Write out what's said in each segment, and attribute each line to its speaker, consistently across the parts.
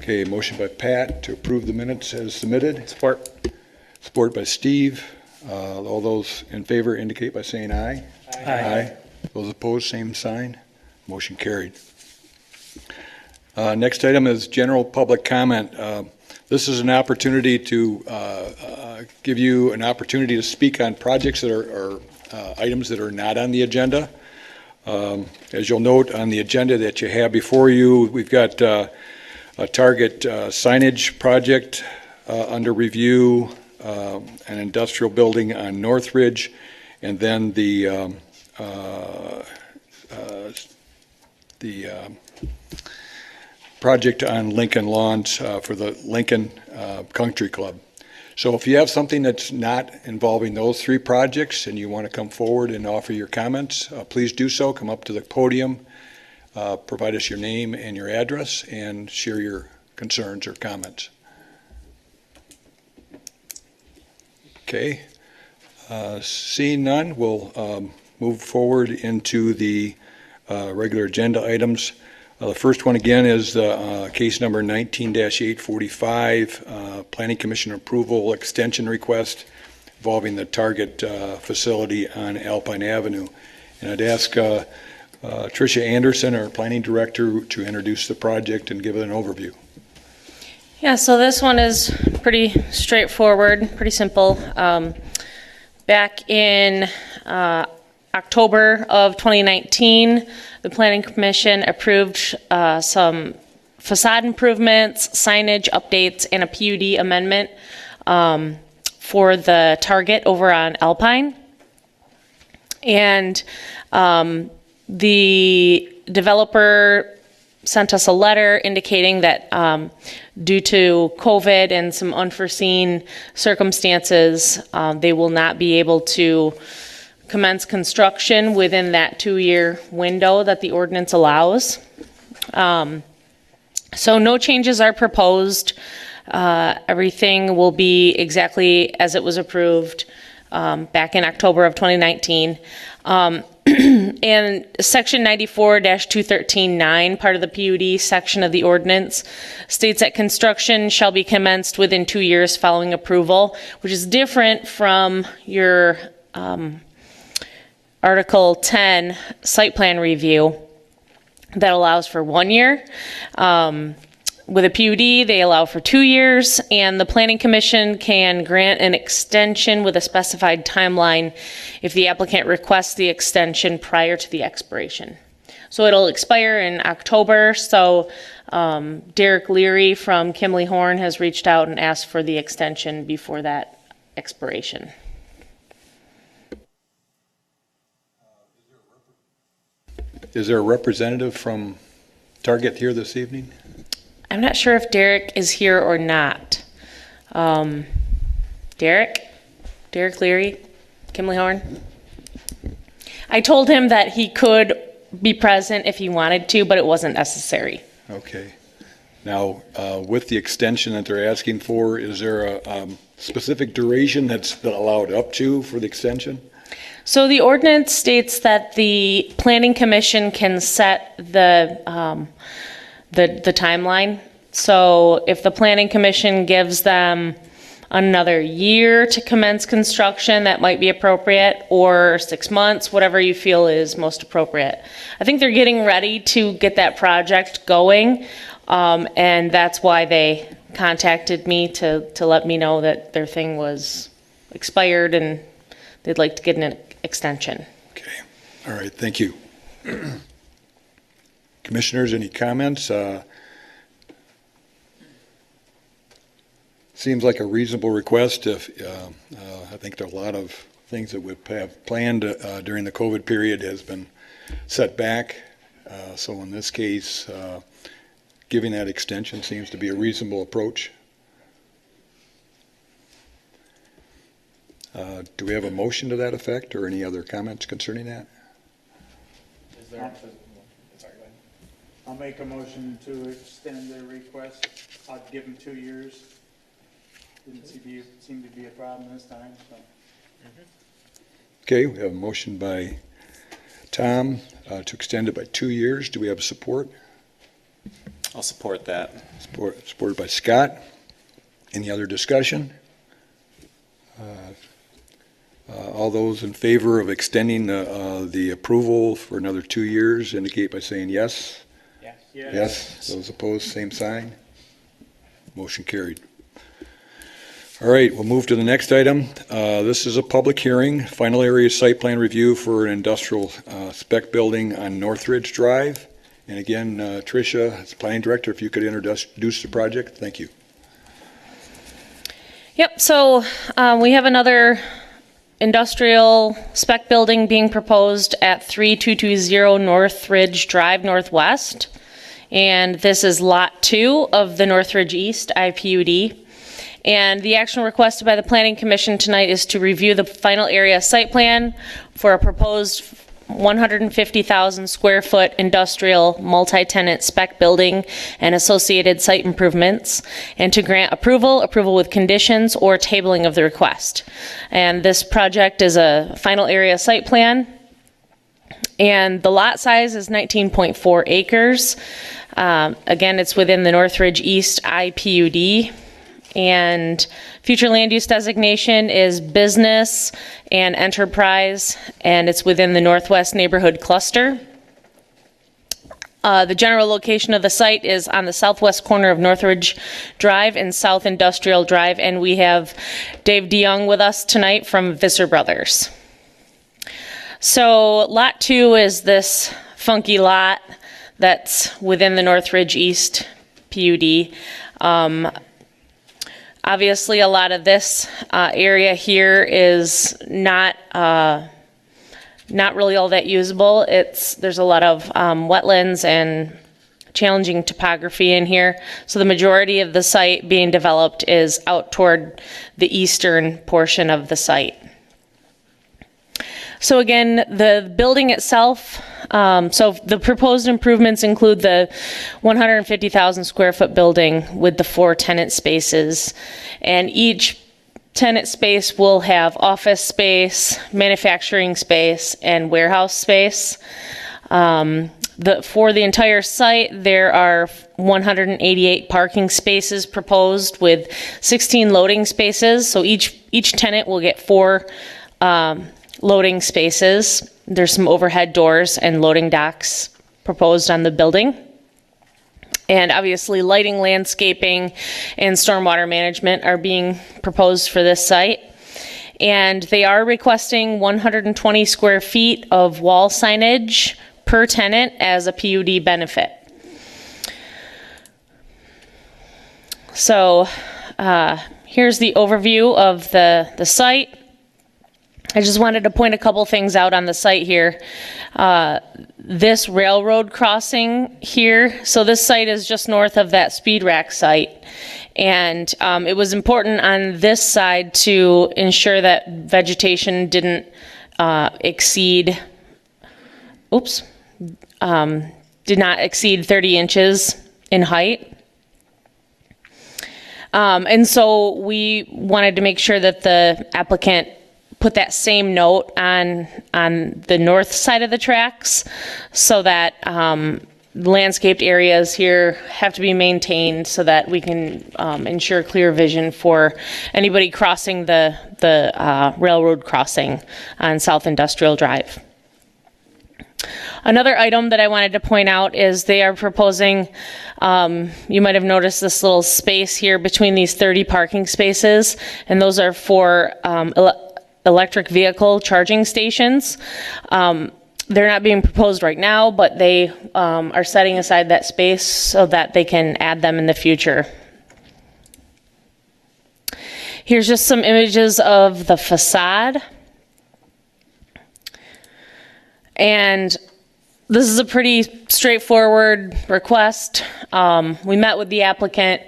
Speaker 1: Okay, motion by Pat to approve the minutes as submitted.
Speaker 2: Support.
Speaker 1: Support by Steve. All those in favor indicate by saying aye.
Speaker 2: Aye.
Speaker 1: Those opposed, same sign. Motion carried. Next item is general public comment. This is an opportunity to give you an opportunity to speak on projects that are items that are not on the agenda. As you'll note on the agenda that you have before you, we've got a target signage project under review, an industrial building on Northridge, and then the project on Lincoln Lawns for the Lincoln Country Club. So if you have something that's not involving those three projects and you want to come forward and offer your comments, please do so. Come up to the podium, provide us your name and your address, and share your concerns or comments. Okay. Seeing none, we'll move forward into the regular agenda items. The first one again is case number 19-845, Planning Commission approval extension request involving the Target facility on Alpine Avenue. And I'd ask Tricia Anderson, our Planning Director, to introduce the project and give it an overview.
Speaker 3: Yeah, so this one is pretty straightforward, pretty simple. Back in October of 2019, the Planning Commission approved some facade improvements, signage updates, and a PUD amendment for the Target over on Alpine. And the developer sent us a letter indicating that due to COVID and some unforeseen circumstances, they will not be able to commence construction within that 2-year window that the ordinance allows. So no changes are proposed. Everything will be exactly as it was approved back in October of 2019. And section 94-213-9, part of the PUD section of the ordinance, states that construction shall be commenced within 2 years following approval, which is different from your Article 10 site plan review that allows for 1 year. With a PUD, they allow for 2 years, and the Planning Commission can grant an extension with a specified timeline if the applicant requests the extension prior to the expiration. So it'll expire in October, so Derik Leary from Kimley-Horn has reached out and asked for the extension before that expiration.
Speaker 1: Is there a representative from Target here this evening?
Speaker 3: I'm not sure if Derik is here or not. Derik Leary, Kimley-Horn. I told him that he could be present if he wanted to, but it wasn't necessary.
Speaker 1: Okay. Now, with the extension that they're asking for, is there a specific duration that's allowed up to for the extension?
Speaker 3: So the ordinance states that the Planning Commission can set the timeline. So if the Planning Commission gives them another year to commence construction, that might be appropriate, or 6 months, whatever you feel is most appropriate. I think they're getting ready to get that project going, and that's why they contacted me to let me know that their thing was expired and they'd like to get an extension.
Speaker 1: Okay. All right. Thank you. Commissioners, any comments? Seems like a reasonable request. If I think there are a lot of things that we have planned during the COVID period has been set back. So in this case, giving that extension seems to be a reasonable approach. Do we have a motion to that effect or any other comments concerning that?
Speaker 2: Is there, sorry, go ahead.
Speaker 4: I'll make a motion to extend their request. I'd give them 2 years. Didn't seem to be a problem this time. So.
Speaker 1: Okay, we have a motion by Tom to extend it by 2 years. Do we have support?
Speaker 2: I'll support that.
Speaker 1: Supported by Scott. Any other discussion? All those in favor of extending the approval for another 2 years indicate by saying yes. Yes. Those opposed, same sign. Motion carried. All right, we'll move to the next item. This is a public hearing, final area site plan review for an industrial spec building on Northridge Drive. And again, Tricia, as planning director, if you could introduce the project, thank you.
Speaker 3: Yep, so we have another industrial spec building being proposed at 3220 Northridge Drive Northwest. And this is Lot 2 of the Northridge East IPUD. And the action requested by the Planning Commission tonight is to review the final area site plan for a proposed 150,000 square foot industrial multi-tenant spec building and associated site improvements, and to grant approval with conditions or tabling of the request. And this project is a final area site plan, and the lot size is 19.4 acres. Again, it's within the Northridge East IPUD. And future land use designation is business and enterprise, and it's within the Northwest Neighborhood Cluster. The general location of the site is on the southwest corner of Northridge Drive and South Industrial Drive, and we have Dave DeYoung with us tonight from Visser Brothers. So Lot 2 is this funky lot that's within the Northridge East PUD. Obviously, a lot of this area here is not really all that usable. There's a lot of wetlands and challenging topography in here. So the majority of the site being developed is out toward the eastern portion of the site. So again, the building itself, so the proposed improvements include the 150,000 square foot building with the 4 tenant spaces. And each tenant space will have office space, manufacturing space, and warehouse space. For the entire site, there are 188 parking spaces proposed with 16 loading spaces. So each tenant will get 4 loading spaces. There's some overhead doors and loading docks proposed on the building. And obviously lighting, landscaping, and stormwater management are being proposed for this site. And they are requesting 120 square feet of wall signage per tenant as a PUD benefit. So here's the overview of the site. I just wanted to point a couple things out on the site here. This railroad crossing here, so this site is just north of that speed rack site. And it was important on this side to ensure that vegetation didn't exceed, did not exceed 30 inches in height. And so we wanted to make sure that the applicant put that same note on the north side of the tracks, so that landscaped areas here have to be maintained so that we can ensure clear vision for anybody crossing the railroad crossing on South Industrial Drive. Another item that I wanted to point out is they are proposing, you might have noticed this little space here between these 30 parking spaces, and those are for electric vehicle charging stations. They're not being proposed right now, but they are setting aside that space so that they can add them in the future. Here's just some images of the facade. And this is a pretty straightforward request. We met with the applicant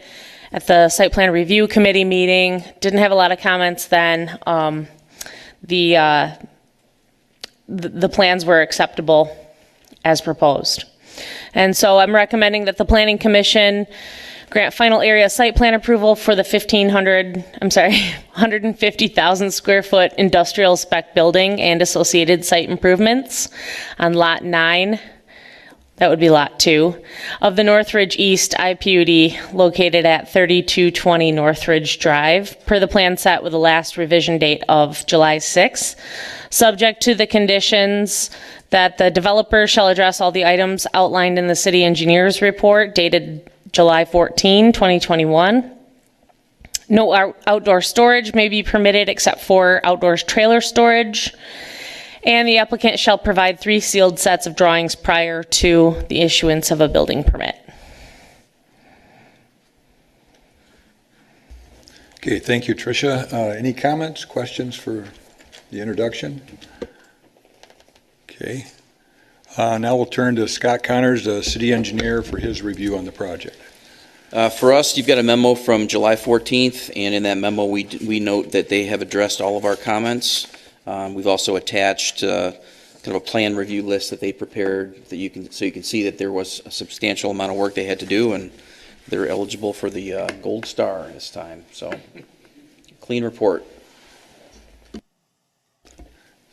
Speaker 3: at the site plan review committee meeting. Didn't have a lot of comments then. The plans were acceptable as proposed. And so I'm recommending that the Planning Commission grant final area site plan approval for the 150,000 square foot industrial spec building and associated site improvements on Lot 9, That would be Lot 2, of the Northridge East IPUD located at 3220 Northridge Drive, per the plan set with the last revision date of July 6th, subject to the conditions that the developer shall address all the items outlined in the city engineer's report dated July 14, 2021. No outdoor storage may be permitted except for outdoors trailer storage. And the applicant shall provide 3 sealed sets of drawings prior to the issuance of a building permit.
Speaker 1: Okay, thank you, Tricia. Any comments, questions for the introduction? Okay. Now we'll turn to Scott Connors, the city engineer, for his review on the project.
Speaker 5: For us, you've got a memo from July 14th, and in that memo, we note that they have addressed all of our comments. We've also attached kind of a plan review list that they prepared that you can see that there was a substantial amount of work they had to do, and they're eligible for the gold star this time. So, clean report.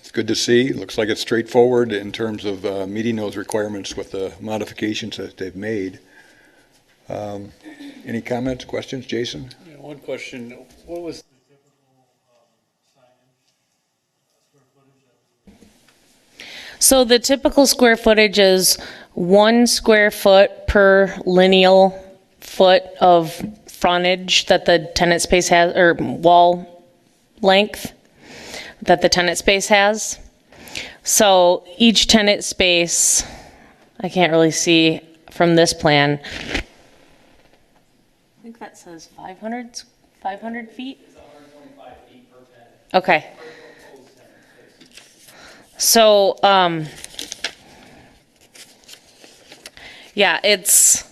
Speaker 1: It's good to see. Looks like it's straightforward in terms of meeting those requirements with the modifications that they've made. Any comments, questions, Jason?
Speaker 2: Yeah, one question, what was
Speaker 3: So the typical square footage is 1 square foot per lineal foot of frontage that the tenant space has, or wall length that the tenant space has. So each tenant space, I can't really see from this plan. I think that says 500 feet? It's 125 feet per tenant. Okay. So, yeah, it's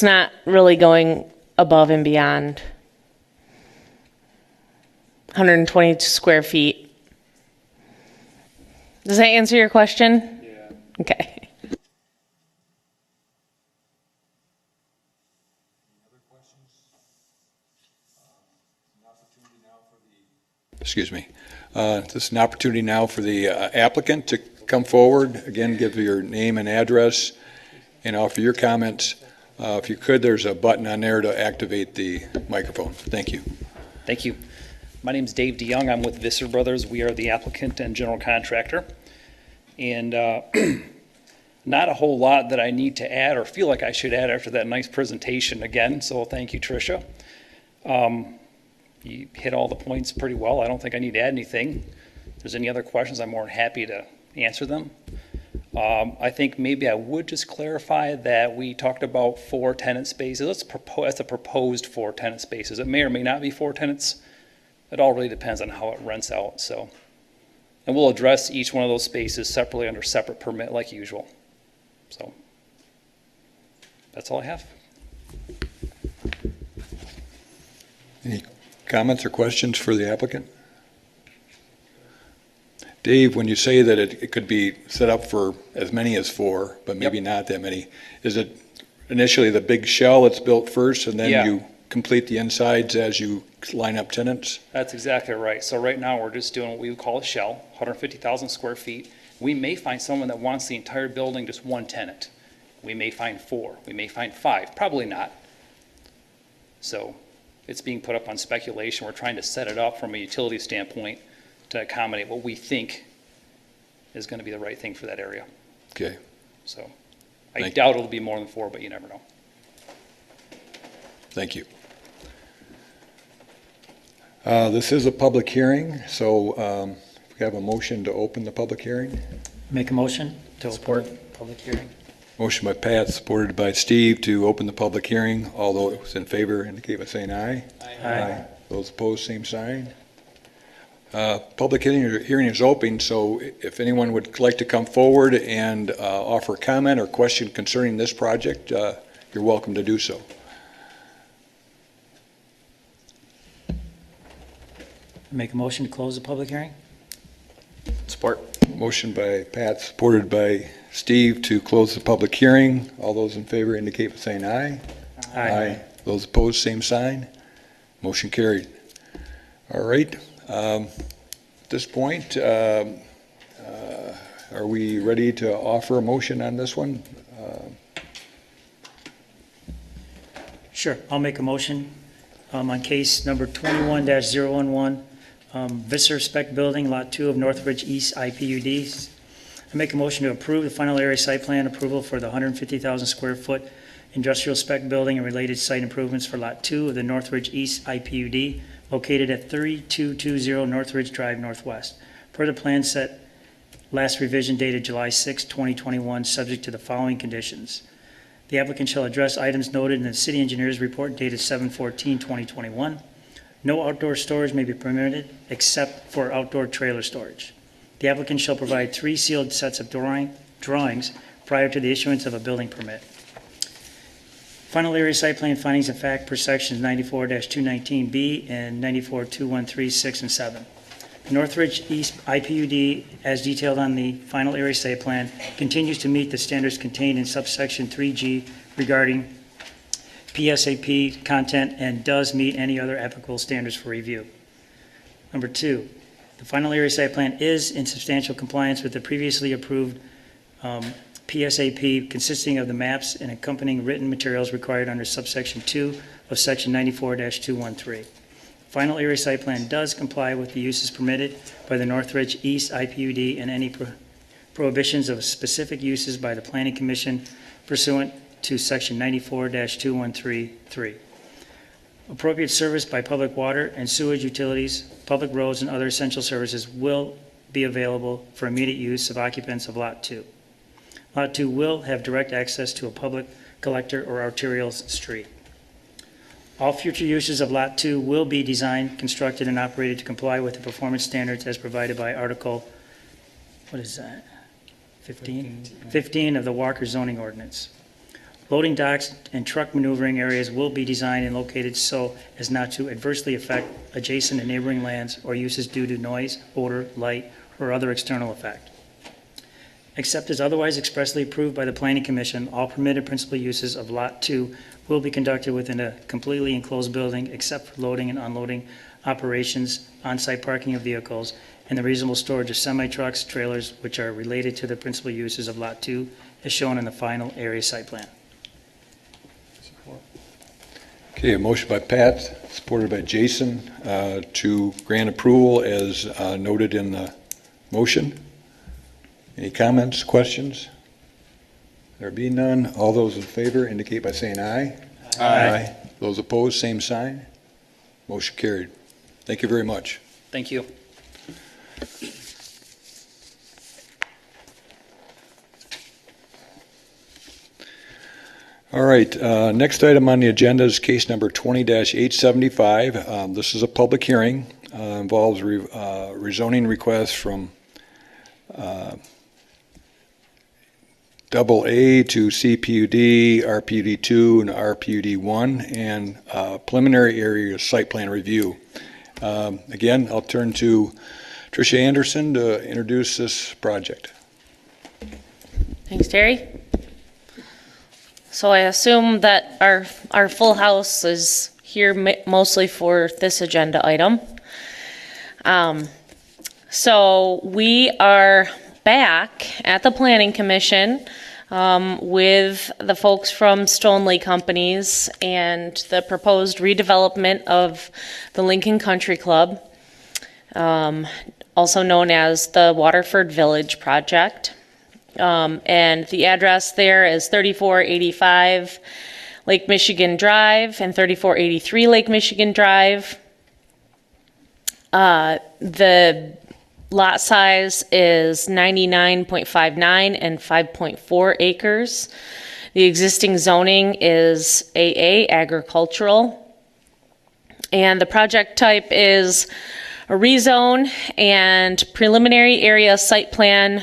Speaker 3: not really going above and beyond 120 square feet. Does that answer your question?
Speaker 2: Yeah.
Speaker 3: Okay.
Speaker 1: Excuse me. This is an opportunity now for the applicant to come forward, again, give your name and address, and offer your comments. If you could, there's a button on there to activate the microphone. Thank you.
Speaker 6: Thank you. My name is Dave DeYoung. I'm with Visser Brothers. We are the applicant and general contractor. And not a whole lot that I need to add or feel like I should add after that nice presentation again, so thank you, Tricia. You hit all the points pretty well. I don't think I need to add anything. If there's any other questions, I'm more than happy to answer them. I think maybe I would just clarify that we talked about 4 tenant spaces. That's a proposed 4 tenant spaces. It may or may not be 4 tenants. It all really depends on how it rents out. So, and we'll address each one of those spaces separately under separate permit like usual. So that's all I have.
Speaker 1: Any comments or questions for the applicant? Dave, when you say that it could be set up for as many as 4, but maybe not that many, is it initially the big shell that's built first and then you complete the insides as you line up tenants?
Speaker 6: That's exactly right. So right now we're just doing what we would call a shell, 150,000 square feet. We may find someone that wants the entire building, just 1 tenant. We may find 4, we may find 5, probably not. So it's being put up on speculation. We're trying to set it up from a utility standpoint to accommodate what we think is going to be the right thing for that area.
Speaker 1: Okay.
Speaker 6: So I doubt it'll be more than 4, but you never know.
Speaker 1: Thank you. This is a public hearing, so we have a motion to open the public hearing.
Speaker 7: Make a motion to support public hearing.
Speaker 1: Motion by Pat, supported by Steve, to open the public hearing. All those in favor indicate by saying aye.
Speaker 7: Aye.
Speaker 1: Those opposed, same sign. Public hearing is open, so if anyone would like to come forward and offer a comment or question concerning this project, you're welcome to do so.
Speaker 7: Make a motion to close the public hearing.
Speaker 5: Support.
Speaker 1: Motion by Pat, supported by Steve, to close the public hearing. All those in favor indicate by saying aye. Aye. Those opposed, same sign. Motion carried. All right. At this point, are we ready to offer a motion on this one?
Speaker 7: Sure, I'll make a motion on case number 21-011, Visser Spec Building, Lot 2 of Northridge East IPUD. I make a motion to approve the final area site plan approval for the 150,000 square foot industrial spec building and related site improvements for Lot 2 of the Northridge East IPUD, located at 3220 Northridge Drive Northwest. Per the plan set, last revision dated July 6, 2021, subject to the following conditions. The applicant shall address items noted in the city engineer's report dated 7/14/2021. No outdoor storage may be permitted except for outdoor trailer storage. The applicant shall provide 3 sealed sets of drawings prior to the issuance of a building permit. Final area site plan findings of fact per sections 94-219B and 94-213, and 7. The Northridge East IPUD, as detailed on the final area site plan, continues to meet the standards contained in subsection 3G regarding PASP content and does meet any other applicable standards for review. Number 2, the final area site plan is in substantial compliance with the previously approved PASP, consisting of the maps and accompanying written materials required under subsection 2 of section 94-213. Final area site plan does comply with the uses permitted by the Northridge East IPUD and any prohibitions of specific uses by the Planning Commission pursuant to section 94-213(3). Appropriate service by public water and sewage utilities, public roads, and other essential services will be available for immediate use of occupants of Lot 2. Lot 2 will have direct access to a public collector or arterial street. All future uses of Lot 2 will be designed, constructed, and operated to comply with the performance standards as provided by Article, 15 of the Walker zoning ordinance. Loading docks and truck maneuvering areas will be designed and located so as not to adversely affect adjacent and neighboring lands or uses due to noise, odor, light, or other external effect. Except as otherwise expressly approved by the Planning Commission, all permitted principal uses of Lot 2 will be conducted within a completely enclosed building except for loading and unloading operations, on-site parking of vehicles, and the reasonable storage of semi-trucks, trailers, which are related to the principal uses of Lot 2 as shown in the final area site plan.
Speaker 1: Okay, a motion by Pat, supported by Jason, to grant approval as noted in the motion. Any comments, questions? There being none, all those in favor indicate by saying aye. Aye. Those opposed, same sign. Motion carried. Thank you very much.
Speaker 6: Thank you.
Speaker 1: All right, next item on the agenda is case number 20-875. This is a public hearing, involves rezoning requests from AA to CPUD, RPUD2, and RPUD1, and preliminary area site plan review. Again, I'll turn to Tricia Anderson to introduce this project.
Speaker 3: Thanks, Terry. So I assume that our full house is here mostly for this agenda item. So we are back at the Planning Commission with the folks from Stoneleigh Companies and the proposed redevelopment of the Lincoln Country Club, also known as the Waterford Village Project. And the address there is 3485 Lake Michigan Drive and 3483 Lake Michigan Drive. The lot size is 99.59 and 5.4 acres. The existing zoning is AA, agricultural. And the project type is a rezone and preliminary area site plan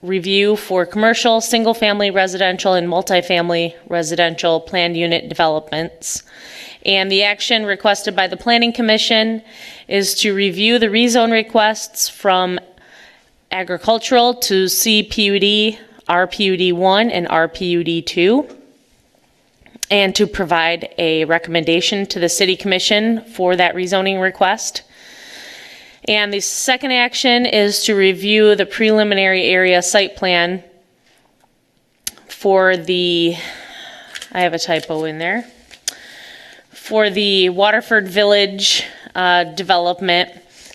Speaker 3: review for commercial, single-family residential, and multifamily residential planned unit developments. And the action requested by the Planning Commission is to review the rezone requests from agricultural to CPUD, RPUD1, and RPUD2, and to provide a recommendation to the City Commission for that rezoning request. And the second action is to review the preliminary area site plan for the, I have a typo in there, for the Waterford Village development,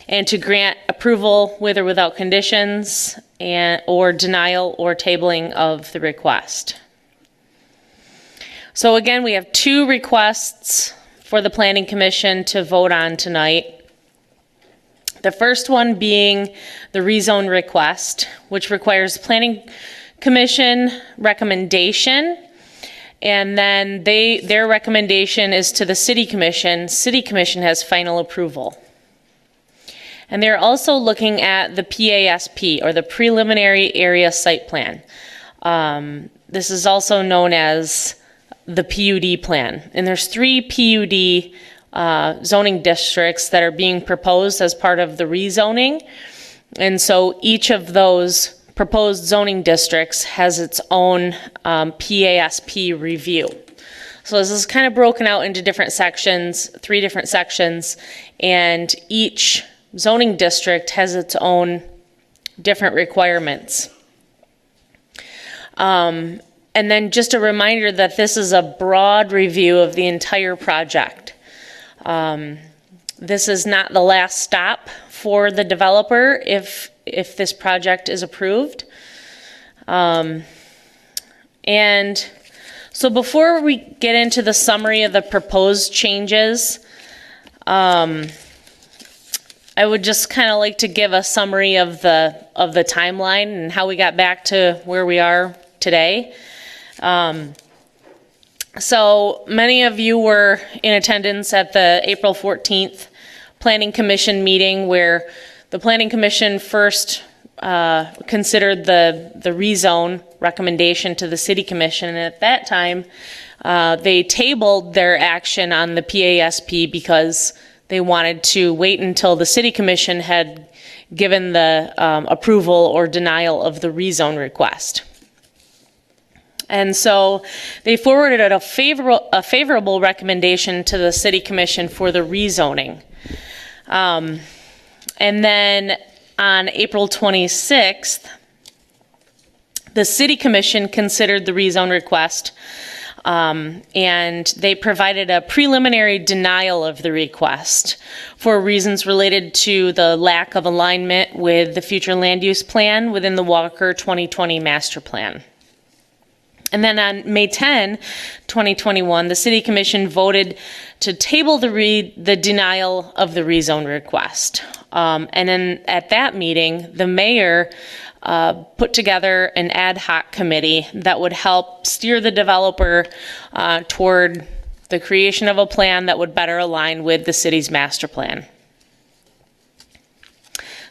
Speaker 3: and to grant approval with or without conditions or denial or tabling of the request. So again, we have two requests for the Planning Commission to vote on tonight. The first one being the rezone request, which requires Planning Commission recommendation, and then their recommendation is to the City Commission. City Commission has final approval. And they're also looking at the PASP, or the Preliminary Area Site Plan. This is also known as the PUD plan. And there's 3 PUD zoning districts that are being proposed as part of the rezoning. And so each of those proposed zoning districts has its own PASP review. So this is kind of broken out into different sections, 3 different sections, and each zoning district has its own different requirements. And then just a reminder that this is a broad review of the entire project. This is not the last stop for the developer if this project is approved. And so before we get into the summary of the proposed changes, I would just kind of like to give a summary of the timeline and how we got back to where we are today. So many of you were in attendance at the April 14th Planning Commission meeting, where the Planning Commission first considered the rezone recommendation to the City Commission, and at that time they tabled their action on the PASP because they wanted to wait until the City Commission had given the approval or denial of the rezone request. And so they forwarded a favorable recommendation to the City Commission for the rezoning. And then on April 26th, the City Commission considered the rezone request, and they provided a preliminary denial of the request for reasons related to the lack of alignment with the future land use plan within the Walker 2020 master plan. And then on May 10, 2021, the City Commission voted to table the denial of the rezone request. And then at that meeting, the mayor put together an ad hoc committee that would help steer the developer toward the creation of a plan that would better align with the city's master plan.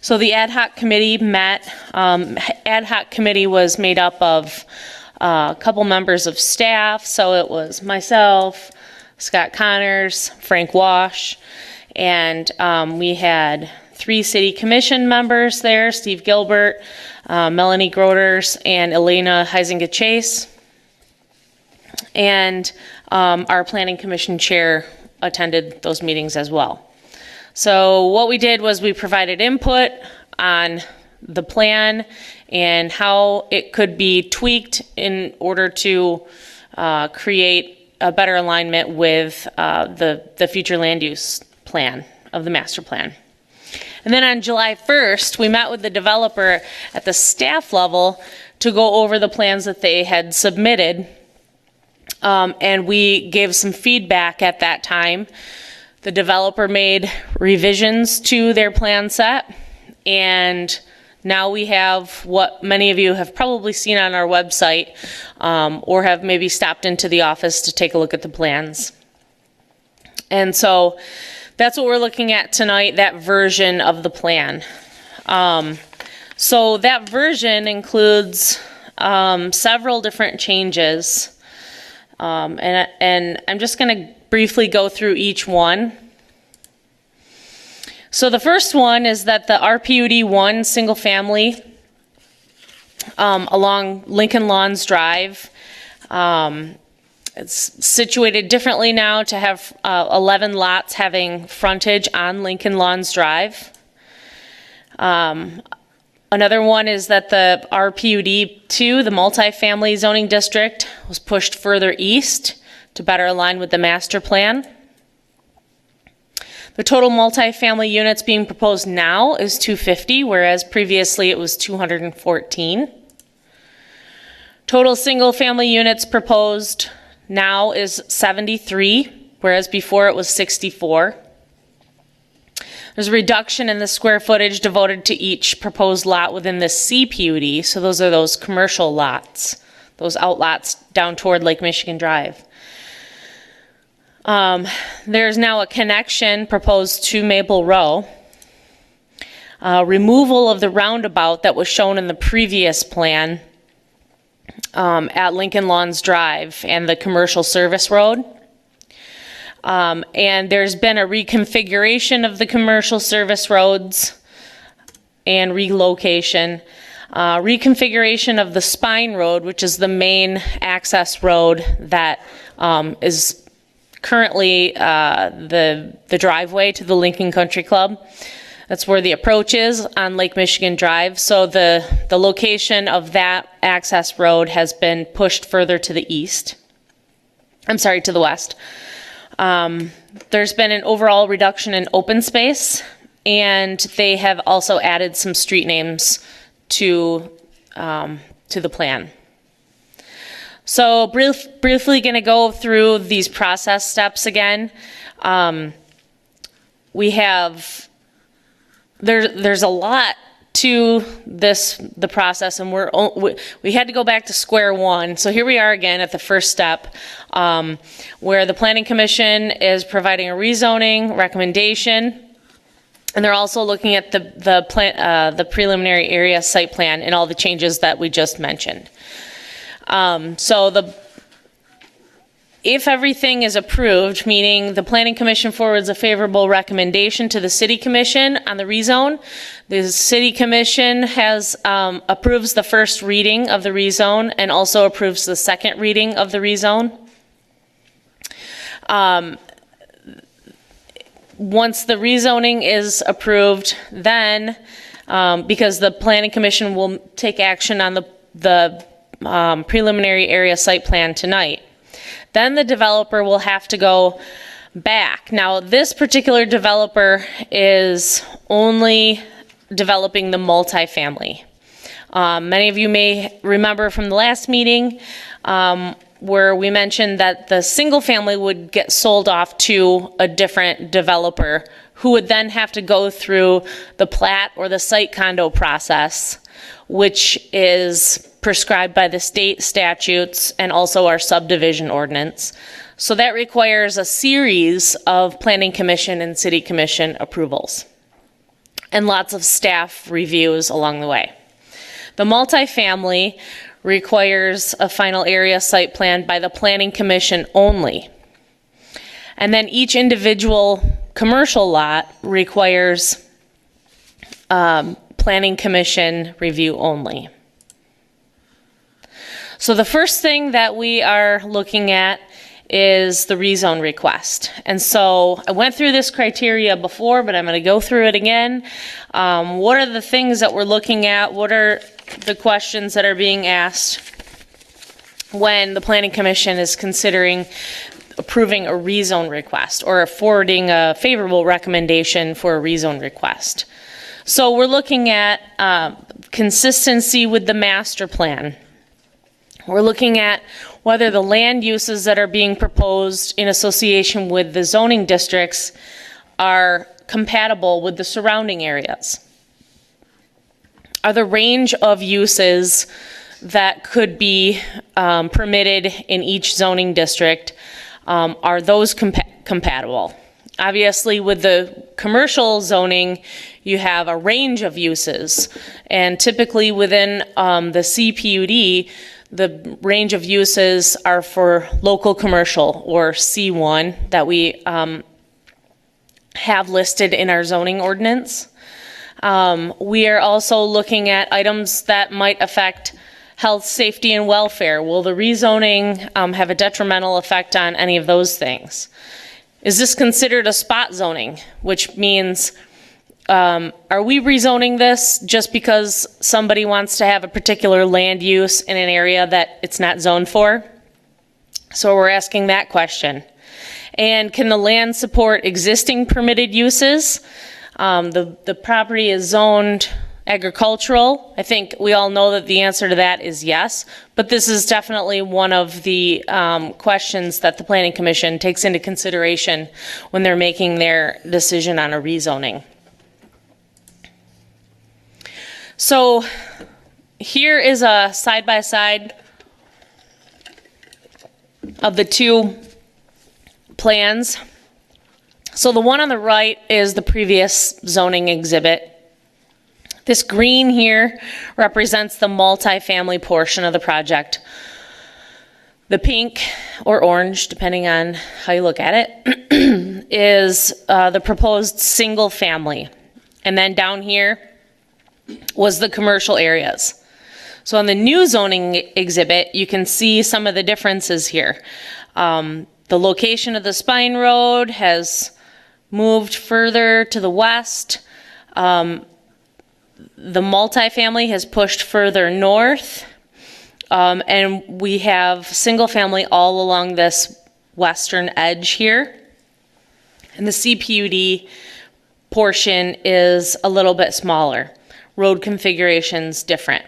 Speaker 3: So the ad hoc committee met. Ad hoc committee was made up of a couple members of staff, so it was myself, Scott Connors, Frank Wash, and we had 3 city commission members there, Steve Gilbert, Melanie Groders, and Elena Heisinger-Chase. And our planning commission chair attended those meetings as well. So what we did was we provided input on the plan and how it could be tweaked in order to create a better alignment with the future land use plan of the master plan. And then on July 1st, we met with the developer at the staff level to go over the plans that they had submitted, and we gave some feedback at that time. The developer made revisions to their plan set, and now we have what many of you have probably seen on our website, or have maybe stopped into the office to take a look at the plans. And so that's what we're looking at tonight, that version of the plan. So that version includes several different changes, and I'm just going to briefly go through each one. So the first one is that the RPUD 1 single family along Lincoln Lawns Drive, it's situated differently now to have 11 lots having frontage on Lincoln Lawns Drive. Another one is that the RPUD2, the multifamily zoning district, was pushed further east to better align with the master plan. The total multifamily units being proposed now is 250, whereas previously it was 214. Total single-family units proposed now is 73, whereas before it was 64. There's a reduction in the square footage devoted to each proposed lot within the CPUD, so those are those commercial lots, those outlots down toward Lake Michigan Drive. There's now a connection proposed to Maple Row. Removal of the roundabout that was shown in the previous plan at Lincoln Lawns Drive and the commercial service road. And there's been a reconfiguration of the commercial service roads and relocation. Reconfiguration of the Spine Road, which is the main access road that is currently the driveway to the Lincoln Country Club. That's where the approach is on Lake Michigan Drive. So the location of that access road has been pushed further to the east. I'm sorry, to the west. There's been an overall reduction in open space, and they have also added some street names to the plan. So briefly going to go through these process steps again. We have, there's a lot to the process, and we had to go back to square one. So here we are again at the first step, where the Planning Commission is providing a rezoning recommendation, and they're also looking at the preliminary area site plan and all the changes that we just mentioned. If everything is approved, meaning the Planning Commission forwards a favorable recommendation to the City Commission on the rezone, the City Commission approves the first reading of the rezone and also approves the second reading of the rezone. Once the rezoning is approved, then, because the Planning Commission will take action on the preliminary area site plan tonight, then the developer will have to go back. Now, this particular developer is only developing the multifamily. Many of you may remember from the last meeting where we mentioned that the single family would get sold off to a different developer who would then have to go through the plat or the site condo process, which is prescribed by the state statutes and also our subdivision ordinance. So that requires a series of Planning Commission and City Commission approvals and lots of staff reviews along the way. The multifamily requires a final area site plan by the Planning Commission only. And then each individual commercial lot requires Planning Commission review only. So the first thing that we are looking at is the rezone request. And so I went through this criteria before, but I'm going to go through it again. What are the things that we're looking at? What are the questions that are being asked when the Planning Commission is considering approving a rezone request or forwarding a favorable recommendation for a rezone request? So we're looking at consistency with the master plan. We're looking at whether the land uses that are being proposed in association with the zoning districts are compatible with the surrounding areas. Are the range of uses that could be permitted in each zoning district, are those compatible? Obviously, with the commercial zoning, you have a range of uses, and typically within the CPUD, the range of uses are for local commercial, or C1, that we have listed in our zoning ordinance. We are also looking at items that might affect health, safety, and welfare. Will the rezoning have a detrimental effect on any of those things? Is this considered a spot zoning, which means are we rezoning this just because somebody wants to have a particular land use in an area that it's not zoned for? So we're asking that question. And can the land support existing permitted uses? The property is zoned agricultural. I think we all know that the answer to that is yes, but this is definitely one of the questions that the Planning Commission takes into consideration when they're making their decision on a rezoning. So here is a side-by-side of the two plans. So the one on the right is the previous zoning exhibit. This green here represents the multifamily portion of the project. The pink or orange, depending on how you look at it, is the proposed single family. And then down here was the commercial areas. So on the new zoning exhibit, you can see some of the differences here. The location of the spine road has moved further to the west. The multifamily has pushed further north, and we have single family all along this western edge here. And the CPUD portion is a little bit smaller. Road configuration's different.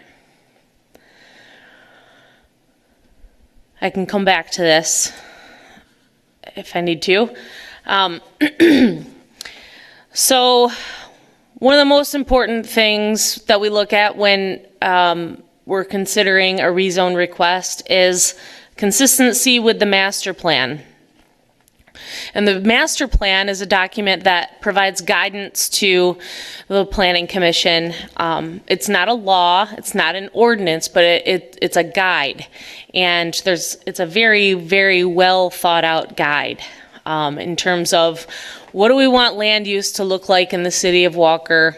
Speaker 3: I can come back to this if I need to. So one of the most important things that we look at when we're considering a rezone request is consistency with the master plan. And the master plan is a document that provides guidance to the Planning Commission. It's not a law, it's not an ordinance, but it's a guide. And it's a very, very well thought out guide in terms of what do we want land use to look like in the city of Walker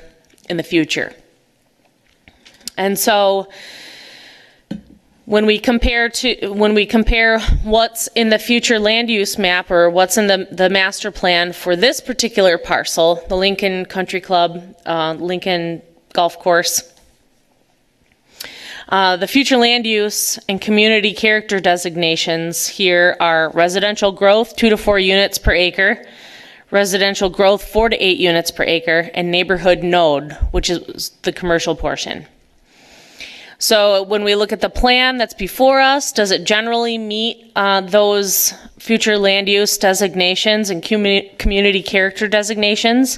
Speaker 3: in the future. And so when we compare what's in the future land use map or what's in the master plan for this particular parcel, the Lincoln Country Club, Lincoln Golf Course, the future land use and community character designations here are residential growth 2 to 4 units per acre, residential growth 4 to 8 units per acre, and neighborhood node, which is the commercial portion. So when we look at the plan that's before us, does it generally meet those future land use designations and community character designations?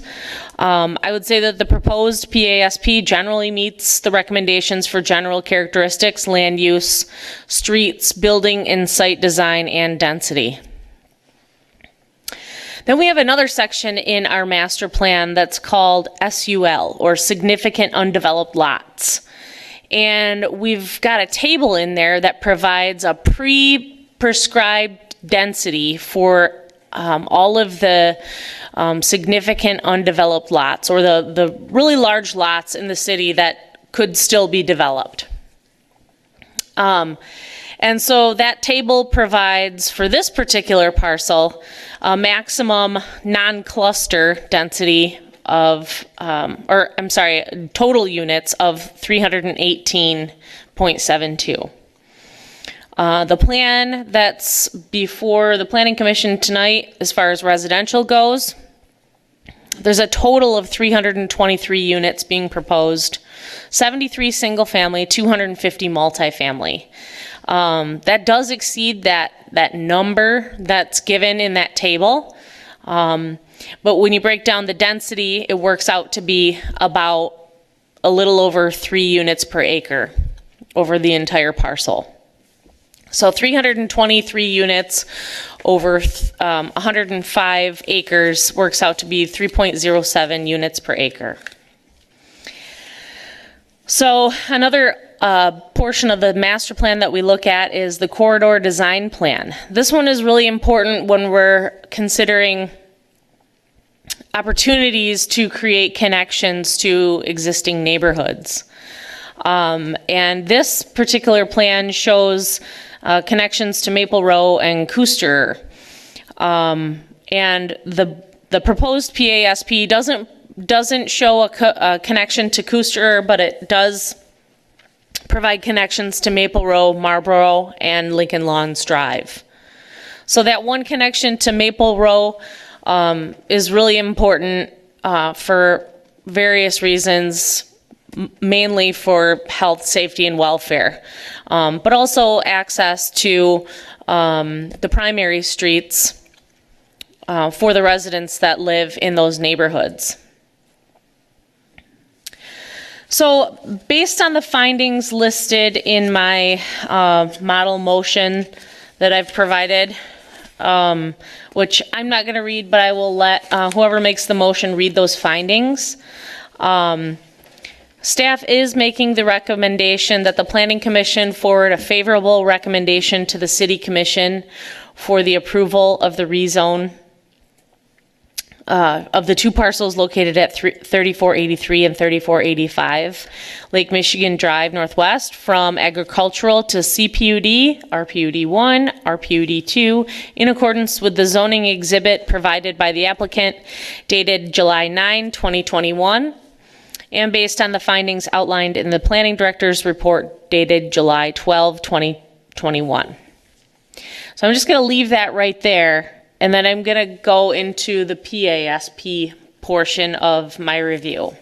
Speaker 3: I would say that the proposed PASP generally meets the recommendations for general characteristics, land use, streets, building and site design, and density. Then we have another section in our master plan that's called SUL, or Significant Undeveloped Lots. And we've got a table in there that provides a pre-prescribed density for all of the significant undeveloped lots, or the really large lots in the city that could still be developed. And so that table provides, for this particular parcel, a maximum non-cluster density of, total units of 318.72. The plan that's before the Planning Commission tonight, as far as residential goes, there's a total of 323 units being proposed, 73 single family, 250 multifamily. That does exceed that number that's given in that table. But when you break down the density, it works out to be about a little over 3 units per acre over the entire parcel. So 323 units over 105 acres works out to be 3.07 units per acre. So another portion of the master plan that we look at is the corridor design plan. This one is really important when we're considering opportunities to create connections to existing neighborhoods. And this particular plan shows connections to Maple Row and Cooster. And the proposed PASP doesn't doesn't show a connection to Cooster, but it does provide connections to Maple Row, Marlboro, and Lincoln Lawns Drive. So that one connection to Maple Row is really important for various reasons, mainly for health, safety, and welfare, but also access to the primary streets for the residents that live in those neighborhoods. So based on the findings listed in my model motion that I've provided, which I'm not going to read, but I will let whoever makes the motion read those findings. Staff is making the recommendation that the Planning Commission forward a favorable recommendation to the City Commission for the approval of the rezone of the two parcels located at 3483 and 3485 Lake Michigan Drive Northwest from agricultural to CPUD, RPUD 1, RPUD 2, in accordance with the zoning exhibit provided by the applicant dated July 9, 2021, and based on the findings outlined in the Planning Director's report dated July 12, 2021. So I'm just going to leave that right there. And then I'm going to go into the PASP portion of my review.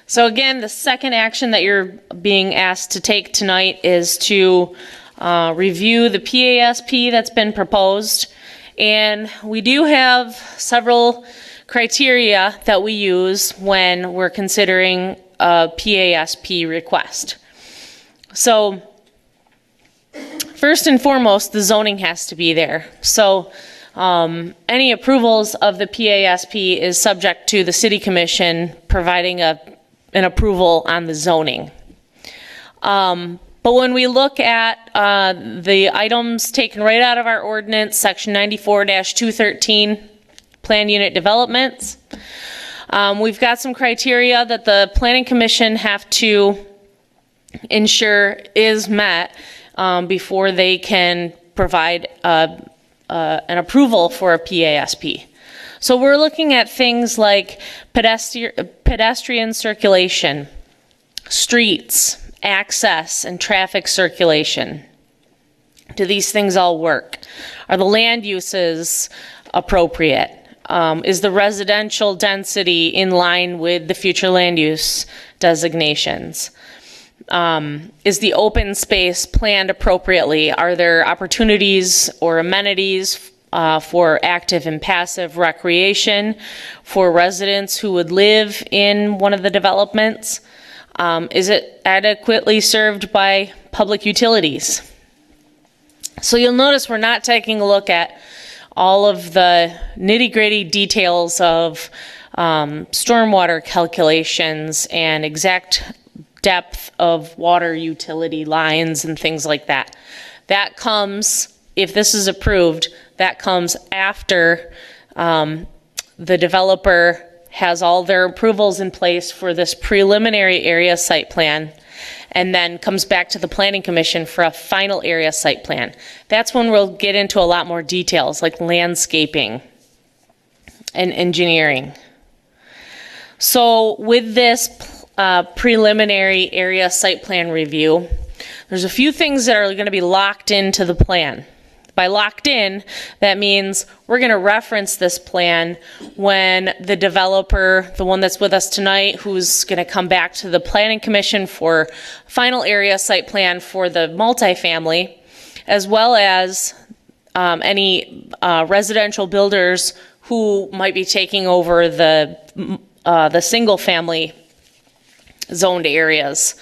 Speaker 3: So again, the second action that you're being asked to take tonight is to review the PASP that's been proposed. And we do have several criteria that we use when we're considering a PASP request. So first and foremost, the zoning has to be there. So any approvals of the PASP is subject to the City Commission providing an approval on the zoning. But when we look at the items taken right out of our ordinance, section 94-213, plan unit developments, we've got some criteria that the Planning Commission have to ensure is met before they can provide an approval for a PASP. So we're looking at things like pedestrian circulation, streets, access, and traffic circulation. Do these things all work? Are the land uses appropriate? Is the residential density in line with the future land use designations? Is the open space planned appropriately? Are there opportunities or amenities for active and passive recreation for residents who would live in one of the developments? Is it adequately served by public utilities? So you'll notice we're not taking a look at all of the nitty-gritty details of stormwater calculations and exact depth of water utility lines and things like that. That comes, if this is approved, that comes after the developer has all their approvals in place for this preliminary area site plan, and then comes back to the Planning Commission for a final area site plan. That's when we'll get into a lot more details like landscaping and engineering. So with this preliminary area site plan review, there's a few things that are going to be locked into the plan. By locked in, that means we're going to reference this plan when the developer, the one that's with us tonight, who's going to come back to the Planning Commission for final area site plan for the multifamily, as well as any residential builders who might be taking over the single family zoned areas.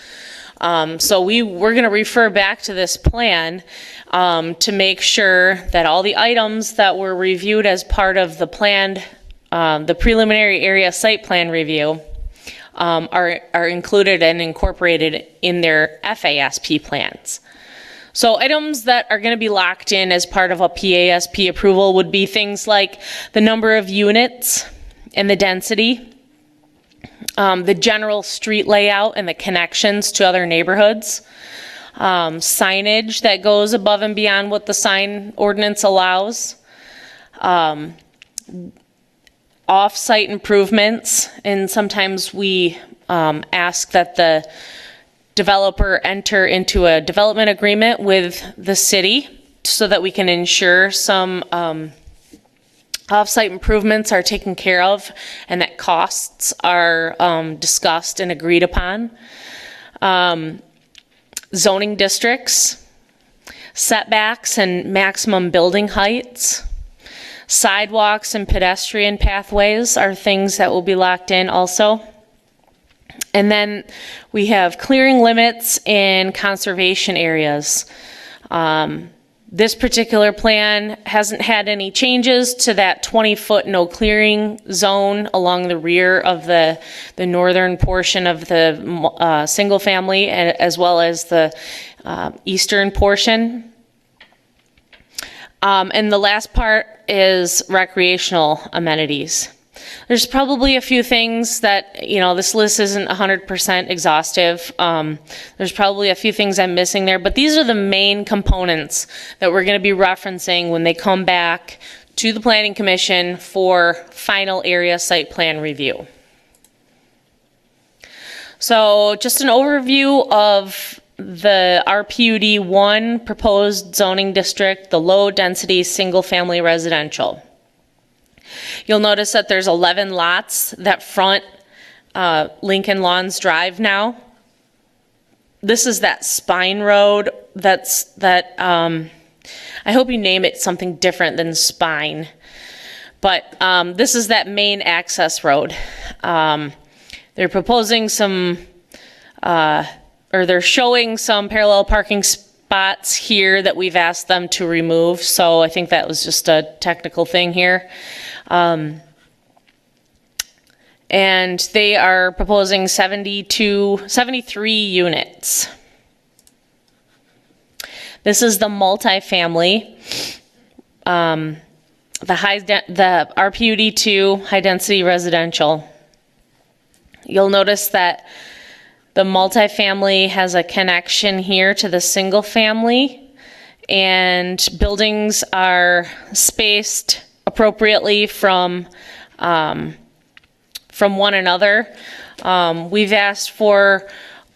Speaker 3: So we're going to refer back to this plan to make sure that all the items that were reviewed as part of the planned, the preliminary area site plan review are included and incorporated in their FASP plans. So items that are going to be locked in as part of a PASP approval would be things like the number of units and the density, the general street layout and the connections to other neighborhoods, signage that goes above and beyond what the sign ordinance allows, off-site improvements, and sometimes we ask that the developer enter into a development agreement with the city so that we can ensure some off-site improvements are taken care of and that costs are discussed and agreed upon. Zoning districts, setbacks and maximum building heights, sidewalks and pedestrian pathways are things that will be locked in also. And then we have clearing limits and conservation areas. This particular plan hasn't had any changes to that 20-foot no clearing zone along the rear of the northern portion of the single family, as well as the eastern portion. And the last part is recreational amenities. There's probably a few things that, this list isn't 100% exhaustive. There's probably a few things I'm missing there, but these are the main components that we're going to be referencing when they come back to the Planning Commission for final area site plan review. So just an overview of the RPUD 1 proposed zoning district, the low density single family residential. You'll notice that there's 11 lots that front Lincoln Lawns Drive now. This is that spine road I hope you name it something different than spine. But this is that main access road. They're proposing they're showing some parallel parking spots here that we've asked them to remove. So I think that was just a technical thing here. And they are proposing 73 units. This is the multifamily, the RPUD 2 high density residential. You'll notice that the multifamily has a connection here to the single family, and buildings are spaced appropriately from one another. We've asked for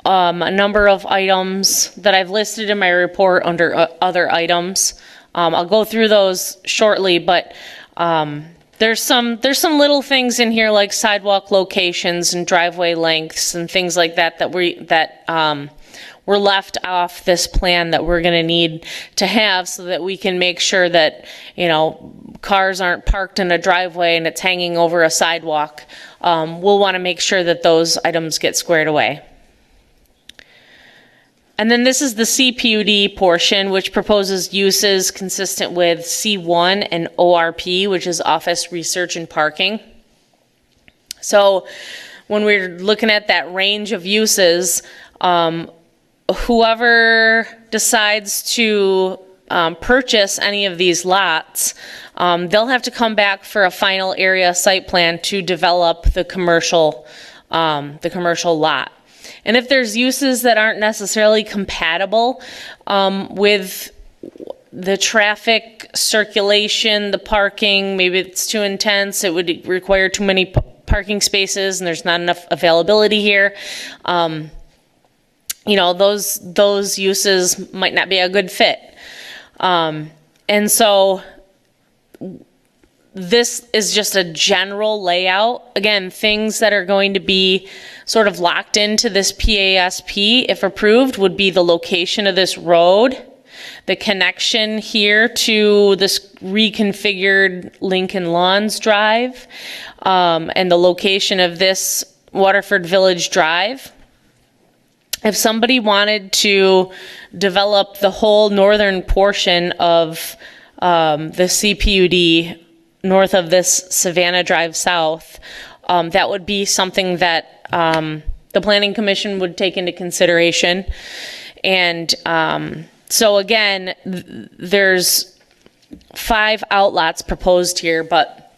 Speaker 3: a number of items that I've listed in my report under other items. I'll go through those shortly, but there's some little things in here like sidewalk locations and driveway lengths and things like that were left off this plan that we're going to need to have so that we can make sure that cars aren't parked in a driveway and it's hanging over a sidewalk. We'll want to make sure that those items get squared away. And then this is the CPUD portion, which proposes uses consistent with C1 and ORP, which is office, research, and parking. So when we're looking at that range of uses, whoever decides to purchase any of these lots, they'll have to come back for a final area site plan to develop the commercial lot. And if there's uses that aren't necessarily compatible with the traffic circulation, the parking, maybe it's too intense, it would require too many parking spaces and there's not enough availability here, those uses might not be a good fit. And so this is just a general layout. Again, things that are going to be sort of locked into this PASP, if approved, would be the location of this road, the connection here to this reconfigured Lincoln Lawns Drive, and the location of this Waterford Village Drive. If somebody wanted to develop the whole northern portion of the CPUD north of this Savannah Drive South, that would be something that the Planning Commission would take into consideration. And so again, there's 5 outlots proposed here, but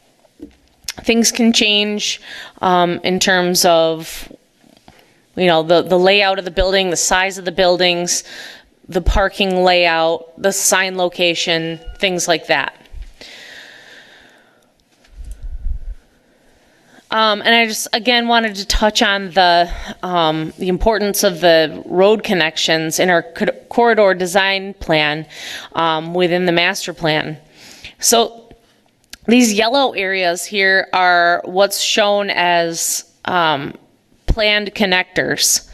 Speaker 3: things can change in terms of the layout of the building, the size of the buildings, the parking layout, the sign location, things like that. And I just, again, wanted to touch on the importance of the road connections in our corridor design plan within the master plan. So these yellow areas here are what's shown as planned connectors.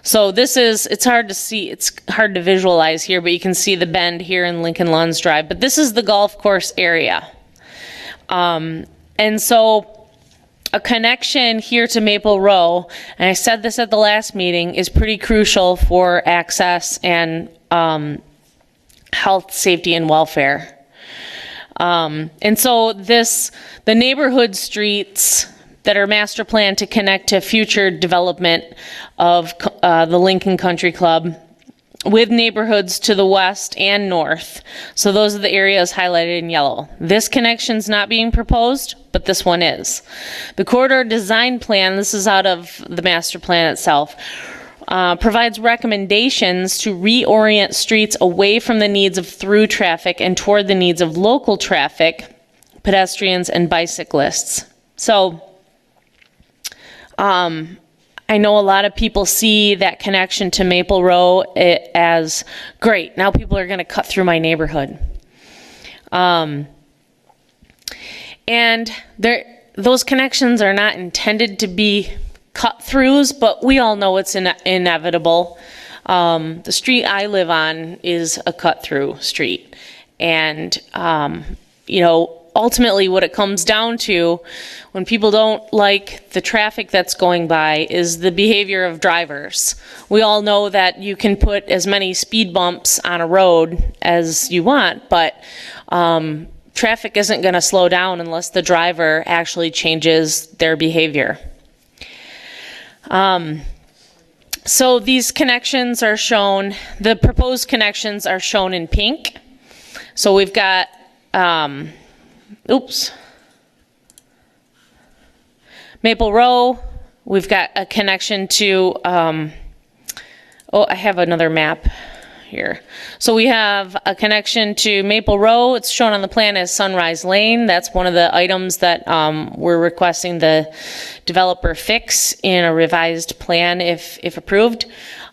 Speaker 3: So this is, it's hard to see, it's hard to visualize here, but you can see the bend here in Lincoln Lawns Drive. But this is the golf course area. And so a connection here to Maple Row, and I said this at the last meeting, is pretty crucial for access and health, safety, and welfare. And so the neighborhood streets that are master planned to connect to future development of the Lincoln Country Club with neighborhoods to the west and north. So those are the areas highlighted in yellow. This connection's not being proposed, but this one is. The corridor design plan, this is out of the master plan itself, provides recommendations to reorient streets away from the needs of through traffic and toward the needs of local traffic, pedestrians, and bicyclists. So, I know a lot of people see that connection to Maple Row as great. Now people are going to cut through my neighborhood. And those connections are not intended to be cut-throughs, but we all know it's inevitable. The street I live on is a cut-through street. And, you know, ultimately what it comes down to when people don't like the traffic that's going by is the behavior of drivers. We all know that you can put as many speed bumps on a road as you want, but traffic isn't going to slow down unless the driver actually changes their behavior. So these connections are shown, the proposed connections are shown in pink. So we've got Maple Row, we've got a connection to, I have another map here. So we have a connection to Maple Row. It's shown on the plan as Sunrise Lane. That's one of the items that we're requesting the developer fix in a revised plan if approved.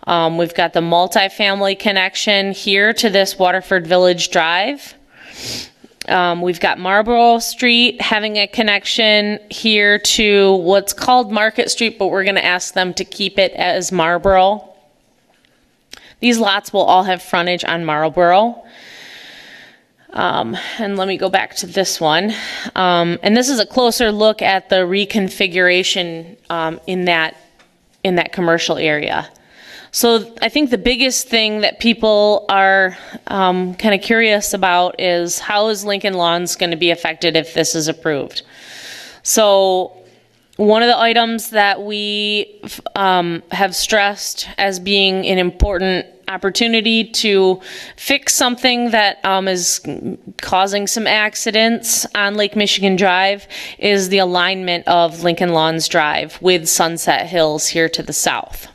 Speaker 3: We've got the multifamily connection here to this Waterford Village Drive. We've got Marlborough Street having a connection here to what's called Market Street, but we're going to ask them to keep it as Marlborough. These lots will all have frontage on Marlborough. And let me go back to this one. And this is a closer look at the reconfiguration in that commercial area. So I think the biggest thing that people are kind of curious about is how is Lincoln Lawns going to be affected if this is approved? So one of the items that we have stressed as being an important opportunity to fix something that is causing some accidents on Lake Michigan Drive is the alignment of Lincoln Lawns Drive with Sunset Hills here to the south.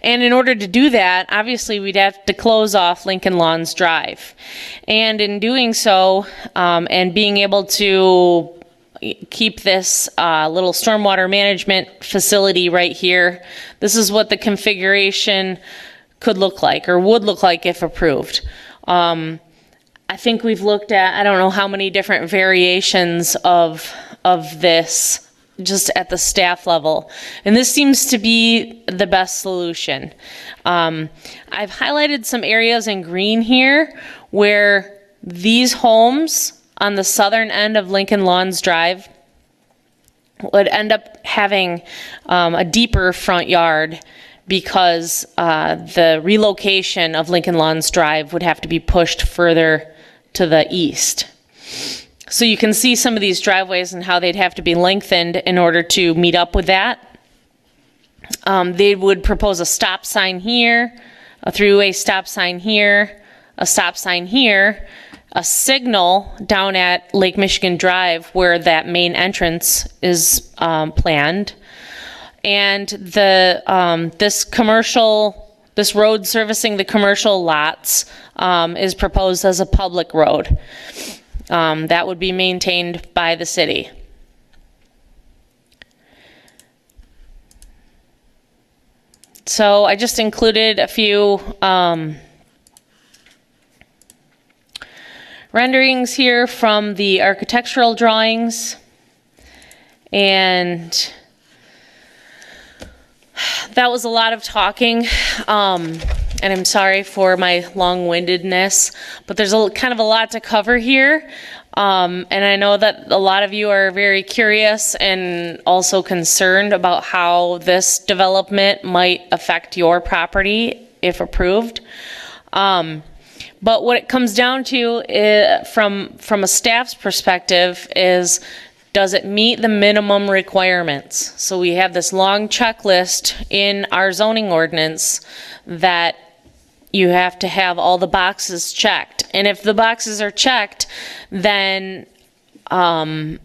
Speaker 3: And in order to do that, obviously we'd have to close off Lincoln Lawns Drive. And in doing so, and being able to keep this little stormwater management facility right here, this is what the configuration could look like, or would look like if approved. I think we've looked at, I don't know how many different variations of this, just at the staff level. And this seems to be the best solution. I've highlighted some areas in green here where these homes on the southern end of Lincoln Lawns Drive would end up having a deeper front yard because the relocation of Lincoln Lawns Drive would have to be pushed further to the east. So you can see some of these driveways and how they'd have to be lengthened in order to meet up with that. They would propose a stop sign here, a three-way stop sign here, a stop sign here, a signal down at Lake Michigan Drive where that main entrance is planned. And this road servicing the commercial lots is proposed as a public road. That would be maintained by the city. So I just included a few renderings here from the architectural drawings. And that was a lot of talking. And I'm sorry for my long-windedness, but there's kind of a lot to cover here. And I know that a lot of you are very curious and also concerned about how this development might affect your property if approved. But what it comes down to from a staff's perspective is, does it meet the minimum requirements? So we have this long checklist in our zoning ordinance that you have to have all the boxes checked. And if the boxes are checked, then I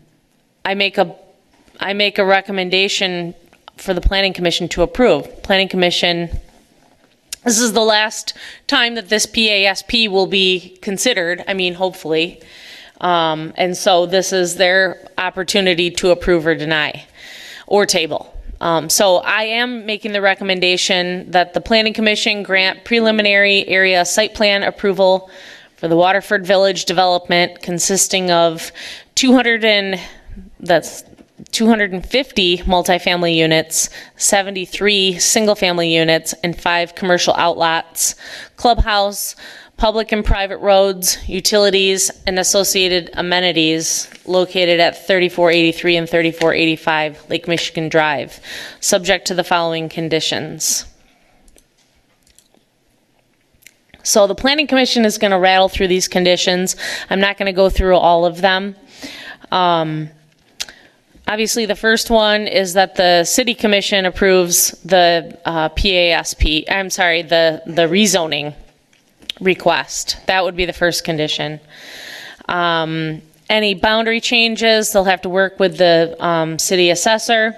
Speaker 3: make a recommendation for the Planning Commission to approve. Planning Commission, this is the last time that this PASP will be considered, I mean, hopefully. And so this is their opportunity to approve or deny or table. So I am making the recommendation that the Planning Commission grant preliminary area site plan approval for the Waterford Village development consisting of 250 multifamily units, 73 single-family units, and 5 commercial outlots, clubhouse, public and private roads, utilities, and associated amenities located at 3483 and 3485 Lake Michigan Drive, subject to the following conditions. So the Planning Commission is going to rattle through these conditions. I'm not going to go through all of them. Obviously, the first one is that the City Commission approves the PASP, I'm sorry, the rezoning request. That would be the first condition. Any boundary changes, they'll have to work with the city assessor.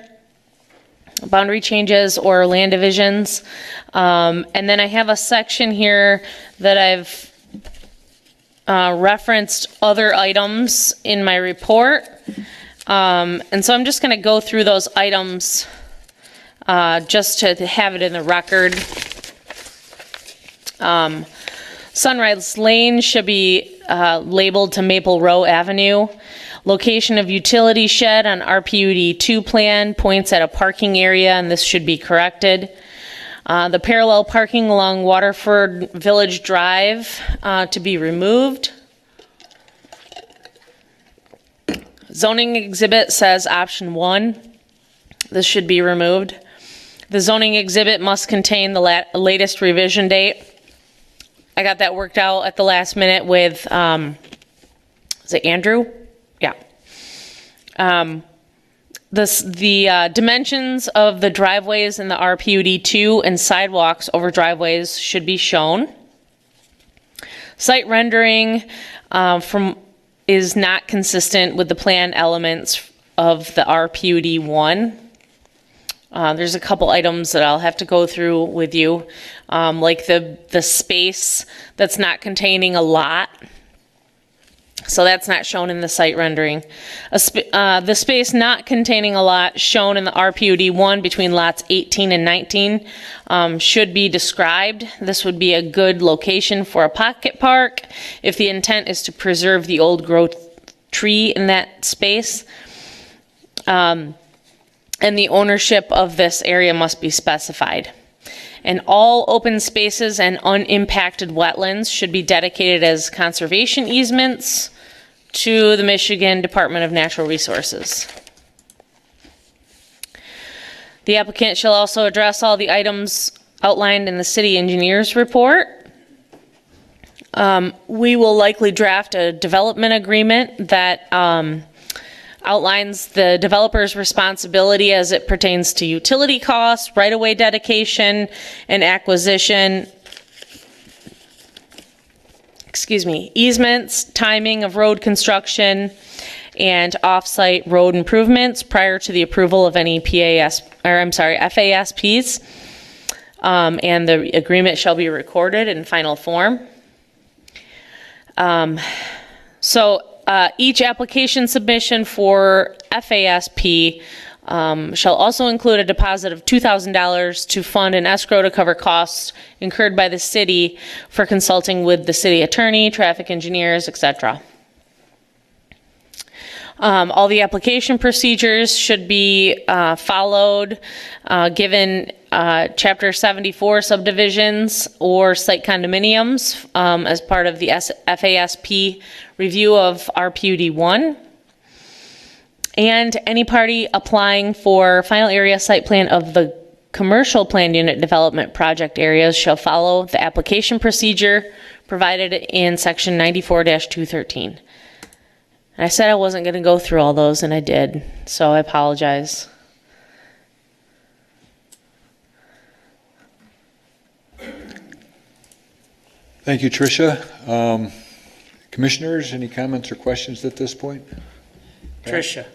Speaker 3: Boundary changes or land divisions. And then I have a section here that I've referenced other items in my report. And so I'm just going to go through those items just to have it in the record. Sunrise Lane should be labeled to Maple Row Avenue. Location of utility shed on RPUD 2 plan points at a parking area, and this should be corrected. The parallel parking along Waterford Village Drive to be removed. Zoning exhibit says option 1. This should be removed. The zoning exhibit must contain the latest revision date. I got that worked out at the last minute with, is it Andrew? Yeah. The dimensions of the driveways in the RPUD 2 and sidewalks over driveways should be shown. Site rendering is not consistent with the plan elements of the RPUD 1. There's a couple items that I'll have to go through with you, like the space that's not containing a lot. So that's not shown in the site rendering. The space not containing a lot shown in the RPUD 1 between lots 18 and 19 should be described. This would be a good location for a pocket park if the intent is to preserve the old growth tree in that space. And the ownership of this area must be specified. And all open spaces and unimpacted wetlands should be dedicated as conservation easements to the Michigan Department of Natural Resources. The applicant shall also address all the items outlined in the city engineer's report. We will likely draft a development agreement that outlines the developer's responsibility as it pertains to utility costs, right-of-way dedication, and acquisition, easements, timing of road construction, and off-site road improvements prior to the approval of any FASPs. And the agreement shall be recorded in final form. Each application submission for FASP shall also include a deposit of $2,000 to fund an escrow to cover costs incurred by the city for consulting with the city attorney, traffic engineers, etc. All the application procedures should be followed, given Chapter 74 subdivisions or site condominiums as part of the FASP review of RPUD 1. And any party applying for final area site plan of the commercial planned unit development project areas shall follow the application procedure provided in section 94-213. And I said I wasn't going to go through all those, and I did, so I apologize.
Speaker 1: Thank you, Tricia. Commissioners, any comments or questions at this point?
Speaker 7: Tricia,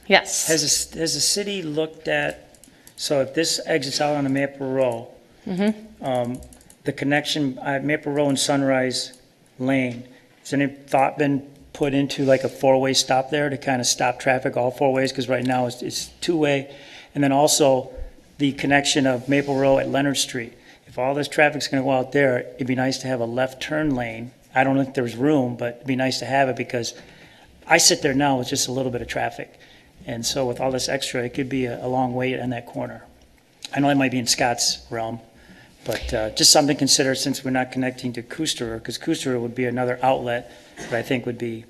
Speaker 3: Yes.
Speaker 7: has the city looked at, so if this exits out on a Maple Row, the connection, Maple Row and Sunrise Lane, has any thought been put into like a four-way stop there to kind of stop traffic all four ways? Because right now it's two-way. And then also the connection of Maple Row at Leonard Street. If all this traffic's going to go out there, it'd be nice to have a left turn lane. I don't know if there's room, but it'd be nice to have it because I sit there now with just a little bit of traffic. And so with all this extra, it could be a long wait on that corner. I know it might be in Scott's realm, but just something to consider since we're not connecting to Coosterer, because Coosterer would be another outlet that I think would be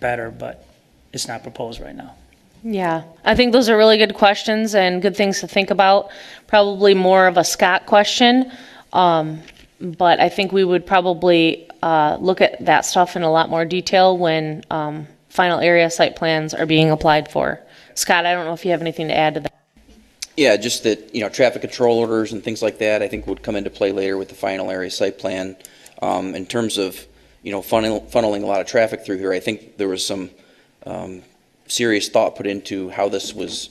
Speaker 7: better, but it's not proposed right now.
Speaker 3: Yeah, I think those are really good questions and good things to think about. Probably more of a Scott question, but I think we would probably look at that stuff in a lot more detail when final area site plans are being applied for. Scott, I don't know if you have anything to add to that.
Speaker 5: Yeah, just that, traffic control orders and things like that, I think would come into play later with the final area site plan. In terms of, funneling a lot of traffic through here, I think there was some serious thought put into how this was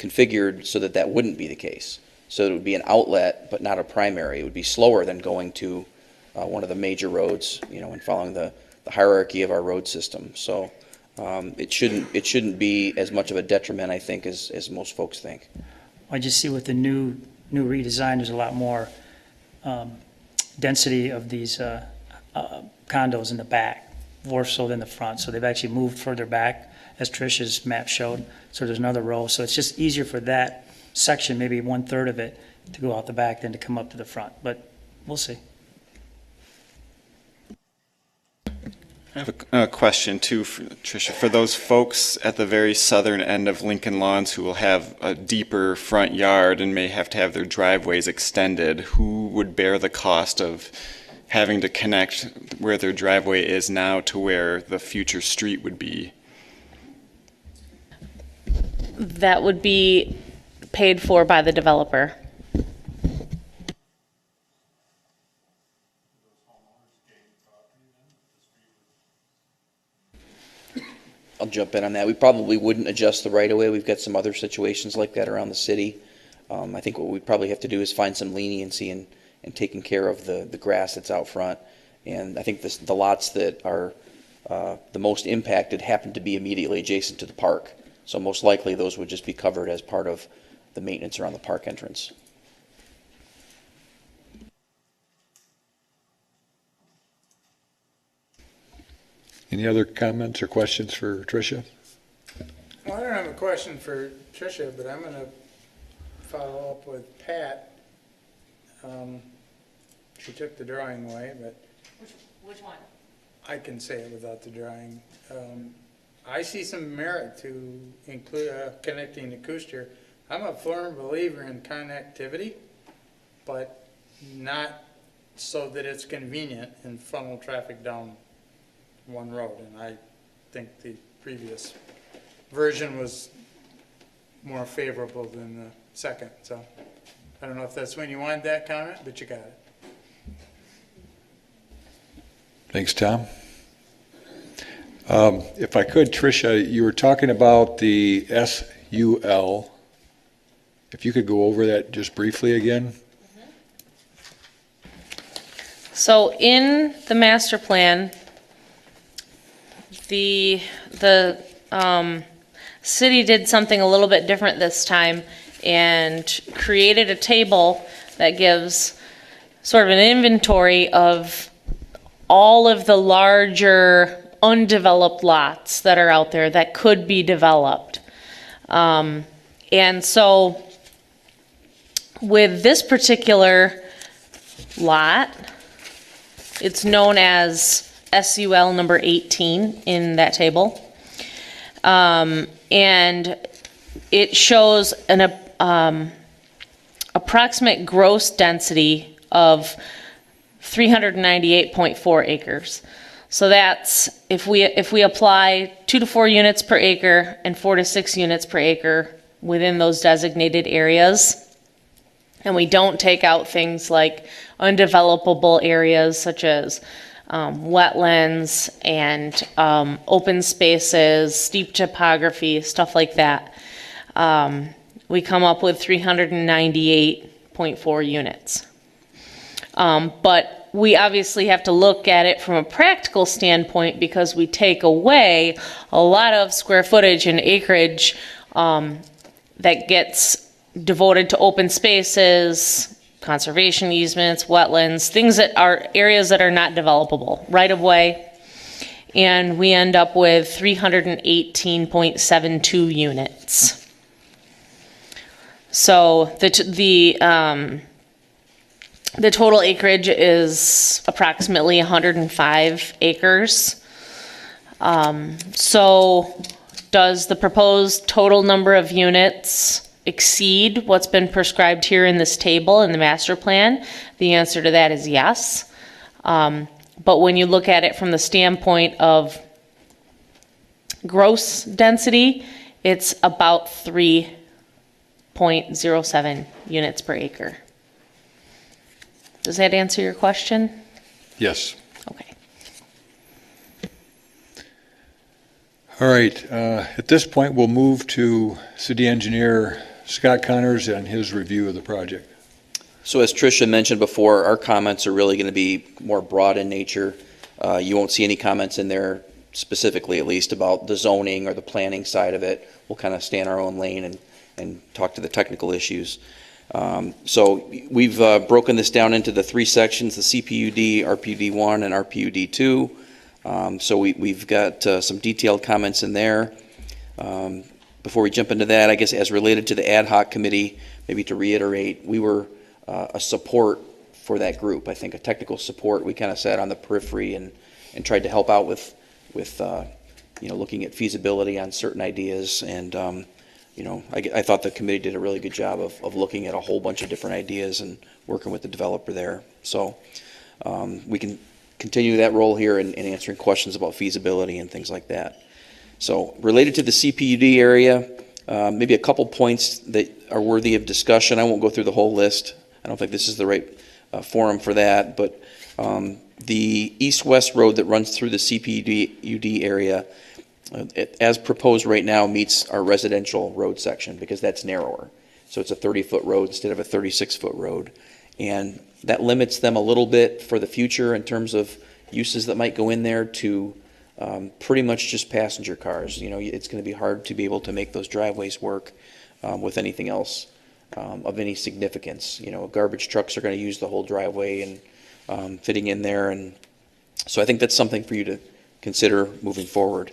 Speaker 5: configured so that wouldn't be the case. So it would be an outlet, but not a primary. It would be slower than going to one of the major roads, and following the hierarchy of our road system. So it shouldn't be as much of a detriment, I think, as most folks think.
Speaker 7: I just see with the new redesign, there's a lot more density of these condos in the back, more so than the front. So they've actually moved further back, as Trish's map showed. So there's another row. So it's just easier for that section, maybe 1/3 of it, to go out the back than to come up to the front. But we'll see.
Speaker 8: I have a question too, for Tricia. For those folks at the very southern end of Lincoln Lawns who will have a deeper front yard and may have to have their driveways extended, who would bear the cost of having to connect where their driveway is now to where the future street would be?
Speaker 3: That would be paid for by the developer.
Speaker 5: I'll jump in on that. We probably wouldn't adjust the right-of-way. We've got some other situations like that around the city. I think what we probably have to do is find some leniency in taking care of the grass that's out front. And I think the lots that are the most impacted happen to be immediately adjacent to the park. So most likely those would just be covered as part of the maintenance around the park entrance.
Speaker 1: Any other comments or questions for Tricia?
Speaker 4: Well, I don't have a question for Tricia, but I'm going to follow up with Pat. She took the drawing away, but
Speaker 3: Which one?
Speaker 4: I can say it without the drawing. I see some merit to include connecting to Cooster. I'm a firm believer in connectivity, but not so that it's convenient and funnel traffic down one road. And I think the previous version was more favorable than the second. So I don't know if that's when you wanted that comment, but you got it.
Speaker 1: Thanks, Tom. If I could, Tricia, you were talking about the SUL. If you could go over that just briefly again.
Speaker 3: So in the master plan, the City did something a little bit different this time and created a table that gives sort of an inventory of all of the larger undeveloped lots that are out there that could be developed. And so with this particular lot, it's known as SUL number 18 in that table. And it shows an approximate gross density of 398.4 acres. So that's, if we apply 2 to 4 units per acre and 4 to 6 units per acre within those designated areas, and we don't take out things like undevelopable areas such as wetlands and open spaces, steep topography, stuff like that, we come up with 398.4 units. But we obviously have to look at it from a practical standpoint because we take away a lot of square footage and acreage that gets devoted to open spaces, conservation easements, wetlands, things that are areas that are not developable, right of way. And we end up with 318.72 units. So the total acreage is approximately 105 acres. So does the proposed total number of units exceed what's been prescribed here in this table in the master plan? The answer to that is yes. But when you look at it from the standpoint of gross density, it's about 3.07 units per acre. Does that answer your question?
Speaker 1: Yes.
Speaker 3: Okay.
Speaker 1: All right, at this point, we'll move to City Engineer Scott Connors and his review of the project.
Speaker 5: So as Tricia mentioned before, our comments are really going to be more broad in nature. You won't see any comments in there specifically, at least, about the zoning or the planning side of it. We'll kind of stay in our own lane and talk to the technical issues. So we've broken this down into the 3 sections, the CPUD, RPUD1, and RPUD2. So we've got some detailed comments in there. Before we jump into that, I guess as related to the ad hoc committee, maybe to reiterate, we were a support for that group. I think a technical support. We kind of sat on the periphery and tried to help out with looking at feasibility on certain ideas. And I thought the committee did a really good job of looking at a whole bunch of different ideas and working with the developer there. So we can continue that role here in answering questions about feasibility and things like that. So related to the CPUD area, maybe a couple points that are worthy of discussion. I won't go through the whole list. I don't think this is the right forum for that, but the east-west road that runs through the CPUD area, as proposed right now, meets our residential road section because that's narrower. So it's a 30-foot road instead of a 36-foot road. And that limits them a little bit for the future in terms of uses that might go in there to pretty much just passenger cars. It's going to be hard to be able to make those driveways work with anything else of any significance. Garbage trucks are going to use the whole driveway and fitting in there. And so I think that's something for you to consider moving forward.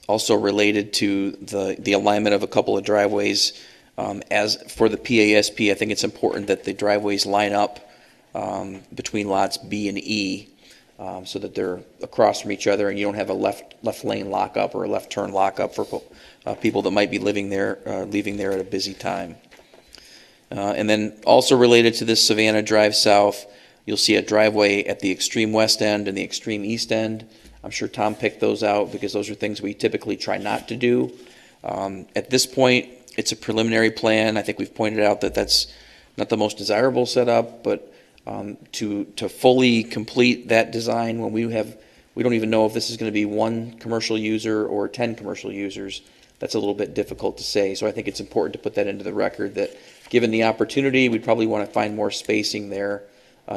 Speaker 5: Also related to the alignment of a couple of driveways, as for the PASP, I think it's important that the driveways line up between lots B and E so that they're across from each other and you don't have a left lane lockup or a left turn lockup for people that might be leaving there at a busy time. And then also related to this Savannah Drive South, you'll see a driveway at the extreme west end and the extreme east end. I'm sure Tom picked those out because those are things we typically try not to do. At this point, it's a preliminary plan. I think we've pointed out that that's not the most desirable setup, but to fully complete that design when we don't even know if this is going to be 1 commercial user or 10 commercial users. That's a little bit difficult to say. So I think it's important to put that into the record that given the opportunity, we'd probably want to find more spacing there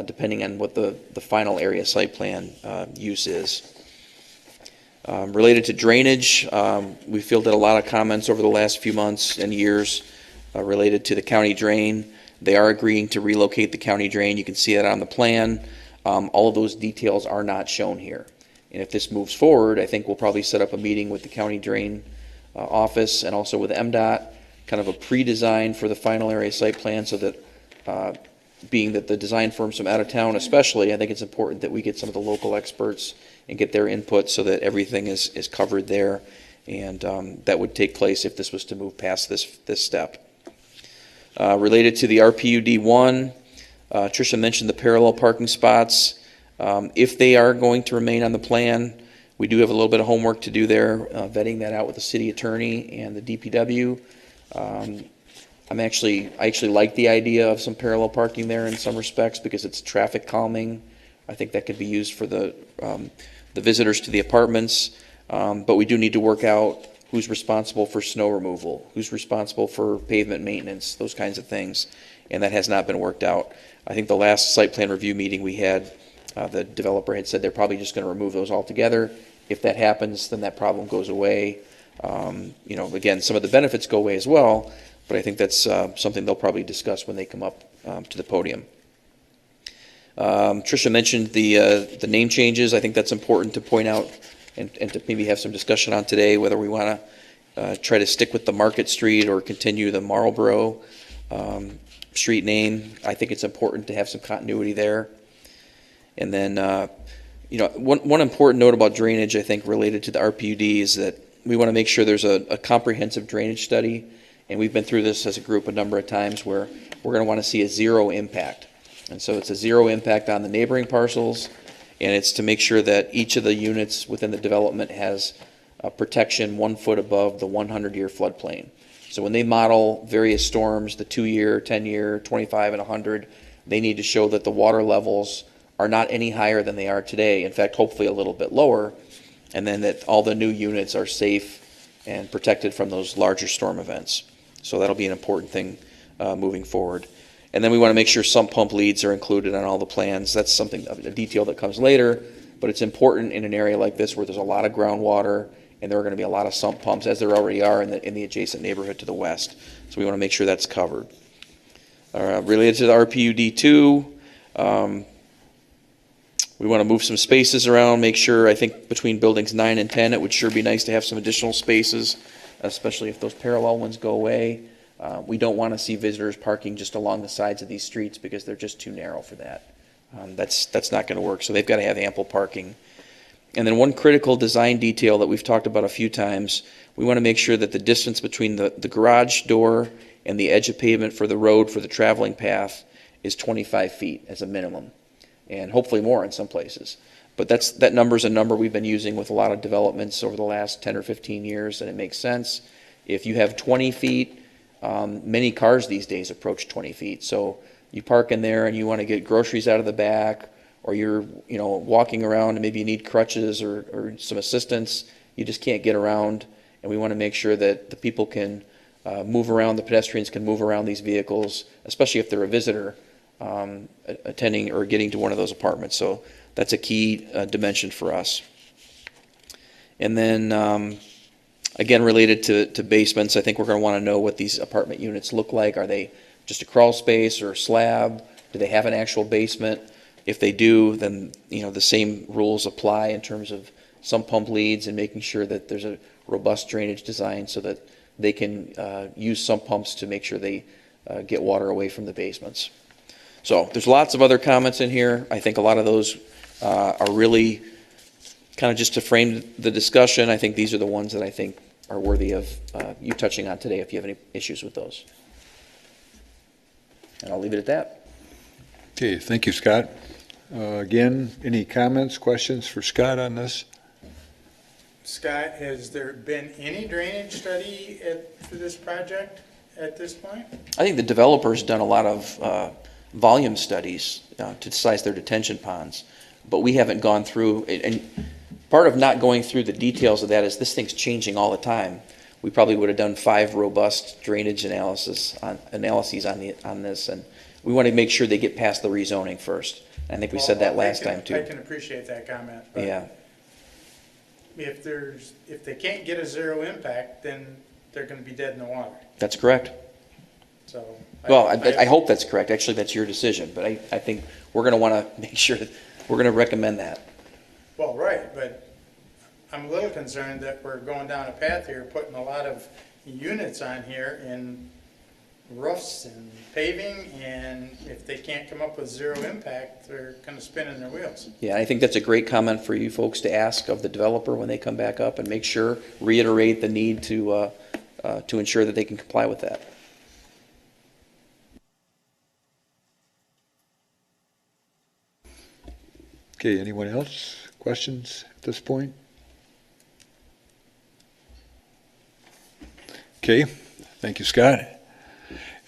Speaker 5: depending on what the final area site plan use is. Related to drainage, we fielded a lot of comments over the last few months and years related to the county drain. They are agreeing to relocate the county drain. You can see that on the plan. All of those details are not shown here. And if this moves forward, I think we'll probably set up a meeting with the county drain office and also with MDOT, kind of a pre-design for the final area site plan, so that being that the design firms from out of town especially, I think it's important that we get some of the local experts and get their input so that everything is covered there. And that would take place if this was to move past this step. Related to the RPUD 1, Tricia mentioned the parallel parking spots. If they are going to remain on the plan, we do have a little bit of homework to do there, vetting that out with the city attorney and the DPW. I actually like the idea of some parallel parking there in some respects because it's traffic calming. I think that could be used for the visitors to the apartments. But we do need to work out who's responsible for snow removal, who's responsible for pavement maintenance, those kinds of things. And that has not been worked out. I think the last site plan review meeting we had, the developer had said they're probably just going to remove those altogether. If that happens, then that problem goes away. Again, some of the benefits go away as well, but I think that's something they'll probably discuss when they come up to the podium. Tricia mentioned the name changes. I think that's important to point out and to maybe have some discussion on today, whether we want to try to stick with the Market Street or continue the Marlboro street name. I think it's important to have some continuity there. And then, one important note about drainage, I think, related to the RPUD is that we want to make sure there's a comprehensive drainage study. And we've been through this as a group a number of times where we're going to want to see a zero impact. And so it's a zero impact on the neighboring parcels. And it's to make sure that each of the units within the development has protection 1 foot above the 100-year floodplain. So when they model various storms, the 2-year, 10-year, 25, and 100, they need to show that the water levels are not any higher than they are today. In fact, hopefully a little bit lower. And then that all the new units are safe and protected from those larger storm events. So that'll be an important thing moving forward. And then we want to make sure sump pump leads are included on all the plans. That's something, a detail that comes later, but it's important in an area like this where there's a lot of groundwater and there are going to be a lot of sump pumps, as there already are in the adjacent neighborhood to the west. So we want to make sure that's covered. Related to the RPUD 2, we want to move some spaces around, make sure, I think between buildings 9 and 10, it would sure be nice to have some additional spaces, especially if those parallel ones go away. We don't want to see visitors parking just along the sides of these streets because they're just too narrow for that. That's not going to work, so they've got to have ample parking. And then one critical design detail that we've talked about a few times, we want to make sure that the distance between the garage door and the edge of pavement for the road for the traveling path is 25 feet as a minimum, and hopefully more in some places. But that number is a number we've been using with a lot of developments over the last 10 or 15 years, and it makes sense. If you have 20 feet, many cars these days approach 20 feet. So you park in there and you want to get groceries out of the back, or you're walking around and maybe you need crutches or some assistance. You just can't get around, and we want to make sure that the people can move around, the pedestrians can move around these vehicles, especially if they're a visitor attending or getting to one of those apartments. So that's a key dimension for us. And then again, related to basements, I think we're going to want to know what these apartment units look like. Are they just a crawl space or a slab? Do they have an actual basement? If they do, then the same rules apply in terms of sump pump leads and making sure that there's a robust drainage design so that they can use sump pumps to make sure they get water away from the basements. So there's lots of other comments in here. I think a lot of those are really kind of just to frame the discussion. I think these are the ones that I think are worthy of you touching on today if you have any issues with those. And I'll leave it at that.
Speaker 1: Okay, thank you, Scott. Again, any comments, questions for Scott on this?
Speaker 4: Scott, has there been any drainage study for this project at this point?
Speaker 5: I think the developer's done a lot of volume studies to size their detention ponds, but we haven't gone through it. And part of not going through the details of that is this thing's changing all the time. We probably would have done 5 robust drainage analyses on this, and we want to make sure they get past the rezoning first. I think we said that last time too.
Speaker 4: I can appreciate that comment.
Speaker 5: Yeah.
Speaker 4: if they can't get a zero impact, then they're gonna be dead in the water,
Speaker 5: That's correct.
Speaker 4: so.
Speaker 5: Well, I hope that's correct. Actually, that's your decision, but I think we're going to want to make sure that we're going to recommend that.
Speaker 4: Well, right, but I'm a little concerned that we're going down a path here, putting a lot of units on here in roofs and paving, and if they can't come up with zero impact, they're kind of spinning their wheels.
Speaker 5: Yeah, I think that's a great comment for you folks to ask of the developer when they come back up, and make sure, reiterate the need to ensure that they can comply with that.
Speaker 1: Okay, anyone else? Questions at this point? Okay, thank you, Scott.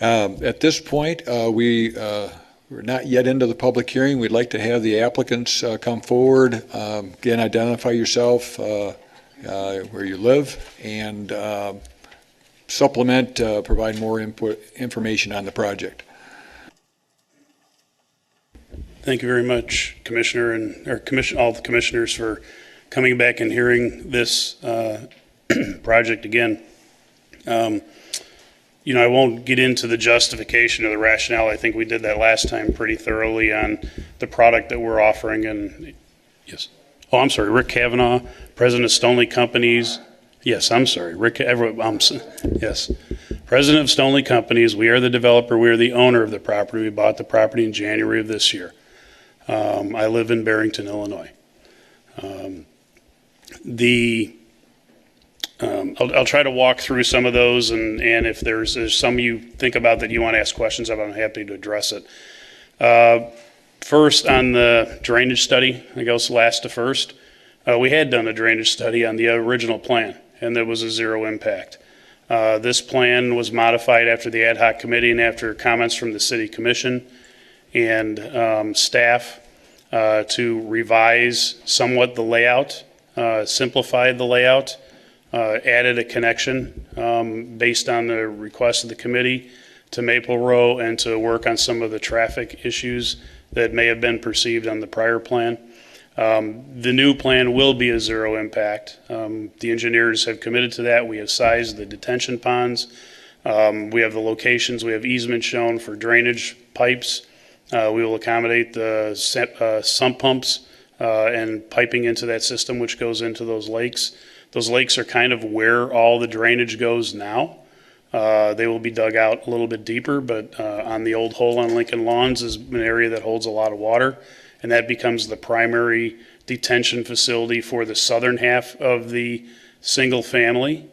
Speaker 1: At this point, we're not yet into the public hearing. We'd like to have the applicants come forward. Again, identify yourself, where you live, and supplement, provide more information on the project.
Speaker 9: Thank you very much, Commissioner, and all the commissioners for coming back and hearing this project again. I won't get into the justification or the rationale. I think we did that last time pretty thoroughly on the product that we're offering. And yes, I'm sorry, Rick Cavenaugh, President of Stoneleigh Companies. Yes, I'm sorry, yes, President of Stoneleigh Companies. We are the developer. We are the owner of the property. We bought the property in January of this year. I live in Barrington, Illinois. I'll try to walk through some of those, and if there's some you think about that you want to ask questions of, I'm happy to address it. First, on the drainage study, I guess last to first, we had done a drainage study on the original plan, and there was a zero impact. This plan was modified after the ad hoc committee and after comments from the city commission and staff to revise somewhat the layout, simplified the layout, added a connection based on the request of the committee to Maple Row, and to work on some of the traffic issues that may have been perceived on the prior plan. The new plan will be a zero impact. The engineers have committed to that. We have sized the detention ponds. We have the locations. We have easement shown for drainage pipes. We will accommodate the sump pumps and piping into that system, which goes into those lakes. Those lakes are kind of where all the drainage goes now. They will be dug out a little bit deeper, but on the old hole on Lincoln Lawns is an area that holds a lot of water, and that becomes the primary detention facility for the southern half of the single-family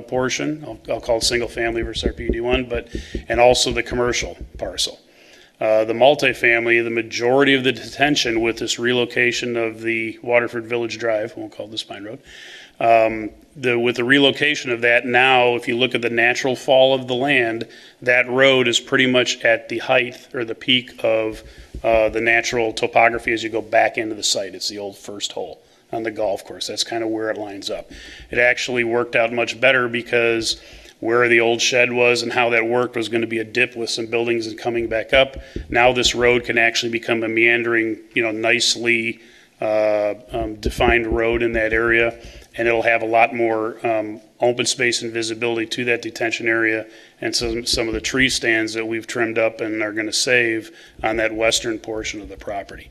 Speaker 9: portion. I'll call it single-family versus RPUD1, and also the commercial parcel. The multifamily, the majority of the detention with this relocation of the Waterford Village Drive, won't call this Pine Road, with the relocation of that, now if you look at the natural fall of the land, that road is pretty much at the height or the peak of the natural topography as you go back into the site. It's the old first hole on the golf course. That's kind of where it lines up. It actually worked out much better because where the old shed was and how that worked was going to be a dip with some buildings and coming back up. Now this road can actually become a meandering, nicely defined road in that area, and it'll have a lot more open space and visibility to that detention area, and some of the tree stands that we've trimmed up and are going to save on that western portion of the property.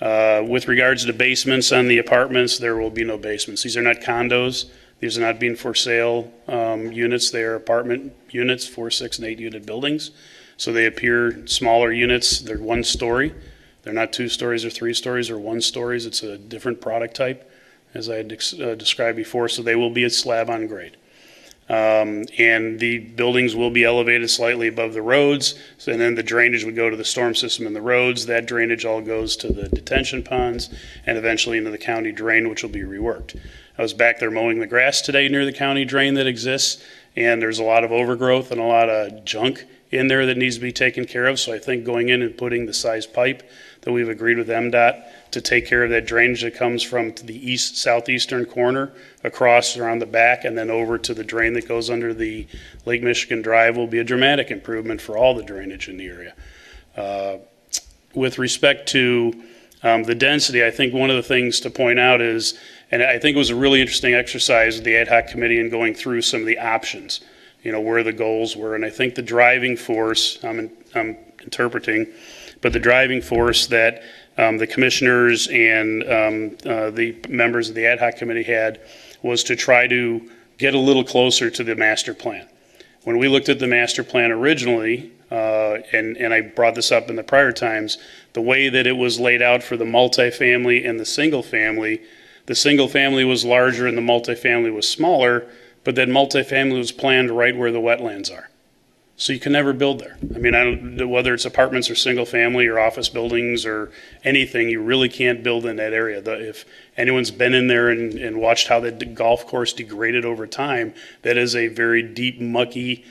Speaker 9: With regards to basements on the apartments, there will be no basements. These are not condos. These are not being for sale units. They are apartment units, 4, 6, and 8 unit buildings. So they appear smaller units. They're 1 story. They're not 2 stories or 3 stories or 1 stories. It's a different product type, as I had described before. So they will be a slab on grade. And the buildings will be elevated slightly above the roads. So, and then the drainage would go to the storm system in the roads. That drainage all goes to the detention ponds and eventually into the county drain, which will be reworked. I was back there mowing the grass today near the county drain that exists, and there's a lot of overgrowth and a lot of junk in there that needs to be taken care of. So I think going in and putting the size pipe that we've agreed with MDOT to take care of that drainage that comes from the southeastern corner across around the back and then over to the drain that goes under the Lake Michigan Drive will be a dramatic improvement for all the drainage in the area. With respect to the density, I think one of the things to point out is And I think it was a really interesting exercise of the ad hoc committee in going through some of the options, where the goals were. And I think the driving force, I'm interpreting, but the driving force that the commissioners and the members of the ad hoc committee had was to try to get a little closer to the master plan. When we looked at the master plan originally, and I brought this up in the prior times, the way that it was laid out for the multifamily and the single family was larger and the multifamily was smaller, but that multifamily was planned right where the wetlands are. So you can never build there. I mean, whether it's apartments or single family or office buildings or anything, you really can't build in that area. If anyone's been in there and watched how the golf course degraded over time, that is a very deep, mucky,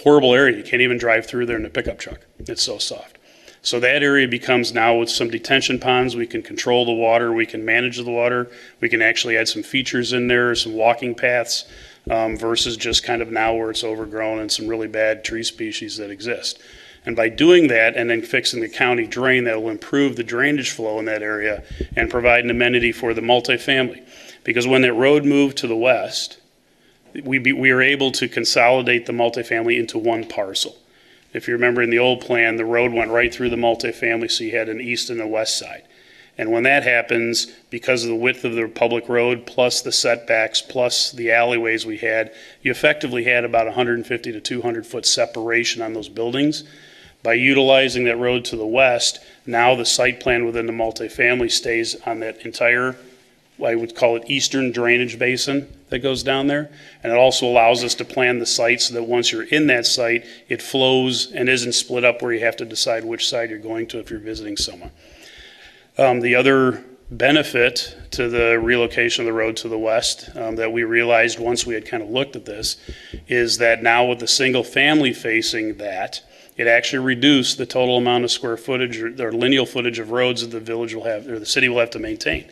Speaker 9: horrible area. You can't even drive through there in a pickup truck. It's so soft. So that area becomes now, with some detention ponds, we can control the water, we can manage the water, we can actually add some features in there, some walking paths, versus just kind of now where it's overgrown and some really bad tree species that exist. And by doing that and then fixing the county drain, that will improve the drainage flow in that area and provide an amenity for the multifamily. Because when that road moved to the west, we were able to consolidate the multifamily into one parcel. If you remember in the old plan, the road went right through the multifamily, so you had an east and a west side. And when that happens, because of the width of the public road, plus the setbacks, plus the alleyways we had, you effectively had about 150 to 200 foot separation on those buildings. By utilizing that road to the west, now the site plan within the multifamily stays on that entire, I would call it eastern drainage basin that goes down there. And it also allows us to plan the site so that once you're in that site, it flows and isn't split up where you have to decide which side you're going to if you're visiting someone. The other benefit to the relocation of the road to the west that we realized once we had kind of looked at this is that now with the single family facing that, it actually reduced the total amount of square footage or lineal footage of roads that the village will have, or the city will have to maintain.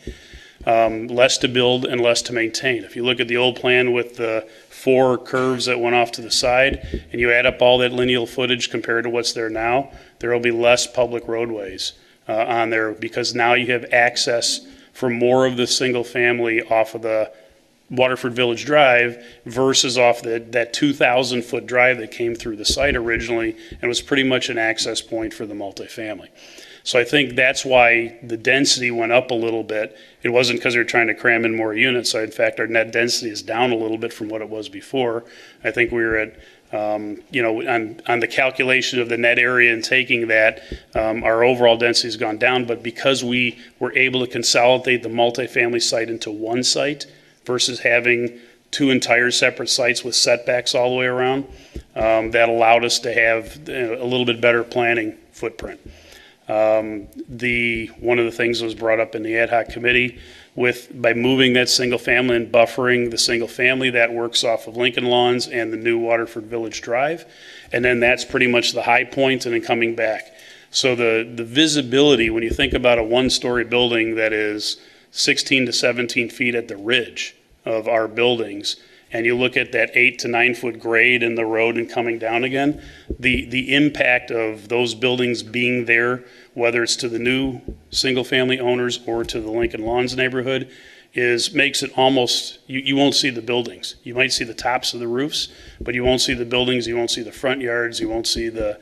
Speaker 9: Less to build and less to maintain. If you look at the old plan with the 4 curves that went off to the side and you add up all that lineal footage compared to what's there now, there will be less public roadways on there, because now you have access for more of the single family off of the Waterford Village Drive versus off that 2,000 foot drive that came through the site originally and was pretty much an access point for the multifamily. So I think that's why the density went up a little bit. It wasn't because they were trying to cram in more units. So in fact, our net density is down a little bit from what it was before. I think we were at, on the calculation of the net area and taking that, our overall density has gone down. But because we were able to consolidate the multifamily site into one site versus having 2 entire separate sites with setbacks all the way around, that allowed us to have a little bit better planning footprint. One of the things that was brought up in the ad hoc committee by moving that single family and buffering the single family, that works off of Lincoln Lawns and the new Waterford Village Drive. And then that's pretty much the high point and then coming back. So the visibility, when you think about a 1-story building that is 16 to 17 feet at the ridge of our buildings, and you look at that 8 to 9 foot grade in the road and coming down again, the impact of those buildings being there, whether it's to the new single family owners or to the Lincoln Lawns neighborhood, makes it almost, you won't see the buildings. You might see the tops of the roofs, but you won't see the buildings, you won't see the front yards, you won't see the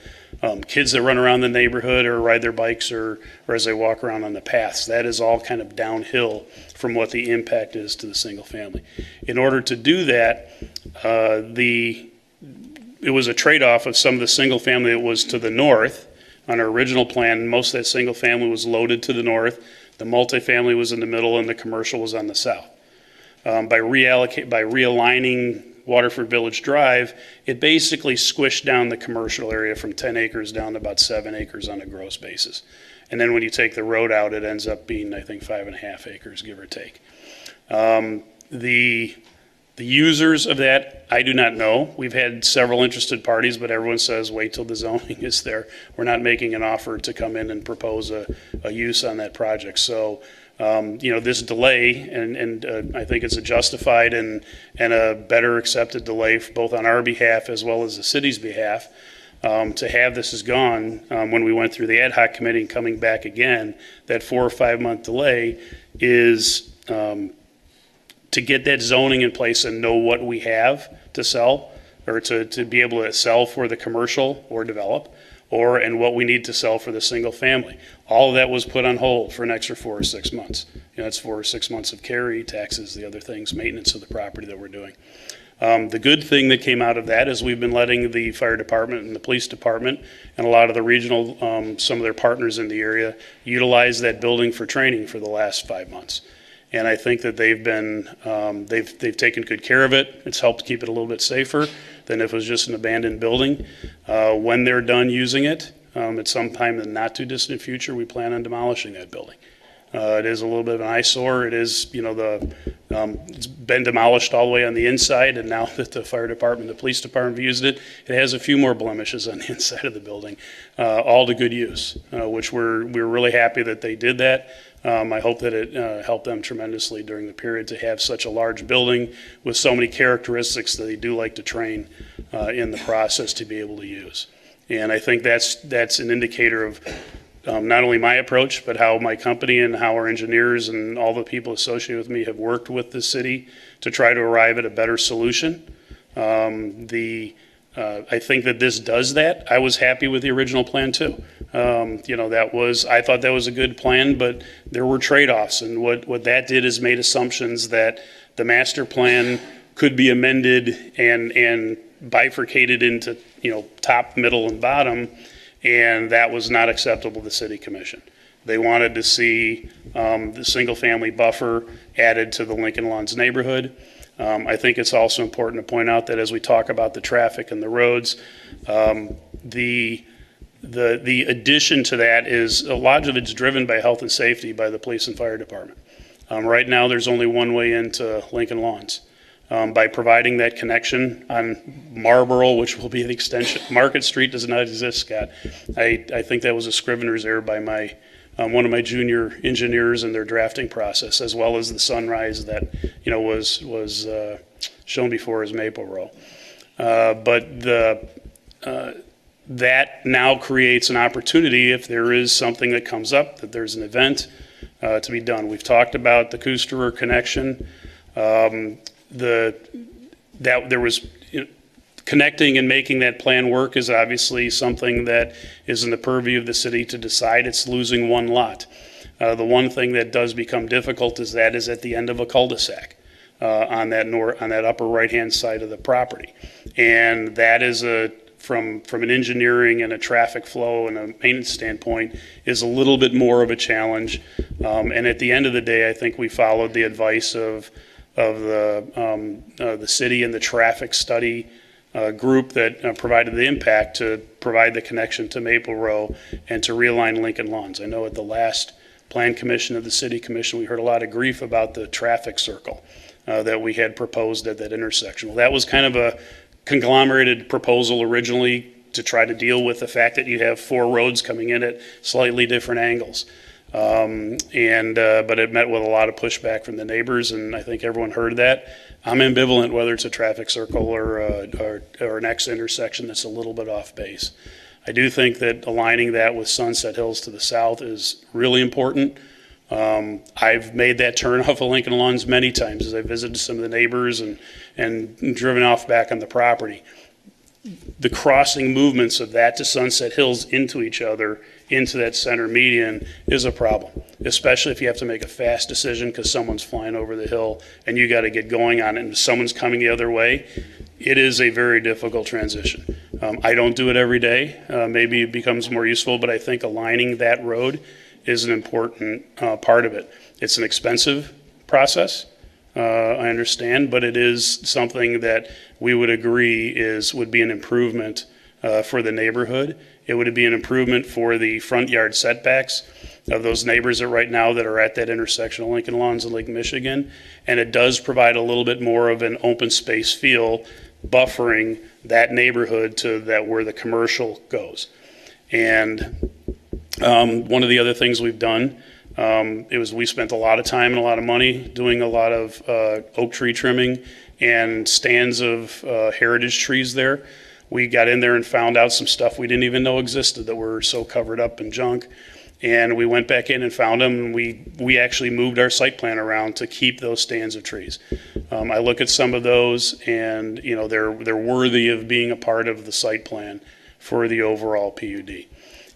Speaker 9: kids that run around the neighborhood or ride their bikes or as they walk around on the paths. That is all kind of downhill from what the impact is to the single family. In order to do that, it was a trade-off of some of the single family that was to the north. On our original plan, most of that single family was loaded to the north. The multifamily was in the middle and the commercial was on the south. By realigning Waterford Village Drive, it basically squished down the commercial area from 10 acres down to about 7 acres on a gross basis. And then when you take the road out, it ends up being, I think, 5.5 acres, give or take. The users of that, I do not know. We've had several interested parties, but everyone says wait till the zoning is there. We're not making an offer to come in and propose a use on that project. So, this delay, and I think it's a justified and a better accepted delay both on our behalf as well as the city's behalf. To have this is gone when we went through the ad hoc committee and coming back again, that 4 or 5 month delay is to get that zoning in place and know what we have to sell, or to be able to sell for the commercial or develop, and what we need to sell for the single family. All of that was put on hold for an extra 4 or 6 months. That's 4 or 6 months of carry, taxes, the other things, maintenance of the property that we're doing. The good thing that came out of that is we've been letting the fire department and the police department and a lot of the regional, some of their partners in the area, utilize that building for training for the last 5 months. And I think that they've been, they've taken good care of it. It's helped keep it a little bit safer than if it was just an abandoned building. When they're done using it, at some time in the not too distant future, we plan on demolishing that building. It is a little bit of an eyesore. It is, it's been demolished all the way on the inside, and now that the fire department, the police department have used it, it has a few more blemishes on the inside of the building, all to good use, which we're really happy that they did that. I hope that it helped them tremendously during the period to have such a large building with so many characteristics that they do like to train in the process to be able to use. And I think that's an indicator of not only my approach, but how my company and how our engineers and all the people associated with me have worked with the city to try to arrive at a better solution. I think that this does that. I was happy with the original plan too. I thought that was a good plan, but there were trade-offs, and what that did is made assumptions that the master plan could be amended and bifurcated into, top, middle, and bottom, and that was not acceptable to the city commission. They wanted to see the single-family buffer added to the Lincoln Lawns neighborhood. I think it's also important to point out that as we talk about the traffic and the roads, the addition to that is a lot of it's driven by health and safety by the police and fire department. Right now, there's only one way into Lincoln Lawns. By providing that connection on Marlboro, which will be the extension. Market Street does not exist, Scott. I think that was a scrivener's error by one of my junior engineers in their drafting process, as well as the Sunrise that was shown before as Maple Row. But that now creates an opportunity if there is something that comes up, that there's an event to be done. We've talked about the Kusterer connection. There was connecting and making that plan work is obviously something that is in the purview of the city to decide. It's losing one lot. The one thing that does become difficult is at the end of a cul-de-sac on that upper right-hand side of the property, and that is from an engineering and a traffic flow and a maintenance standpoint is a little bit more of a challenge. And at the end of the day, I think we followed the advice of the city and the traffic study group that provided the impact to provide the connection to Maple Row and to realign Lincoln Lawns. I know at the last Plan Commission of the City Commission, we heard a lot of grief about the traffic circle that we had proposed at that intersection. Well, that was kind of a conglomerated proposal originally to try to deal with the fact that you have 4 roads coming in at slightly different angles. But it met with a lot of pushback from the neighbors, and I think everyone heard that. I'm ambivalent whether it's a traffic circle or an X intersection that's a little bit off base. I do think that aligning that with Sunset Hills to the south is really important. I've made that turn off of Lincoln Lawns many times as I visited some of the neighbors and driven off back on the property. The crossing movements of that to Sunset Hills into each other, into that center median, is a problem, especially if you have to make a fast decision because someone's flying over the hill and you got to get going on it and someone's coming the other way. It is a very difficult transition. I don't do it every day. Maybe it becomes more useful, but I think aligning that road is an important part of it. It's an expensive process, I understand, but it is something that we would agree would be an improvement for the neighborhood. It would be an improvement for the front yard setbacks of those neighbors that right now that are at that intersection of Lincoln Lawns and Lake Michigan. And it does provide a little bit more of an open space feel, buffering that neighborhood to that where the commercial goes. And one of the other things we've done, we spent a lot of time and a lot of money doing a lot of oak tree trimming and stands of heritage trees there. We got in there and found out some stuff we didn't even know existed that were so covered up in junk. And we went back in and found them, and we actually moved our site plan around to keep those stands of trees. I look at some of those, and you know they're worthy of being a part of the site plan for the overall PUD.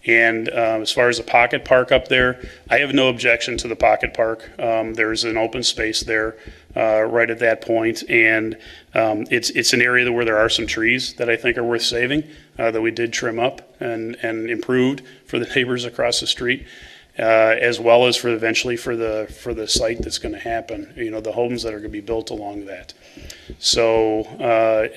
Speaker 9: And as far as the pocket park up there, I have no objection to the pocket park. There's an open space there right at that point, and it's an area where there are some trees that I think are worth saving that we did trim up and improved for the neighbors across the street, as well as for eventually for the site that's going to happen. You know, the homes that are going to be built along that. So,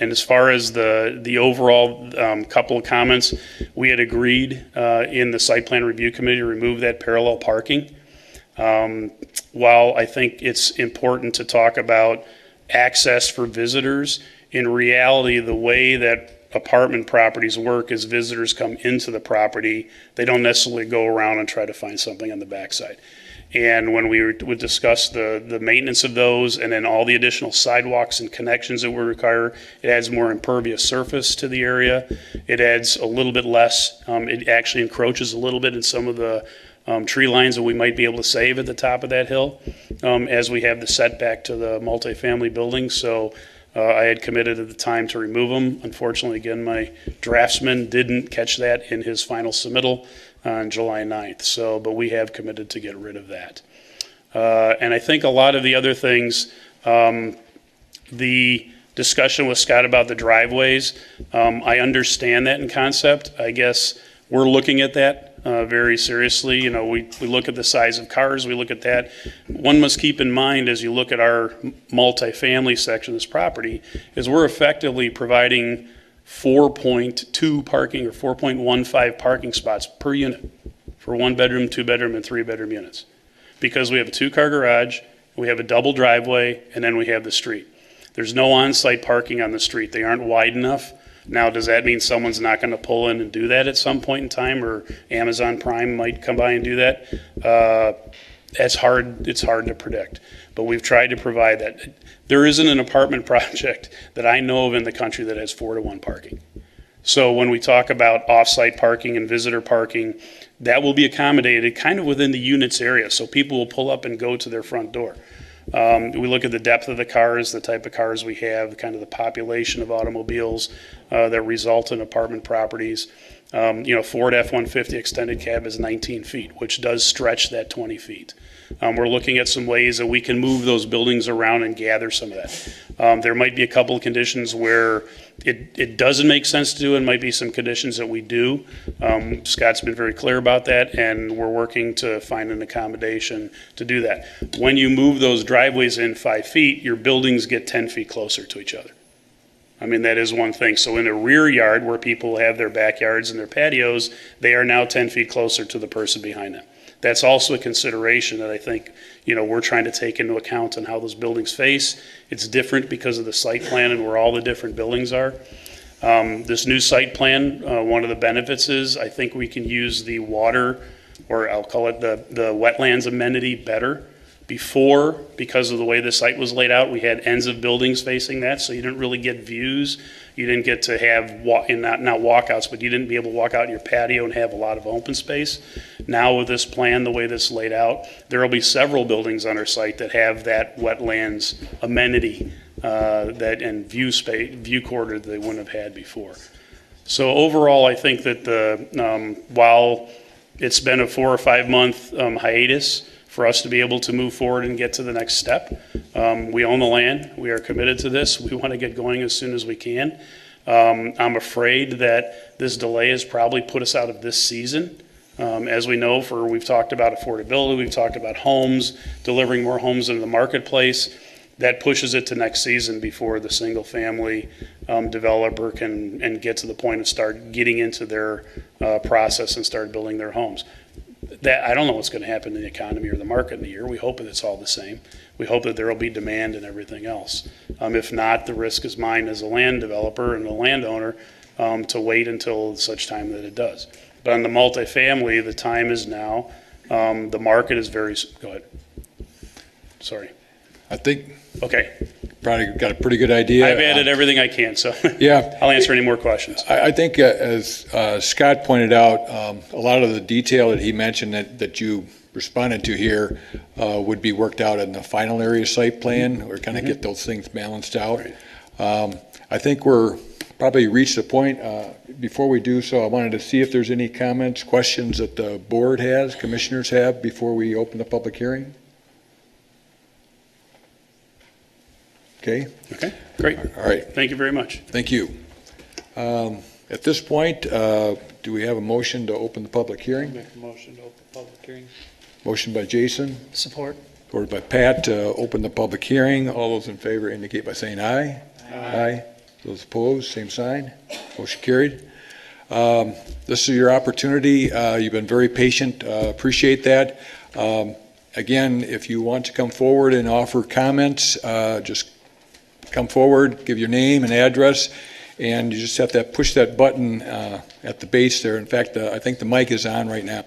Speaker 9: and as far as the overall couple of comments, we had agreed in the site plan review committee to remove that parallel parking. While I think it's important to talk about access for visitors, in reality, the way that apartment properties work is visitors come into the property. They don't necessarily go around and try to find something on the backside. And when we would discuss the maintenance of those and then all the additional sidewalks and connections that we require, it adds more impervious surface to the area. It adds a little bit less. It actually encroaches a little bit in some of the tree lines that we might be able to save at the top of that hill as we have the setback to the multifamily buildings. So I had committed at the time to remove them. Unfortunately, again, my draftsman didn't catch that in his final submittal on July 9th. So, but we have committed to get rid of that. And I think a lot of the other things, the discussion with Scott about the driveways, I understand that in concept. I guess we're looking at that very seriously. You know, we look at the size of cars, we look at that. One must keep in mind as you look at our multifamily section of this property is we're effectively providing 4.2 parking or 4.15 parking spots per unit for 1 bedroom, 2 bedroom, and 3 bedroom units. Because we have a 2-car garage, we have a double driveway, and then we have the street. There's no on-site parking on the street. They aren't wide enough. Now, does that mean someone's not going to pull in and do that at some point in time, or Amazon Prime might come by and do that? It's hard to predict, but we've tried to provide that. There isn't an apartment project that I know of in the country that has 4-to-1 parking. So when we talk about off-site parking and visitor parking, that will be accommodated kind of within the units area, so people will pull up and go to their front door. We look at the depth of the cars, the type of cars we have, kind of the population of automobiles that result in apartment properties. Ford F-150 extended cab is 19 feet, which does stretch that 20 feet. We're looking at some ways that we can move those buildings around and gather some of that. There might be a couple of conditions where it doesn't make sense to do, and might be some conditions that we do. Scott's been very clear about that, and we're working to find an accommodation to do that. When you move those driveways in 5 feet, your buildings get 10 feet closer to each other. I mean, that is one thing. So in the rear yard where people have their backyards and their patios, they are now 10 feet closer to the person behind them. That's also a consideration that I think, we're trying to take into account on how those buildings face. It's different because of the site plan and where all the different buildings are. This new site plan, one of the benefits is I think we can use the water, or I'll call it the wetlands amenity better. Before, because of the way the site was laid out, we had ends of buildings facing that, so you didn't really get views. You didn't get to have, not walkouts, but you didn't be able to walk out in your patio and have a lot of open space. Now with this plan, the way this is laid out, there will be several buildings on our site that have that wetlands amenity and view corridor that they wouldn't have had before. So overall, I think that while it's been a 4 or 5 month hiatus, for us to be able to move forward and get to the next step. We own the land. We are committed to this. We want to get going as soon as we can. I'm afraid that this delay has probably put us out of this season. As we know, we've talked about affordability, we've talked about homes, delivering more homes into the marketplace. That pushes it to next season before the single family developer can get to the point of start getting into their process and start building their homes. I don't know what's going to happen in the economy or the market in the year. We hope that it's all the same. We hope that there will be demand and everything else. If not, the risk is mine as a land developer and a landowner to wait until such time that it does. But on the multifamily, the time is now. The market is go ahead. Sorry.
Speaker 1: I think
Speaker 9: Okay.
Speaker 1: probably got a pretty good idea.
Speaker 9: I've added everything I can, so
Speaker 1: Yeah.
Speaker 9: I'll answer any more questions.
Speaker 1: I think, as Scott pointed out, a lot of the detail that he mentioned that you responded to here would be worked out in the final area site plan, or kind of get those things balanced out. I think we're probably reached a point. Before we do so, I wanted to see if there's any comments, questions that the board has, commissioners have, before we open the public hearing. Okay,
Speaker 9: Okay, great.
Speaker 1: all right,
Speaker 9: Thank you very much.
Speaker 1: thank you. At this point, do we have a motion to open the public hearing?
Speaker 2: Make a motion to open public hearing.
Speaker 1: Motion by Jason,
Speaker 7: Support.
Speaker 1: supported by Pat to open the public hearing. All those in favor indicate by saying aye. Aye. Those opposed, same sign. Motion carried. This is your opportunity. You've been very patient. Appreciate that. Again, if you want to come forward and offer comments, just come forward, give your name and address, and you just have to push that button at the base there. In fact, I think the mic is on right now.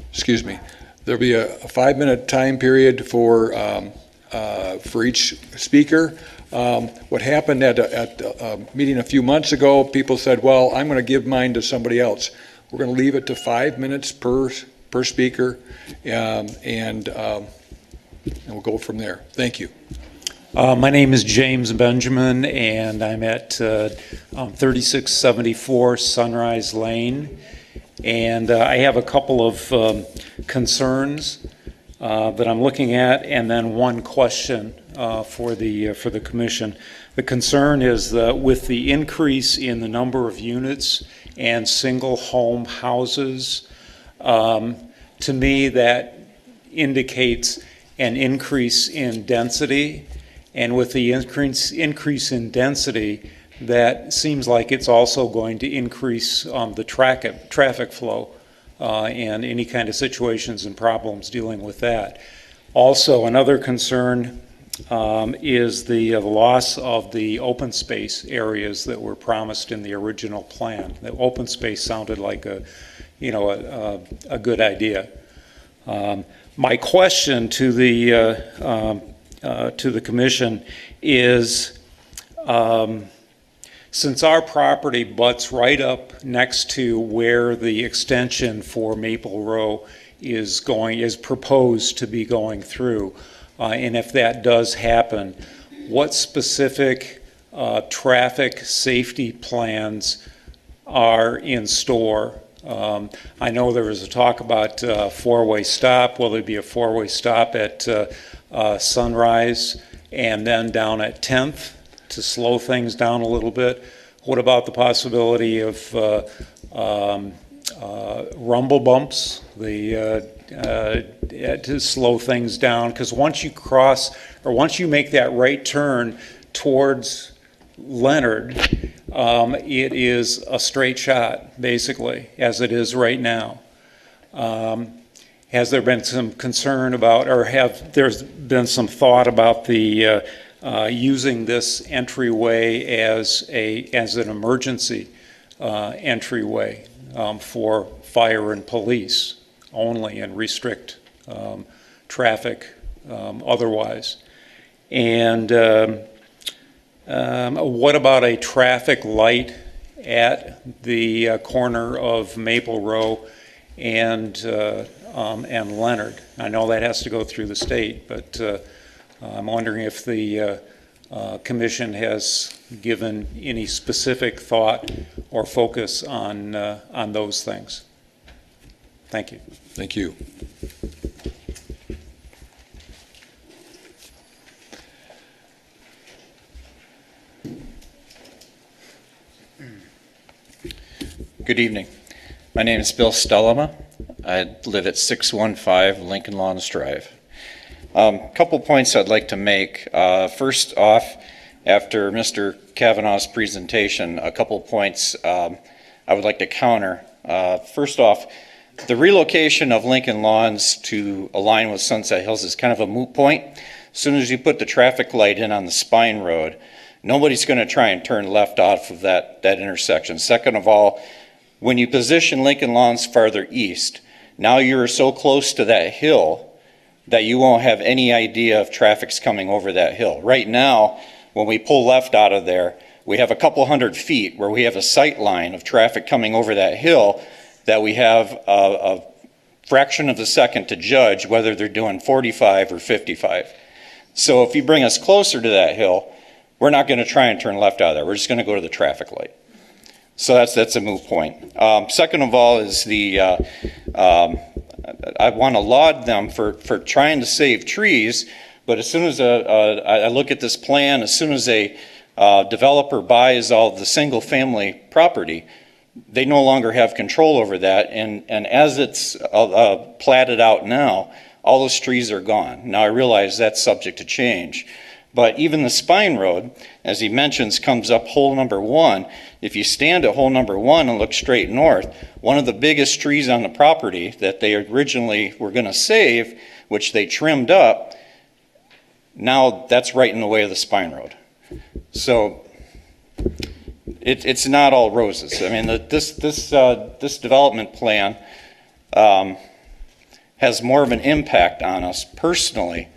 Speaker 1: Excuse me. There'll be a 5-minute time period for each speaker. What happened at a meeting a few months ago, people said, well, I'm going to give mine to somebody else. We're going to leave it to 5 minutes per speaker, and we'll go from there. Thank you.
Speaker 10: My name is James Benjamin, and I'm at 3674 Sunrise Lane. And I have a couple of concerns that I'm looking at, and then one question for the commission. The concern is that with the increase in the number of units and single home houses, to me that indicates an increase in density. And with the increase in density, that seems like it's also going to increase the traffic flow and any kind of situations and problems dealing with that. Also, another concern is the loss of the open space areas that were promised in the original plan. The open space sounded like a good idea. My question to the commission is, since our property butts right up next to where the extension for Maple Row is proposed to be going through, and if that does happen, what specific traffic safety plans are in store? I know there was a talk about a four-way stop. Will there be a four-way stop at Sunrise and then down at 10th? To slow things down a little bit? What about the possibility of rumble bumps to slow things down? Because once you make that right turn towards Leonard, it is a straight shot, basically, as it is right now. Has there been some concern about, or there's been some thought about the using this entryway as an emergency entryway for fire and police only, and restrict traffic otherwise? And what about a traffic light at the corner of Maple Row and Leonard? I know that has to go through the state, but I'm wondering if the commission has given any specific thought or focus on those things. Thank you.
Speaker 1: Thank you.
Speaker 11: Good evening. My name is Bill Stellama. I live at 615 Lincoln Lawns Drive. Couple points I'd like to make. First off, after Mr. Cavenaugh's presentation, a couple points I would like to counter. First off, the relocation of Lincoln Lawns to align with Sunset Hills is kind of a moot point. As soon as you put the traffic light in on the Spine Road, nobody's going to try and turn left off of that intersection. Second of all, When you position Lincoln Lawns farther east, now you're so close to that hill that you won't have any idea if traffic's coming over that hill. Right now, when we pull left out of there, we have a couple hundred feet where we have a sight line of traffic coming over that hill that we have a fraction of a second to judge whether they're doing 45 or 55. So if you bring us closer to that hill, we're not going to try and turn left out of there. We're just going to go to the traffic light. So that's a moot point. Second of all is I want to laud them for trying to save trees, but as soon as I look at this plan, as soon as a developer buys all the single-family property, they no longer have control over that, and as it's platted out now, all those trees are gone. Now I realize that's subject to change, but even the spine road, as he mentions, comes up hole number 1. If you stand at hole number 1 and look straight north, one of the biggest trees on the property that they originally were going to save, which they trimmed up, now that's right in the way of the spine road. So it's not all roses. I mean, this development plan has more of an impact on us personally,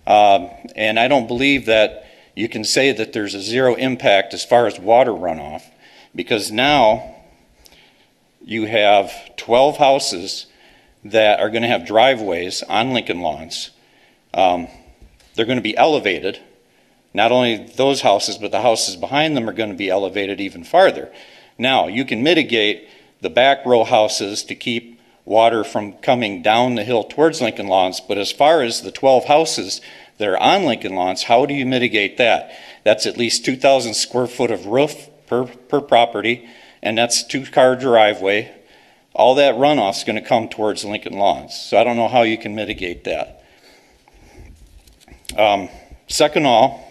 Speaker 11: and I don't believe that you can say that there's a zero impact as far as water runoff, because now you have 12 houses that are going to have driveways on Lincoln Lawns. They're going to be elevated. Not only those houses, but the houses behind them are going to be elevated even farther. Now, you can mitigate the back row houses to keep water from coming down the hill towards Lincoln Lawns, but as far as the 12 houses that are on Lincoln Lawns, how do you mitigate that? That's at least 2,000 square foot of roof per property, and that's 2-car driveway. All that runoff is going to come towards Lincoln Lawns, so I don't know how you can mitigate that. Second of all,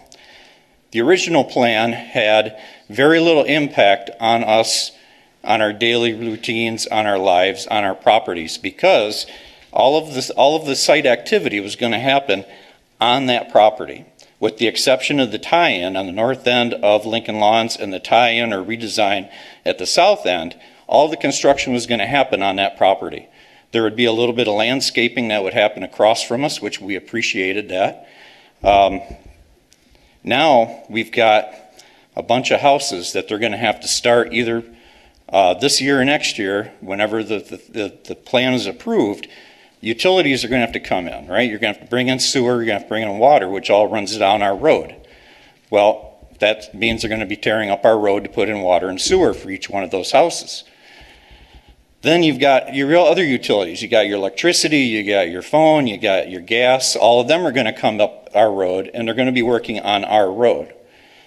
Speaker 11: the original plan had very little impact on us, on our daily routines, on our lives, on our properties, because all of the site activity was going to happen on that property, with the exception of the tie-in on the north end of Lincoln Lawns and the tie-in or redesign at the south end. All the construction was going to happen on that property. There would be a little bit of landscaping that would happen across from us, which we appreciated that. Now we've got a bunch of houses that they're going to have to start either this year or next year, whenever the plan is approved. Utilities are going to have to come in, right? You're going to have to bring in sewer, you're going to have to bring in water, which all runs down our road. Well, that means they're going to be tearing up our road to put in water and sewer for each one of those houses. Then you've got your real other utilities. You got your electricity, you got your phone, you got your gas. All of them are going to come up our road, and they're going to be working on our road.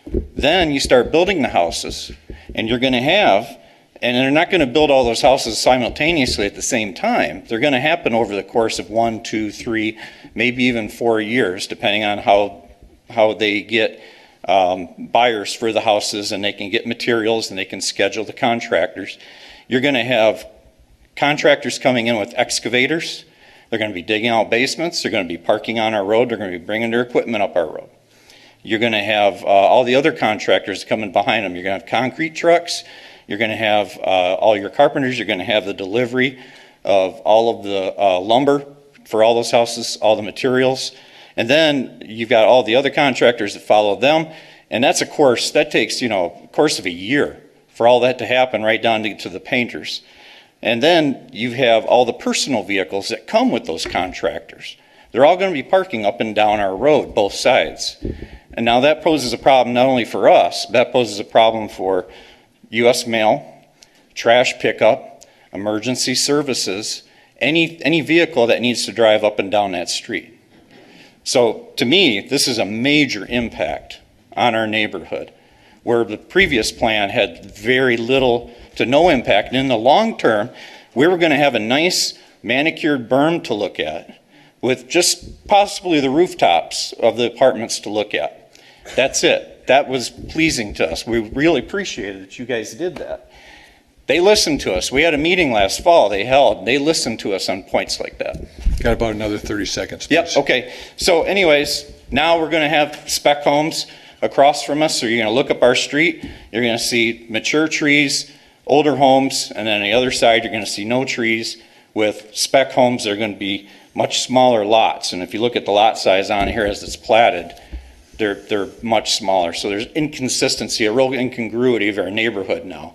Speaker 11: Then you start building the houses, and you're going to have, and they're not going to build all those houses simultaneously at the same time. They're going to happen over the course of 1, 2, 3, maybe even 4 years, depending on how they get buyers for the houses, and they can get materials, and they can schedule the contractors. You're going to have contractors coming in with excavators. They're going to be digging out basements. They're going to be parking on our road. They're going to be bringing their equipment up our road. You're going to have all the other contractors coming behind them. You're going to have concrete trucks. You're going to have all your carpenters. You're going to have the delivery of all of the lumber for all those houses, all the materials. And then you've got all the other contractors that follow them. And that's a course, that takes, a course of a year for all that to happen, right down to the painters. And then you have all the personal vehicles that come with those contractors. They're all going to be parking up and down our road, both sides. And now that poses a problem not only for us, but that poses a problem for U.S. mail, trash pickup, emergency services, any vehicle that needs to drive up and down that street. So to me, this is a major impact on our neighborhood, where the previous plan had very little to no impact. And in the long term, we were going to have a nice manicured berm to look at, with just possibly the rooftops of the apartments to look at. That's it. That was pleasing to us. We really appreciated that you guys did that. They listened to us. We had a meeting last fall they listened to us on points like that.
Speaker 1: Got about another 30 seconds, please.
Speaker 11: Yep, okay. So anyways, now we're going to have spec homes across from us. So you're going to look up our street. You're going to see mature trees, older homes, and then on the other side, you're going to see no trees with spec homes that are going to be much smaller lots. And if you look at the lot size on here as it's platted, they're much smaller. So there's inconsistency, a real incongruity of our neighborhood now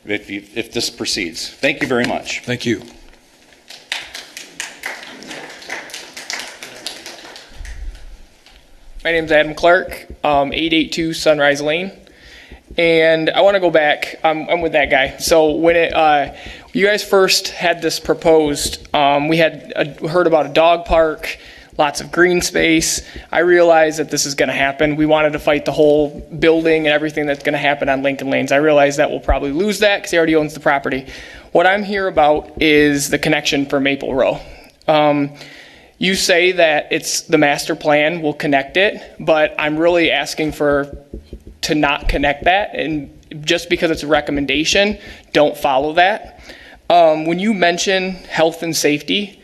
Speaker 11: if this proceeds. Thank you very much.
Speaker 1: Thank you.
Speaker 2: My name's Adam Clark, 882 Sunrise Lane. And I want to go back, I'm with that guy. So when you guys first had this proposed, we had heard about a dog park, lots of green space. I realized that this is going to happen. We wanted to fight the whole building and everything that's going to happen on Lincoln Lanes. I realize that we'll probably lose that because he already owns the property. What I'm here about is the connection for Maple Row. You say that it's the master plan will connect it, but I'm really asking to not connect that, and just because it's a recommendation, don't follow that. When you mention health and safety,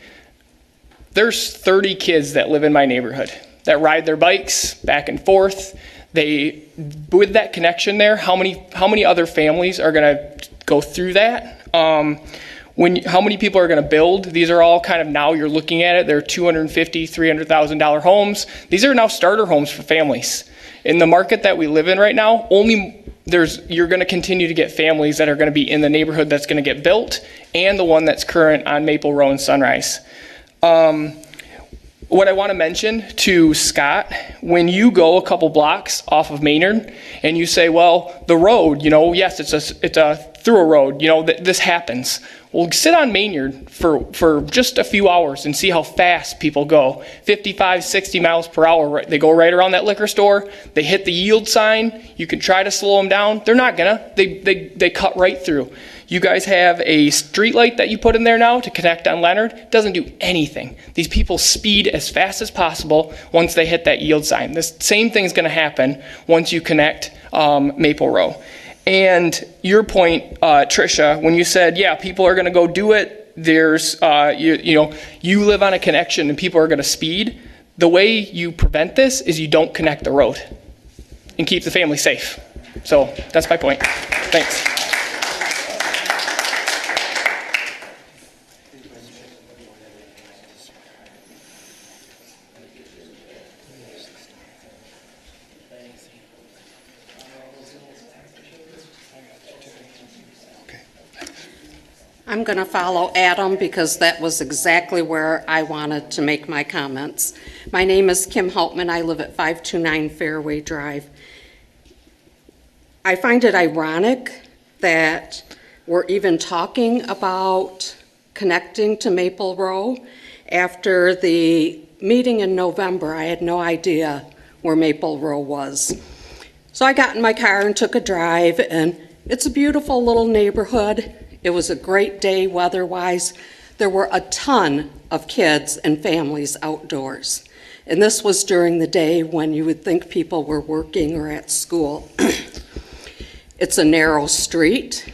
Speaker 2: there's 30 kids that live in my neighborhood that ride their bikes back and forth. With that connection there, how many other families are going to go through that? How many people are going to build? These are all kind of, now you're looking at it, they're $250,000, $300,000 homes. These are now starter homes for families. In the market that we live in right now, you're going to continue to get families that are going to be in the neighborhood that's going to get built, and the one that's current on Maple Row and Sunrise. What I want to mention to Scott, when you go a couple blocks off of Maynard and you say, well, the road, yes, it's a through a road, this happens. Well, sit on Maynard for just a few hours and see how fast people go. 55, 60 miles per hour. They go right around that liquor store. They hit the yield sign. You can try to slow them down. They're not gonna. They cut right through. You guys have a street light that you put in there now to connect on Leonard. It doesn't do anything. These people speed as fast as possible once they hit that yield sign. This same thing is going to happen once you connect Maple Row. And your point, Tricia, when you said, yeah, people are going to go do it, there's, you live on a connection and people are going to speed. The way you prevent this is you don't connect the road and keep the family safe. So that's my point. Thanks.
Speaker 12: I'm going to follow Adam because that was exactly where I wanted to make my comments. My name is Kim Hauptman. I live at 529 Fairway Drive. I find it ironic that we're even talking about connecting to Maple Row. After the meeting in November, I had no idea where Maple Row was. So I got in my car and took a drive, and it's a beautiful little neighborhood. It was a great day weather-wise. There were a ton of kids and families outdoors. And this was during the day when you would think people were working or at school. It's a narrow street.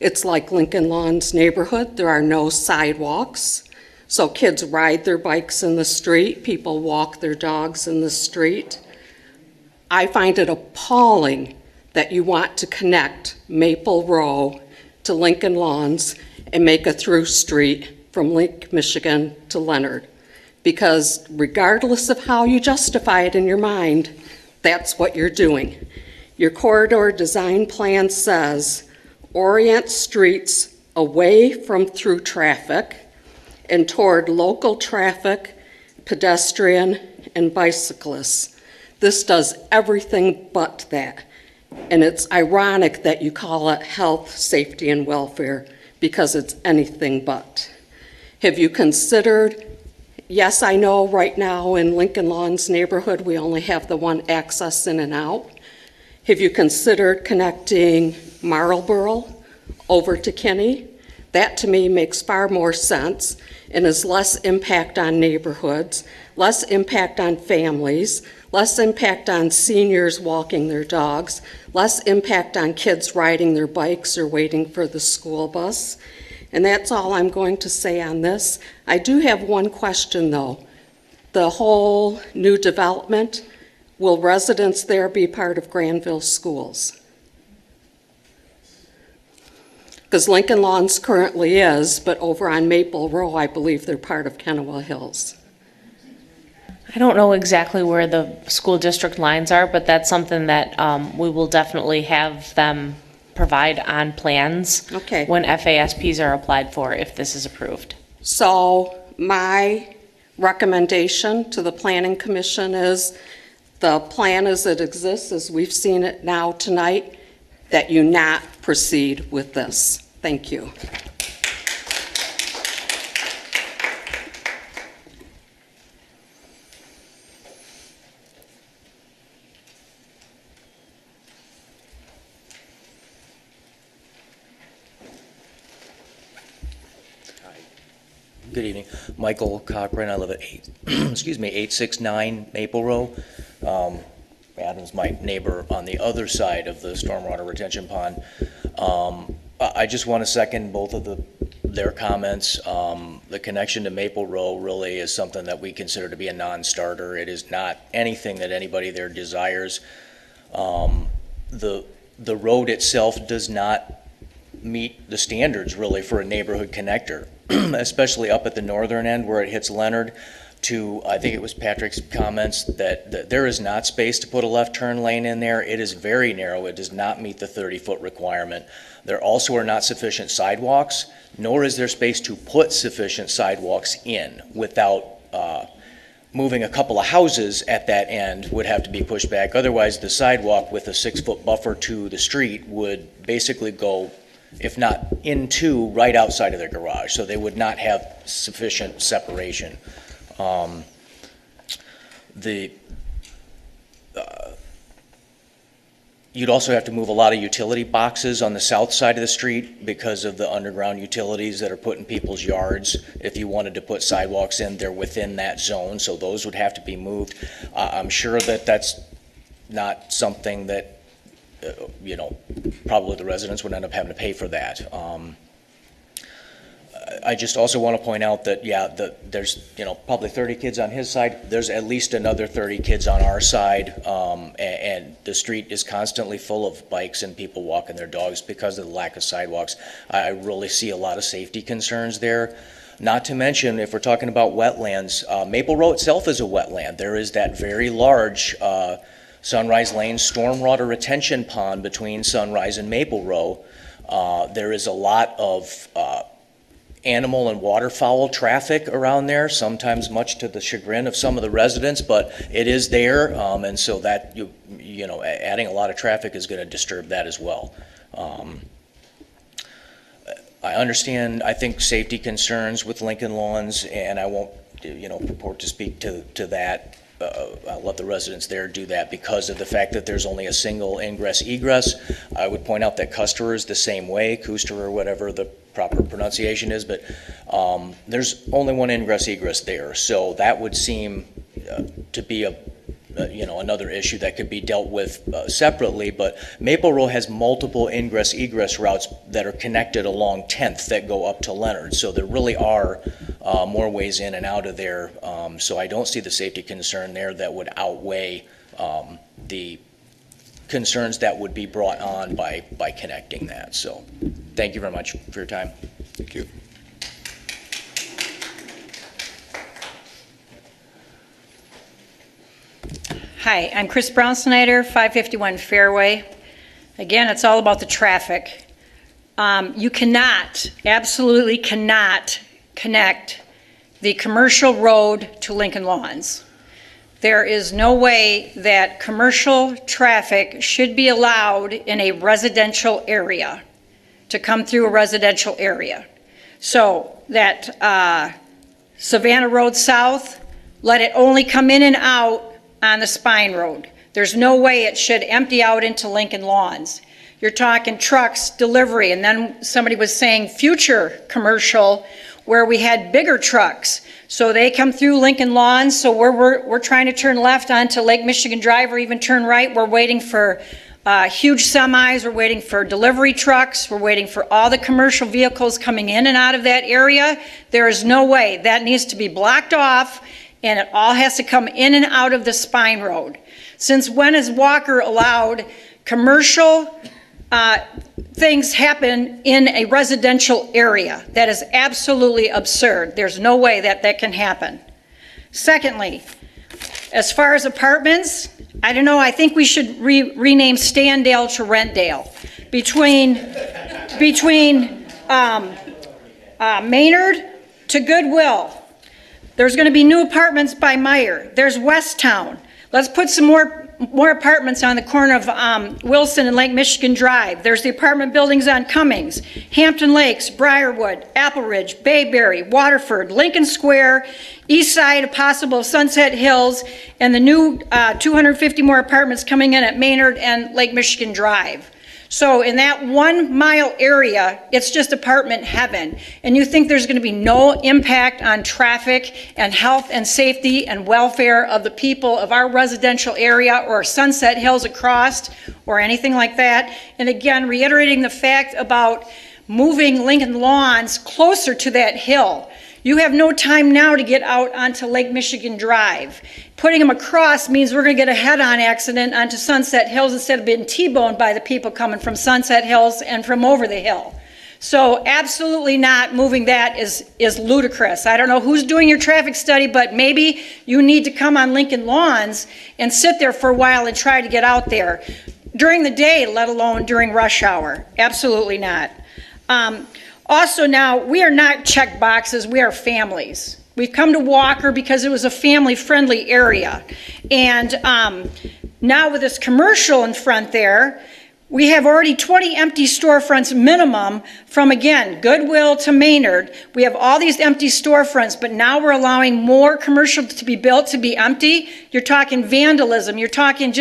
Speaker 12: It's like Lincoln Lawns neighborhood. There are no sidewalks. So kids ride their bikes in the street. People walk their dogs in the street. I find it appalling that you want to connect Maple Row to Lincoln Lawns and make a through street from Lake Michigan to Leonard. Because regardless of how you justify it in your mind, that's what you're doing. Your corridor design plan says orient streets away from through traffic and toward local traffic, pedestrian, and bicyclists. This does everything but that. And it's ironic that you call it health, safety, and welfare because it's anything but. Have you considered, yes, I know right now in Lincoln Lawns neighborhood we only have the one access in and out. Have you considered connecting Marlboro over to Kinney? That to me makes far more sense and is less impact on neighborhoods, less impact on families, less impact on seniors walking their dogs, less impact on kids riding their bikes or waiting for the school bus. And that's all I'm going to say on this. I do have one question though. The whole new development, will residents there be part of Granville schools? Because Lincoln Lawns currently is, but over on Maple Row, I believe they're part of Kennewell Hills.
Speaker 3: I don't know exactly where the school district lines are, but that's something that we will definitely have them provide on plans
Speaker 12: Okay.
Speaker 3: when FASPs are applied for, if this is approved.
Speaker 12: So my recommendation to the Planning Commission is the plan as it exists, as we've seen it now tonight, that you not proceed with this. Thank you.
Speaker 13: Good evening. Michael Cochran. I live at 869 Maple Row. Adam's my neighbor on the other side of the stormwater retention pond. I just want to second both of their comments. The connection to Maple Row really is something that we consider to be a non-starter. It is not anything that anybody there desires. The road itself does not meet the standards really for a neighborhood connector, especially up at the northern end where it hits Leonard. To, I think it was Patrick's comments, that there is not space to put a left turn lane in there. It is very narrow. It does not meet the 30-foot requirement. There also are not sufficient sidewalks, nor is there space to put sufficient sidewalks in without moving a couple of houses at that end would have to be pushed back. Otherwise, the sidewalk with a 6-foot buffer to the street would basically go, if not into, right outside of their garage. So they would not have sufficient separation. You'd also have to move a lot of utility boxes on the south side of the street because of the underground utilities that are put in people's yards. If you wanted to put sidewalks in, they're within that zone, so those would have to be moved. I'm sure that that's not something that, probably the residents would end up having to pay for that. I just also want to point out that, there's, probably 30 kids on his side. There's at least another 30 kids on our side, and the street is constantly full of bikes and people walking their dogs because of the lack of sidewalks. I really see a lot of safety concerns there. Not to mention, if we're talking about wetlands, Maple Row itself is a wetland. There is that very large Sunrise Lane stormwater retention pond between Sunrise and Maple Row. There is a lot of animal and waterfowl traffic around there, sometimes much to the chagrin of some of the residents, but it is there, and so that, adding a lot of traffic is going to disturb that as well. I understand, I think, safety concerns with Lincoln Lawns, and I won't, purport to speak to that. I'll let the residents there do that because of the fact that there's only a single ingress-egress. I would point out that Custer is the same way, Custer or whatever the proper pronunciation is, but there's only one ingress-egress there. So that would seem to be another issue that could be dealt with separately, but Maple Row has multiple ingress-egress routes that are connected along 10th that go up to Leonard. So there really are more ways in and out of there. So I don't see the safety concern there that would outweigh the concerns that would be brought on by connecting that. So thank you very much for your time.
Speaker 1: Thank you.
Speaker 14: Hi, I'm Chris Brown-Snyder, 551 Fairway. Again, it's all about the traffic. You cannot, absolutely cannot connect the commercial road to Lincoln Lawns. There is no way that commercial traffic should be allowed in a residential area, to come through a residential area. So that Savannah Road South, let it only come in and out on the Spine Road. There's no way it should empty out into Lincoln Lawns. You're talking trucks, delivery, and then somebody was saying future commercial where we had bigger trucks. So they come through Lincoln Lawns, so we're trying to turn left onto Lake Michigan Drive or even turn right. We're waiting for huge semis, we're waiting for delivery trucks, we're waiting for all the commercial vehicles coming in and out of that area. There is no way. That needs to be blocked off, and it all has to come in and out of the Spine Road. Since when is Walker allowed commercial things happen in a residential area. That is absolutely absurd. There's no way that that can happen. Um, as far as apartments, I don't know, I think we should rename Standale to Rentdale. Between Maynard to Goodwill, there's going to be new apartments by Meyer. There's Westtown. Let's put some more apartments on the corner of Wilson and Lake Michigan Drive. There's the apartment buildings on Cummings, Hampton Lakes, Briarwood, Apple Ridge, Bayberry, Waterford, Lincoln Square, East Side, possible Sunset Hills, and the new 250 more apartments coming in at Maynard and Lake Michigan Drive. So in that 1 mile area, it's just apartment heaven. And you think there's going to be no impact on traffic and health and safety and welfare of the people of our residential area or Sunset Hills across or anything like that. And again, reiterating the fact about moving Lincoln Lawns closer to that hill. You have no time now to get out onto Lake Michigan Drive. Putting them across means we're going to get a head-on accident onto Sunset Hills instead of being T-boned by the people coming from Sunset Hills and from over the hill. So absolutely not. Moving that is ludicrous. I don't know who's doing your traffic study, but maybe you need to come on Lincoln Lawns and sit there for a while and try to get out there during the day, let alone during rush hour. Absolutely not. Also now, we are not check boxes, we are families. We've come to Walker because it was a family-friendly area. And now with this commercial in front there, we have already 20 empty storefronts minimum from, again, Goodwill to Maynard. We have all these empty storefronts, but now we're allowing more commercial to be built to be empty. You're talking vandalism, you're talking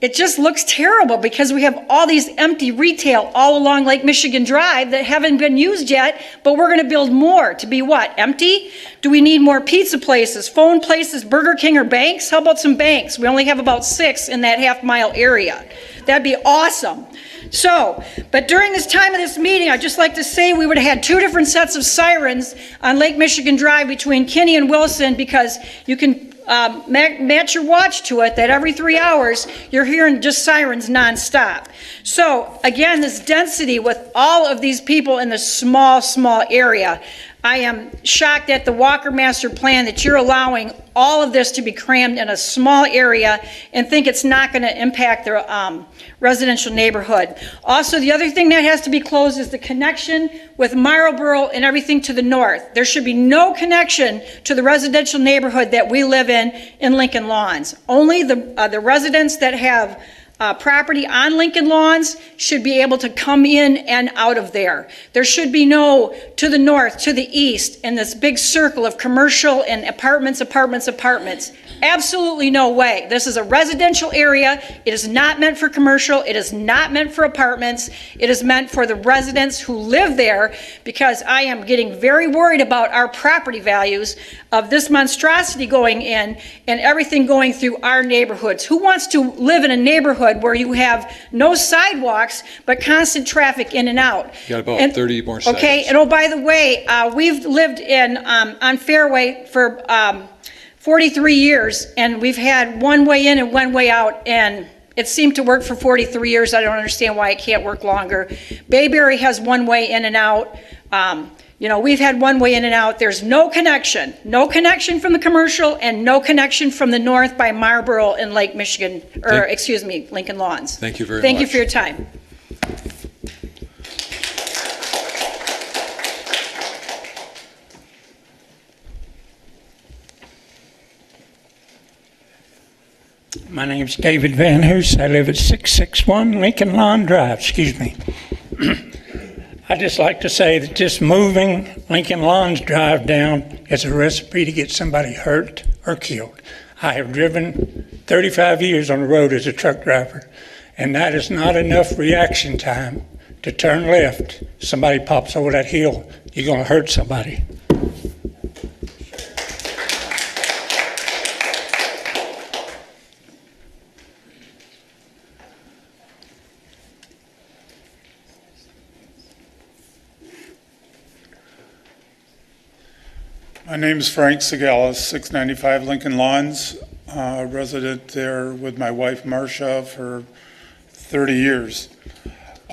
Speaker 14: it just looks terrible because we have all these empty retail all along Lake Michigan Drive that haven't been used yet, but we're going to build more to be what? Empty? Do we need more pizza places, phone places, Burger King or banks? How about some banks? We only have about 6 in that half-mile area. That'd be awesome. So, but during this time of this meeting, I'd just like to say we would have had 2 different sets of sirens on Lake Michigan Drive between Kinney and Wilson because you can match your watch to it that every 3 hours you're hearing just sirens nonstop. So again, this density with all of these people in this small area, I am shocked at the Walker Master Plan that you're allowing all of this to be crammed in a small area and think it's not going to impact the residential neighborhood. Also, the other thing that has to be closed is the connection with Marlboro and everything to the north. There should be no connection to the residential neighborhood that we live in Lincoln Lawns. Only the residents that have property on Lincoln Lawns should be able to come in and out of there. There should be no to the north, to the east, and this big circle of commercial and apartments. Absolutely no way. This is a residential area. It is not meant for commercial. It is not meant for apartments. It is meant for the residents who live there because I am getting very worried about our property values of this monstrosity going in and everything going through our neighborhoods. Who wants to live in a neighborhood where you have no sidewalks but constant traffic in and out?
Speaker 1: You got about 30 more seconds.
Speaker 14: Okay, and oh, by the way, we've lived on Fairway for 43 years, and we've had one way in and one way out, and it seemed to work for 43 years. I don't understand why it can't work longer. Bayberry has one way in and out. We've had one way in and out. There's no connection from the commercial and no connection from the north by Marlboro and Lake Michigan, Lincoln Lawns.
Speaker 1: Thank you very much.
Speaker 14: Thank you for your time.
Speaker 15: My name's David Van Hoos. I live at 661 Lincoln Lawn Drive, I'd just like to say that just moving Lincoln Lawns Drive down is a recipe to get somebody hurt or killed. I have driven 35 years on the road as a truck driver, and that is not enough reaction time to turn left. Somebody pops over that hill, you're going to hurt somebody.
Speaker 16: My name is Frank Segalis, 695 Lincoln Lawns, resident there with my wife Marcia for 30 years.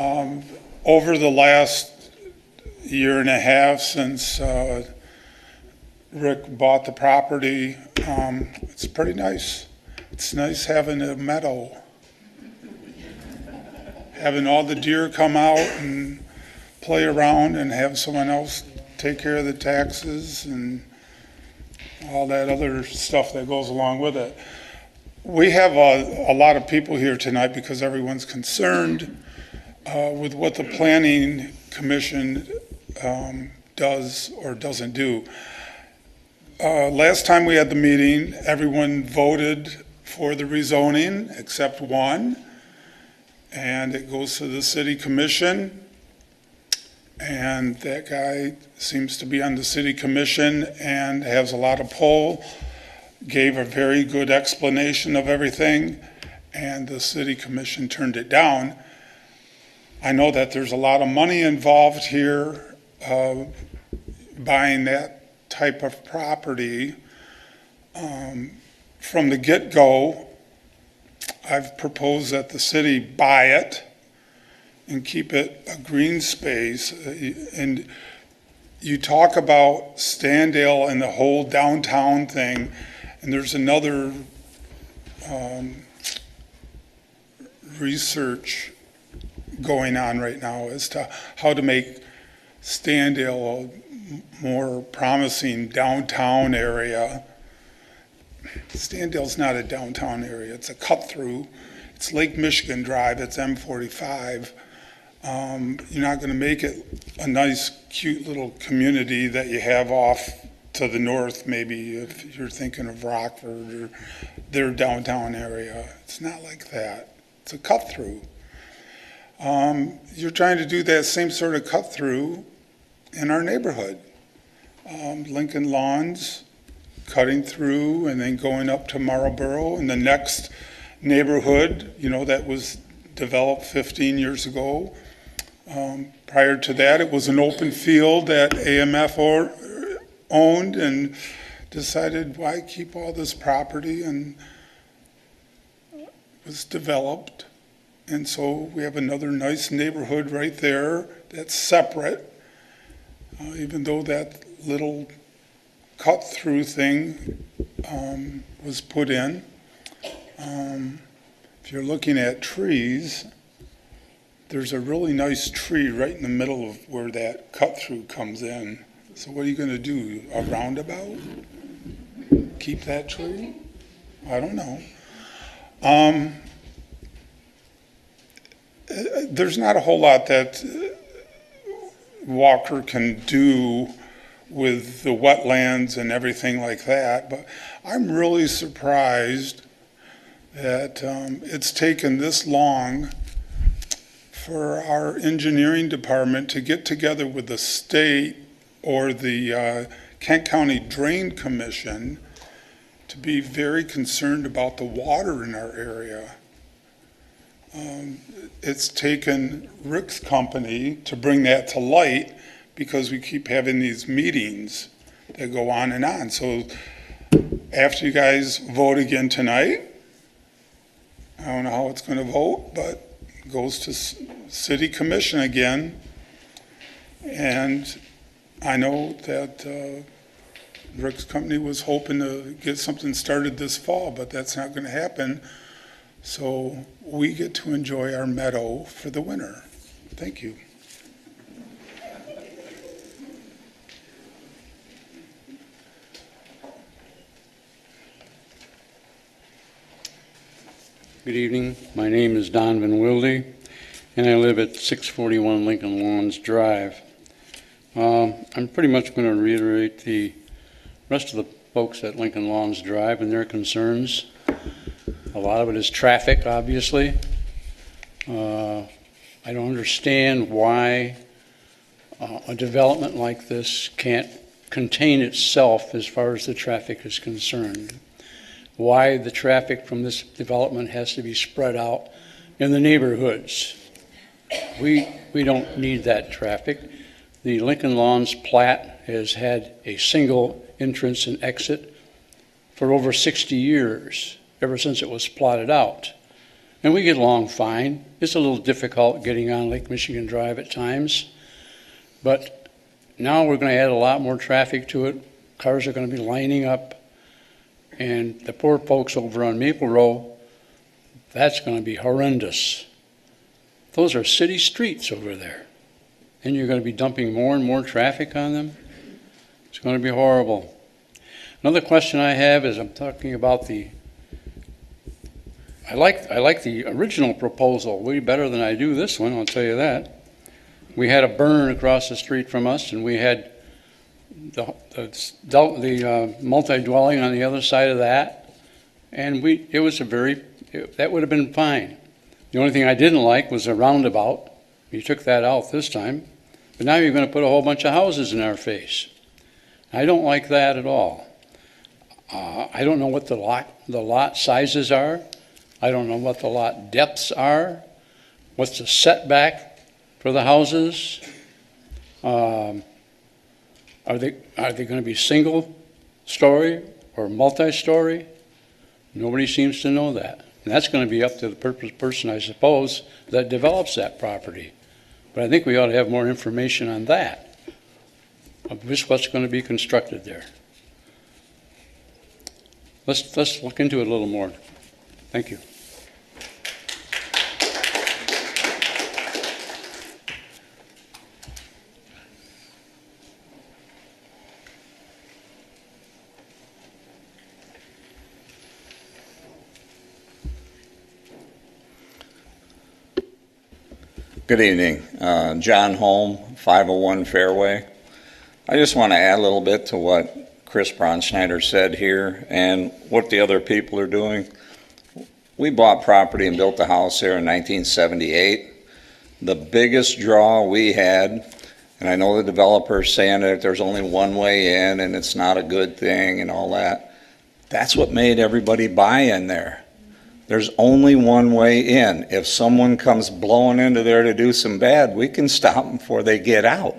Speaker 16: Over the last year and a half since Rick bought the property, it's pretty nice. It's nice having a meadow. Having all the deer come out and play around and have someone else take care of the taxes and all that other stuff that goes along with it. We have a lot of people here tonight because everyone's concerned with what the Planning Commission does or doesn't do. Last time we had the meeting, everyone voted for the rezoning except one, and it goes to the City Commission, and that guy seems to be on the City Commission and has a lot of pull, gave a very good explanation of everything, and the City Commission turned it down. I know that there's a lot of money involved here buying that type of property. From the get-go, I've proposed that the city buy it and keep it a green space. And you talk about Standale and the whole downtown thing, and there's another research going on right now as to how to make Standale a more promising downtown area. Standale's not a downtown area, it's a cut-through. It's Lake Michigan Drive, it's M45. You're not going to make it a nice, cute little community that you have off to the north, maybe if you're thinking of Rockford or their downtown area. It's not like that. It's a cut-through. You're trying to do that same sort of cut-through in our neighborhood. Lincoln Lawns, cutting through and then going up to Marlboro, and the next neighborhood, that was developed 15 years ago. Prior to that, it was an open field that AMF owned and decided, why keep all this property, and was developed. And so we have another nice neighborhood right there that's separate, even though that little cut-through thing was put in. If you're looking at trees, there's a really nice tree right in the middle of where that cut-through comes in. So what are you going to do, a roundabout? Keep that tree? I don't know. There's not a whole lot that Walker can do with the wetlands and everything like that, but I'm really surprised that it's taken this long for our engineering department to get together with the state or the Kent County Drain Commission to be very concerned about the water in our area. It's taken Rick's company to bring that to light because we keep having these meetings that go on and on. So after you guys vote again tonight, I don't know how it's going to vote, but it goes to City Commission again. And I know that Rick's company was hoping to get something started this fall, but that's not going to happen. So we get to enjoy our meadow for the winter. Thank you.
Speaker 17: Good evening. My name is Donovan Wilde, and I live at 641 Lincoln Lawns Drive. I'm pretty much going to reiterate the rest of the folks at Lincoln Lawns Drive and their concerns. A lot of it is traffic, obviously. I don't understand why a development like this can't contain itself as far as the traffic is concerned. Why the traffic from this development has to be spread out in the neighborhoods. We don't need that traffic. The Lincoln Lawns plat has had a single entrance and exit for over 60 years, ever since it was plotted out. and we get along fine. It's a little difficult getting on Lake Michigan Drive at times, but now we're going to add a lot more traffic to it. Cars are going to be lining up, and the poor folks over on Maple Row, that's going to be horrendous. Those are city streets over there, and you're going to be dumping more and more traffic on them. It's going to be horrible. Another question I have is, I'm talking about I like the original proposal way better than I do this one, I'll tell you that. We had a burn across the street from us, and we had the multi-dwelling on the other side of that, and that would have been fine. The only thing I didn't like was a roundabout. You took that out this time, but now you're going to put a whole bunch of houses in our face. I don't like that at all. I don't know what the lot sizes are. I don't know what the lot depths are. What's the setback for the houses? Are they going to be single story or multi-story? Nobody seems to know that. And that's going to be up to the person, I suppose, that develops that property. But I think we ought to have more information on that, of just what's going to be constructed there. Let's look into it a little more. Thank you.
Speaker 18: Good evening. John Holm, 501 Fairway. I just want to add a little bit to what Chris Bronschneider said here and what the other people are doing. We bought property and built a house here in 1978. The biggest draw we had, and I know the developer's saying that there's only one way in and it's not a good thing and all that. That's what made everybody buy in there. There's only one way in. If someone comes blowing into there to do some bad, we can stop them before they get out.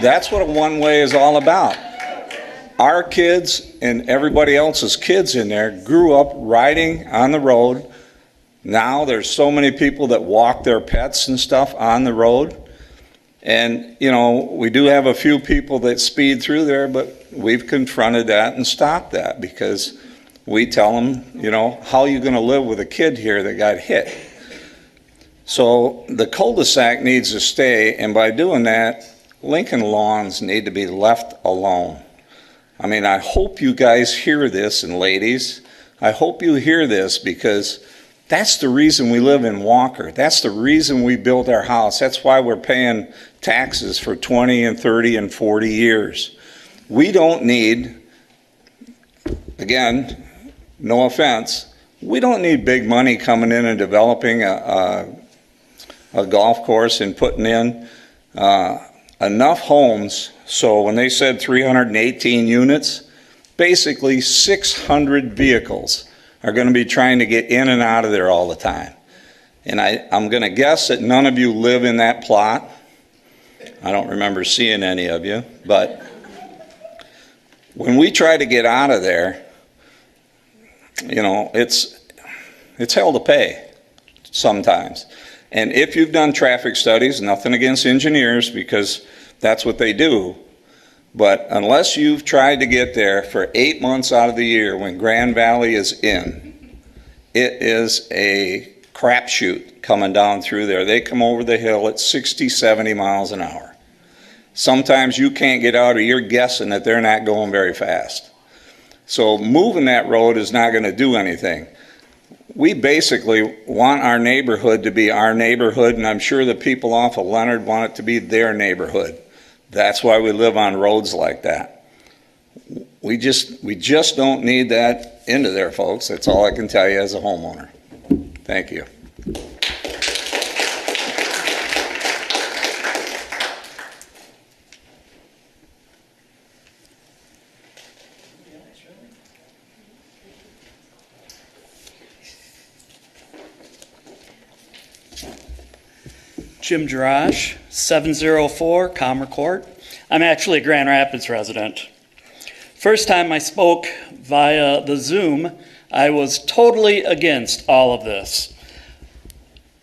Speaker 18: That's what a one way is all about. Our kids and everybody else's kids in there grew up riding on the road. Now there's so many people that walk their pets and stuff on the road. And, you know, we do have a few people that speed through there, but we've confronted that and stopped that because we tell them, you know, how are you going to live with a kid here that got hit? So the cul-de-sac needs to stay, and by doing that, Lincoln lawns need to be left alone. I mean, I hope you guys hear this, and ladies, I hope you hear this because that's the reason we live in Walker. That's the reason we built our house. That's why we're paying taxes for 20 and 30 and 40 years. We don't need, again, no offense, we don't need big money coming in and developing a golf course and putting in enough homes. So when they said 318 units, basically 600 vehicles are going to be trying to get in and out of there all the time. And I'm going to guess that none of you live in that plot. I don't remember seeing any of you, but when we try to get out of there, you know, it's hell to pay sometimes. And if you've done traffic studies, nothing against engineers because that's what they do, but unless you've tried to get there for 8 months out of the year when Grand Valley is in, it is a crapshoot coming down through there. They come over the hill at 60, 70 miles an hour. Sometimes you can't get out or you're guessing that they're not going very fast. So moving that road is not going to do anything. We basically want our neighborhood to be our neighborhood, and I'm sure the people off of Leonard want it to be their neighborhood. That's why we live on roads like that. We just don't need that into there, folks. That's all I can tell you as a homeowner. Thank you.
Speaker 19: Jim Jarash, 704 Commer Court. I'm actually a Grand Rapids resident. First time I spoke via the Zoom, I was totally against all of this.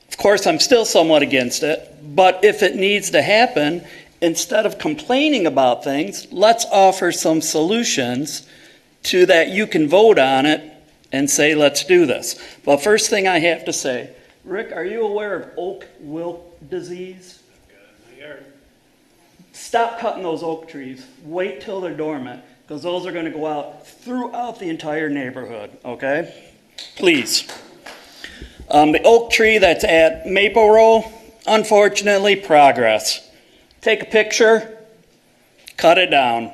Speaker 19: Of course, I'm still somewhat against it, but if it needs to happen, instead of complaining about things, let's offer some solutions to that you can vote on it and say, let's do this. But first thing I have to say, Rick, are you aware of oak wilt disease? Stop cutting those oak trees. Wait till they're dormant, because those are going to go out throughout the entire neighborhood, okay? Please. The oak tree that's at Maple Row, unfortunately, progress. Take a picture, cut it down.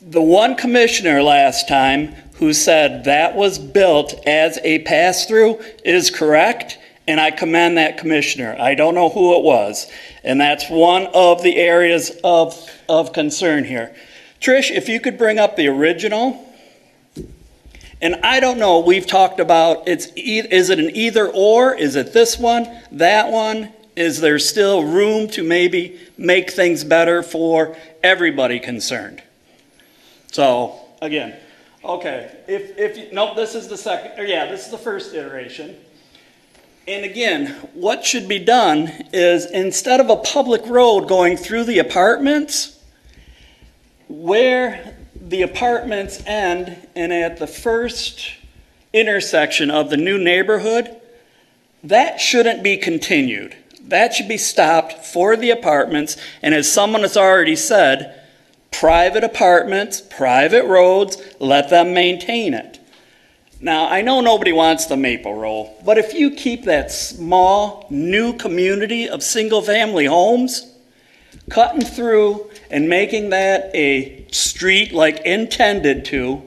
Speaker 19: The one commissioner last time who said that was built as a pass-through is correct, and I commend that commissioner. I don't know who it was, and that's one of the areas of concern here. Trish, if you could bring up the original. And I don't know, we've talked about, is it an either or? Is it this one, that one? Is there still room to maybe make things better for everybody concerned? So, again, okay, nope, this is the second, this is the first iteration. And again, what should be done is instead of a public road going through the apartments, where the apartments end and at the first intersection of the new neighborhood, that shouldn't be continued. That should be stopped for the apartments, and as someone has already said, private apartments, private roads, let them maintain it. Now, I know nobody wants the Maple Row, but if you keep that small, new community of single-family homes, cutting through and making that a street like intended to,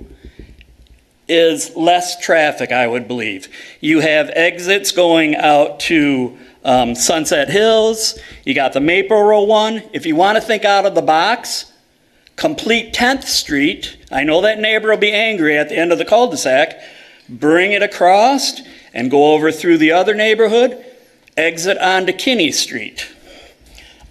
Speaker 19: is less traffic, I would believe. You have exits going out to Sunset Hills. You got the Maple Row one. If you want to think out of the box, complete 10th Street. I know that neighbor will be angry at the end of the cul-de-sac. Bring it across and go over through the other neighborhood, exit onto Kinney Street.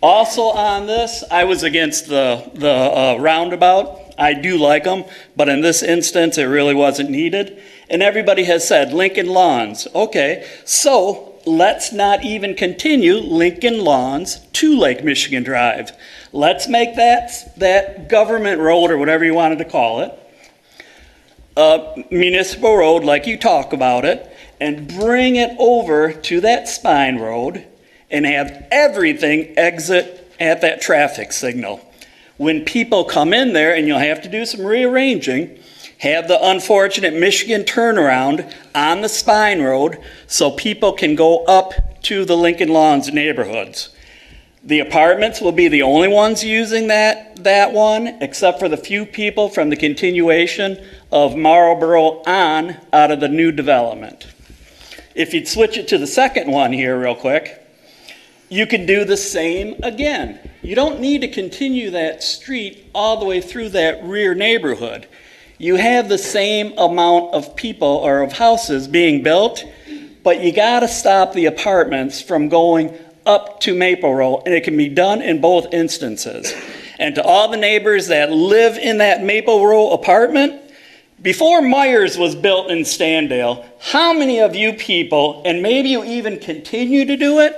Speaker 19: Also on this, I was against the roundabout. I do like them, but in this instance, it really wasn't needed. And everybody has said Lincoln Lawns. Okay, so let's not even continue Lincoln Lawns to Lake Michigan Drive. Let's make that government road, or whatever you wanted to call it, a municipal road like you talk about it, and bring it over to that spine road and have everything exit at that traffic signal. When people come in there, and you'll have to do some rearranging, have the unfortunate Michigan turnaround on the spine road so people can go up to the Lincoln Lawns neighborhoods. The apartments will be the only ones using that one, except for the few people from the continuation of Marlboro on out of the new development. If you'd switch it to the second one here real quick, you can do the same again. You don't need to continue that street all the way through that rear neighborhood. You have the same amount of people or of houses being built, but you gotta stop the apartments from going up to Maple Row, and it can be done in both instances. And to all the neighbors that live in that Maple Row apartment, before Myers was built in Standale, how many of you people, and maybe you even continue to do it,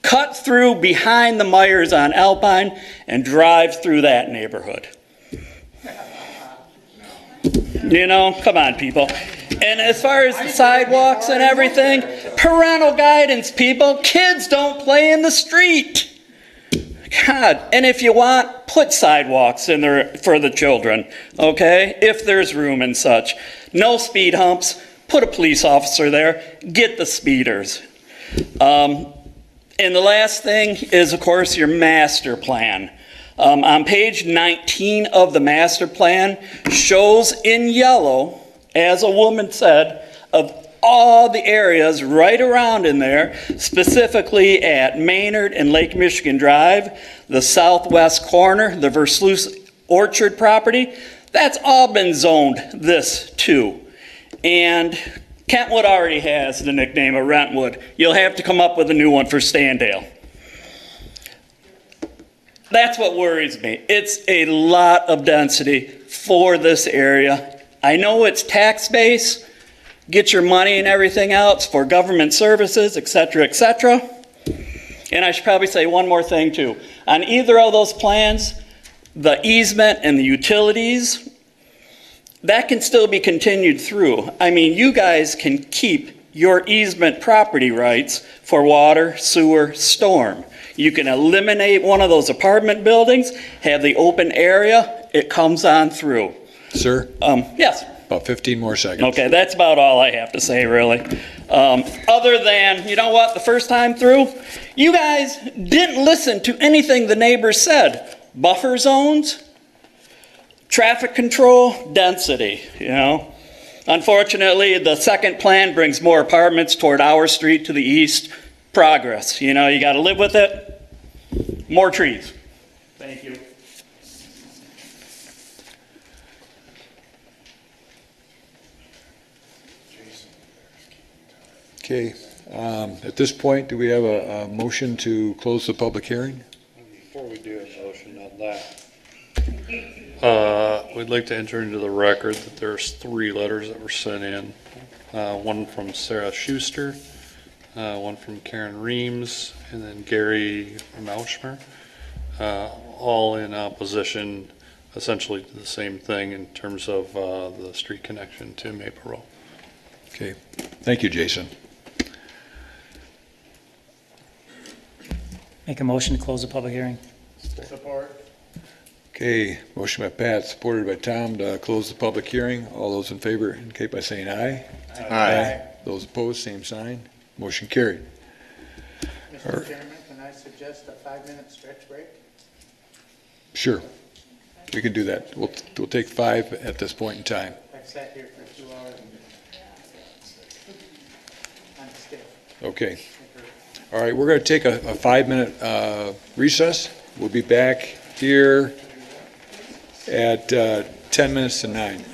Speaker 19: cut through behind the Myers on Alpine and drive through that neighborhood? You know, come on, people. And as far as the sidewalks and everything, parental guidance, people. Kids don't play in the street. God, and if you want, put sidewalks in there for the children, okay? If there's room and such. No speed humps. Put a police officer there. Get the speeders. And the last thing is, of course, your master plan. On page 19 of the master plan shows in yellow, as a woman said, of all the areas right around in there, specifically at Maynard and Lake Michigan Drive, the southwest corner, the Versluis Orchard property, that's all been zoned this too. And Kentwood already has the nickname of Rentwood. You'll have to come up with a new one for Standale. That's what worries me. It's a lot of density for this area. I know it's tax base, get your money and everything else for government services, et cetera, et cetera. And I should probably say one more thing too. On either of those plans, the easement and the utilities, that can still be continued through. I mean, you guys can keep your easement property rights for water, sewer, storm. You can eliminate one of those apartment buildings, have the open area, it comes on through.
Speaker 1: Sir?
Speaker 19: Yes.
Speaker 1: About 15 more seconds.
Speaker 19: Okay, that's about all I have to say, really. Other than, you know what, the first time through, you guys didn't listen to anything the neighbors said. Buffer zones, traffic control, density, you know. Unfortunately, the second plan brings more apartments toward our street to the east. Progress, you know, you got to live with it. More trees. Thank you.
Speaker 1: Okay, at this point, do we have a motion to close the public hearing?
Speaker 17: Before we do a motion on that, we'd like to enter into the record that there's 3 letters that were sent in. One from Sarah Schuster, one from Karen Reams, and then Gary Mauschmer, all in opposition essentially to the same thing in terms of the street connection to Maple Row.
Speaker 1: Okay, thank you, Jason.
Speaker 7: Make a motion to close the public hearing.
Speaker 4: Support.
Speaker 1: Okay, motion by Pat, supported by Tom to close the public hearing. All those in favor indicate by saying aye.
Speaker 8: Aye.
Speaker 1: Those opposed, same sign. Motion carried.
Speaker 4: Mr. Chairman, can I suggest a 5-minute stretch break?
Speaker 1: Sure, we can do that. We'll take 5 at this point in time.
Speaker 4: I've sat here for 2 hours. I'm stiff.
Speaker 1: Okay. All right, we're going to take a 5-minute recess. We'll be back here at 10 minutes to 9.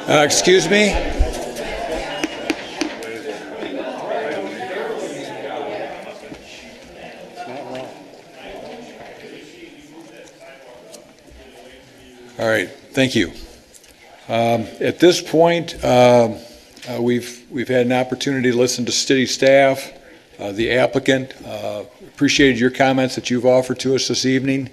Speaker 1: Excuse me? All right, thank you. At this point, we've had an opportunity to listen to city staff, the applicant. Appreciated your comments that you've offered to us this evening.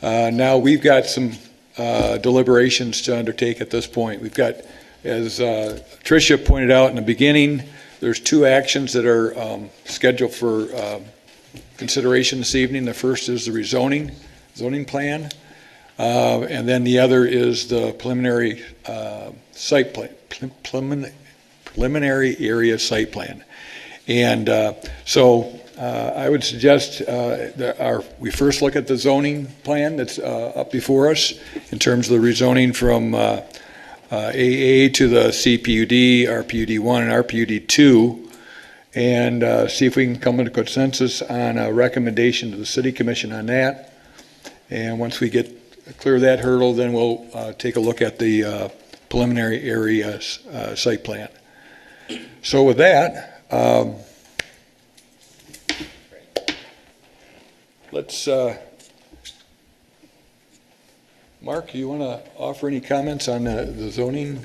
Speaker 1: Now we've got some deliberations to undertake at this point. We've got, as Tricia pointed out in the beginning, there's two actions that are scheduled for consideration this evening. The first is the zoning plan. And then the other is the preliminary site plan, preliminary area site plan. And so I would suggest that we first look at the zoning plan that's up before us in terms of the rezoning from AA to the CPUD, RPUD1, and RPUD2, and see if we can come to consensus on a recommendation to the City Commission on that. And once we get clear that hurdle, then we'll take a look at the preliminary area site plan. So with that, let's, Mark, you want to offer any comments on the zoning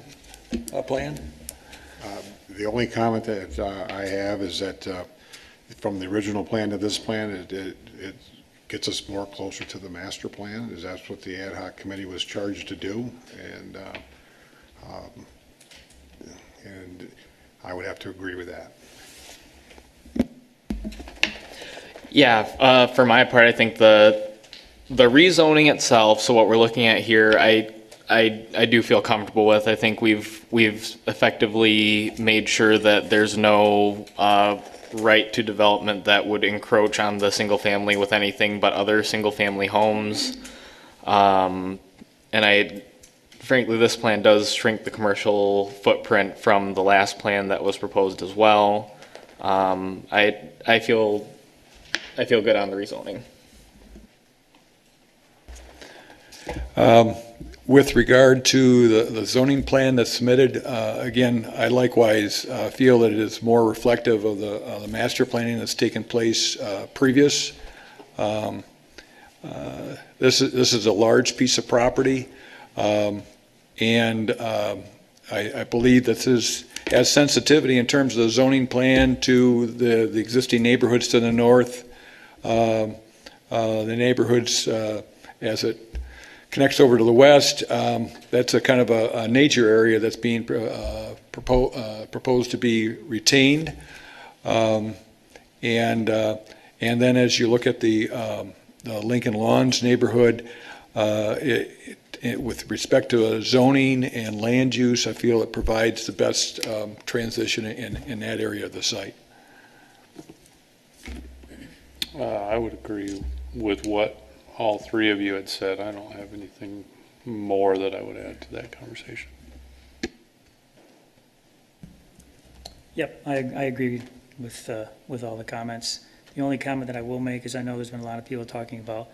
Speaker 1: plan?
Speaker 20: The only comment that I have is that from the original plan to this plan, it gets us more closer to the master plan, is that's what the ad hoc committee was charged to do, and I would have to agree with that.
Speaker 21: Yeah, for my part, I think the rezoning itself, so what we're looking at here, I do feel comfortable with. I think we've effectively made sure that there's no right to development that would encroach on the single family with anything but other single family homes. And frankly, this plan does shrink the commercial footprint from the last plan that was proposed as well. I feel good on the rezoning.
Speaker 1: With regard to the zoning plan that's submitted, again, I likewise feel that it is more reflective of the master planning that's taken place previous. This is a large piece of property, and I believe that this has sensitivity in terms of the zoning plan to the existing neighborhoods to the north, the neighborhoods as it connects over to the west. That's a kind of a nature area that's being proposed to be retained. And then as you look at the Lincoln Lawns neighborhood, with respect to zoning and land use, I feel it provides the best transition in that area of the site.
Speaker 17: I would agree with what all three of you had said. I don't have anything more that I would add to that conversation.
Speaker 7: Yep, I agree with all the comments. The only comment that I will make is I know there's been a lot of people talking about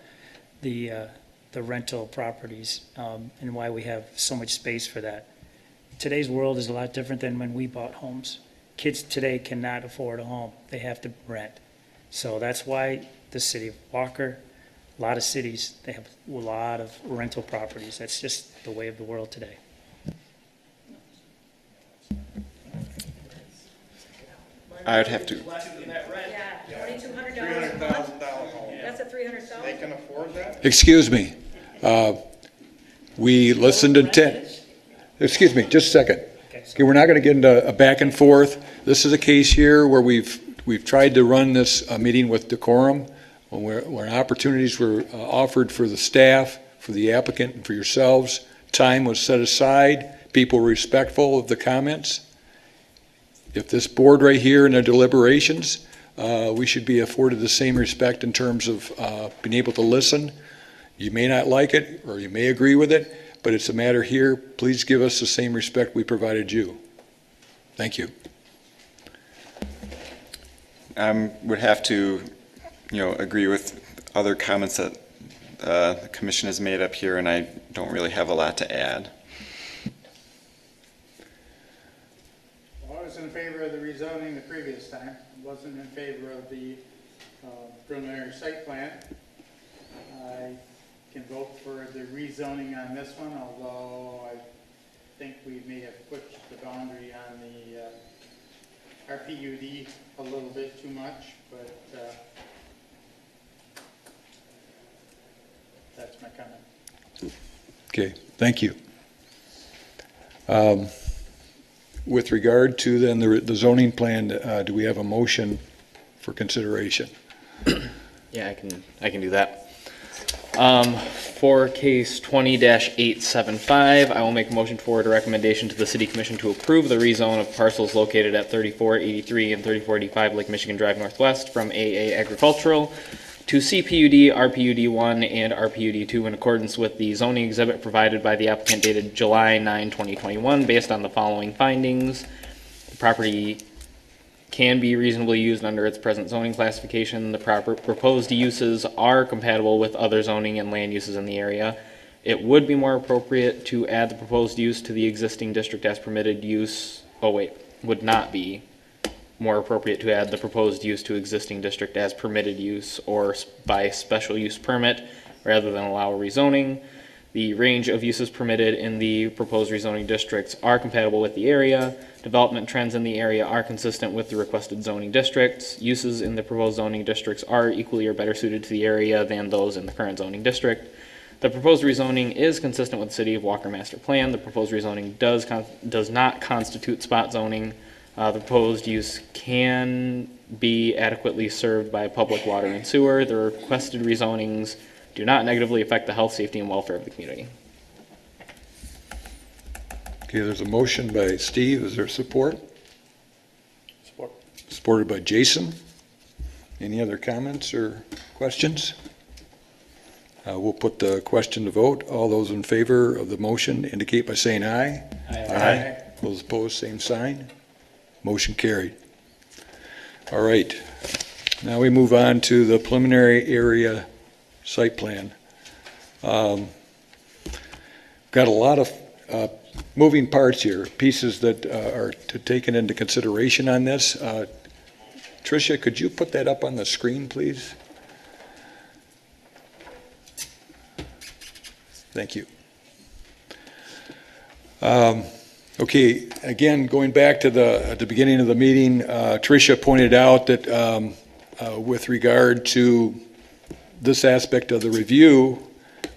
Speaker 7: the rental properties and why we have so much space for that. Today's world is a lot different than when we bought homes. Kids today cannot afford a home. They have to rent. So that's why the city of Walker, a lot of cities, they have a lot of rental properties. That's just the way of the world today.
Speaker 8: I would have to.
Speaker 14: Yeah, $2,200 a month. That's a $300,000.
Speaker 16: They can afford that?
Speaker 1: Excuse me. We listened to excuse me, just a second. Okay, we're not going to get into a back and forth. This is a case here where we've tried to run this meeting with decorum, when opportunities were offered for the staff, for the applicant, and for yourselves. Time was set aside. People were respectful of the comments. If this board right here in their deliberations, we should be afforded the same respect in terms of being able to listen. You may not like it, or you may agree with it, but it's a matter here. Please give us the same respect we provided you. Thank you.
Speaker 8: would have to, agree with other comments that the commission has made up here, and I don't really have a lot to add.
Speaker 4: Well, I was in favor of the rezoning the previous time. I wasn't in favor of the preliminary site plan. I can vote for the rezoning on this one, although I think we may have pushed the boundary on the RPUD a little bit too much, but that's my comment.
Speaker 1: Okay, thank you. With regard to then the zoning plan, do we have a motion for consideration?
Speaker 21: Yeah, I can do that. For case 20-875, I will make a motion forward a recommendation to the City Commission to approve the rezone of parcels located at 3483 and 3485 Lake Michigan Drive Northwest from AA Agricultural to CPUD, RPUD1, and RPUD2 in accordance with the zoning exhibit provided by the applicant dated July 9, 2021, based on the following findings. The property can be reasonably used under its present zoning classification. The proposed uses are compatible with other zoning and land uses in the area. It would be more appropriate to add the proposed use to the existing district as permitted use. Would not be more appropriate to add the proposed use to existing district as permitted use or by special use permit rather than allow rezoning. The range of uses permitted in the proposed rezoning districts are compatible with the area. Development trends in the area are consistent with the requested zoning districts. Uses in the proposed zoning districts are equally or better suited to the area than those in the current zoning district. The proposed rezoning is consistent with the City of Walker Master Plan. The proposed rezoning does not constitute spot zoning. The proposed use can be adequately served by public water and sewer. The requested rezonings do not negatively affect the health, safety, and welfare of the community.
Speaker 1: Okay, there's a motion by Steve. Is there support?
Speaker 9: Support.
Speaker 1: Supported by Jason. Any other comments or questions? We'll put the question to vote. All those in favor of the motion indicate by saying aye. Aye. Those opposed, same sign. Motion carried. All right. Now we move on to the preliminary area site plan. Got a lot of moving parts here, pieces that are taken into consideration on this. Tricia, could you put that up on the screen, please? Thank you. Okay, again, going back to at the beginning of the meeting, Tricia pointed out that with regard to this aspect of the review,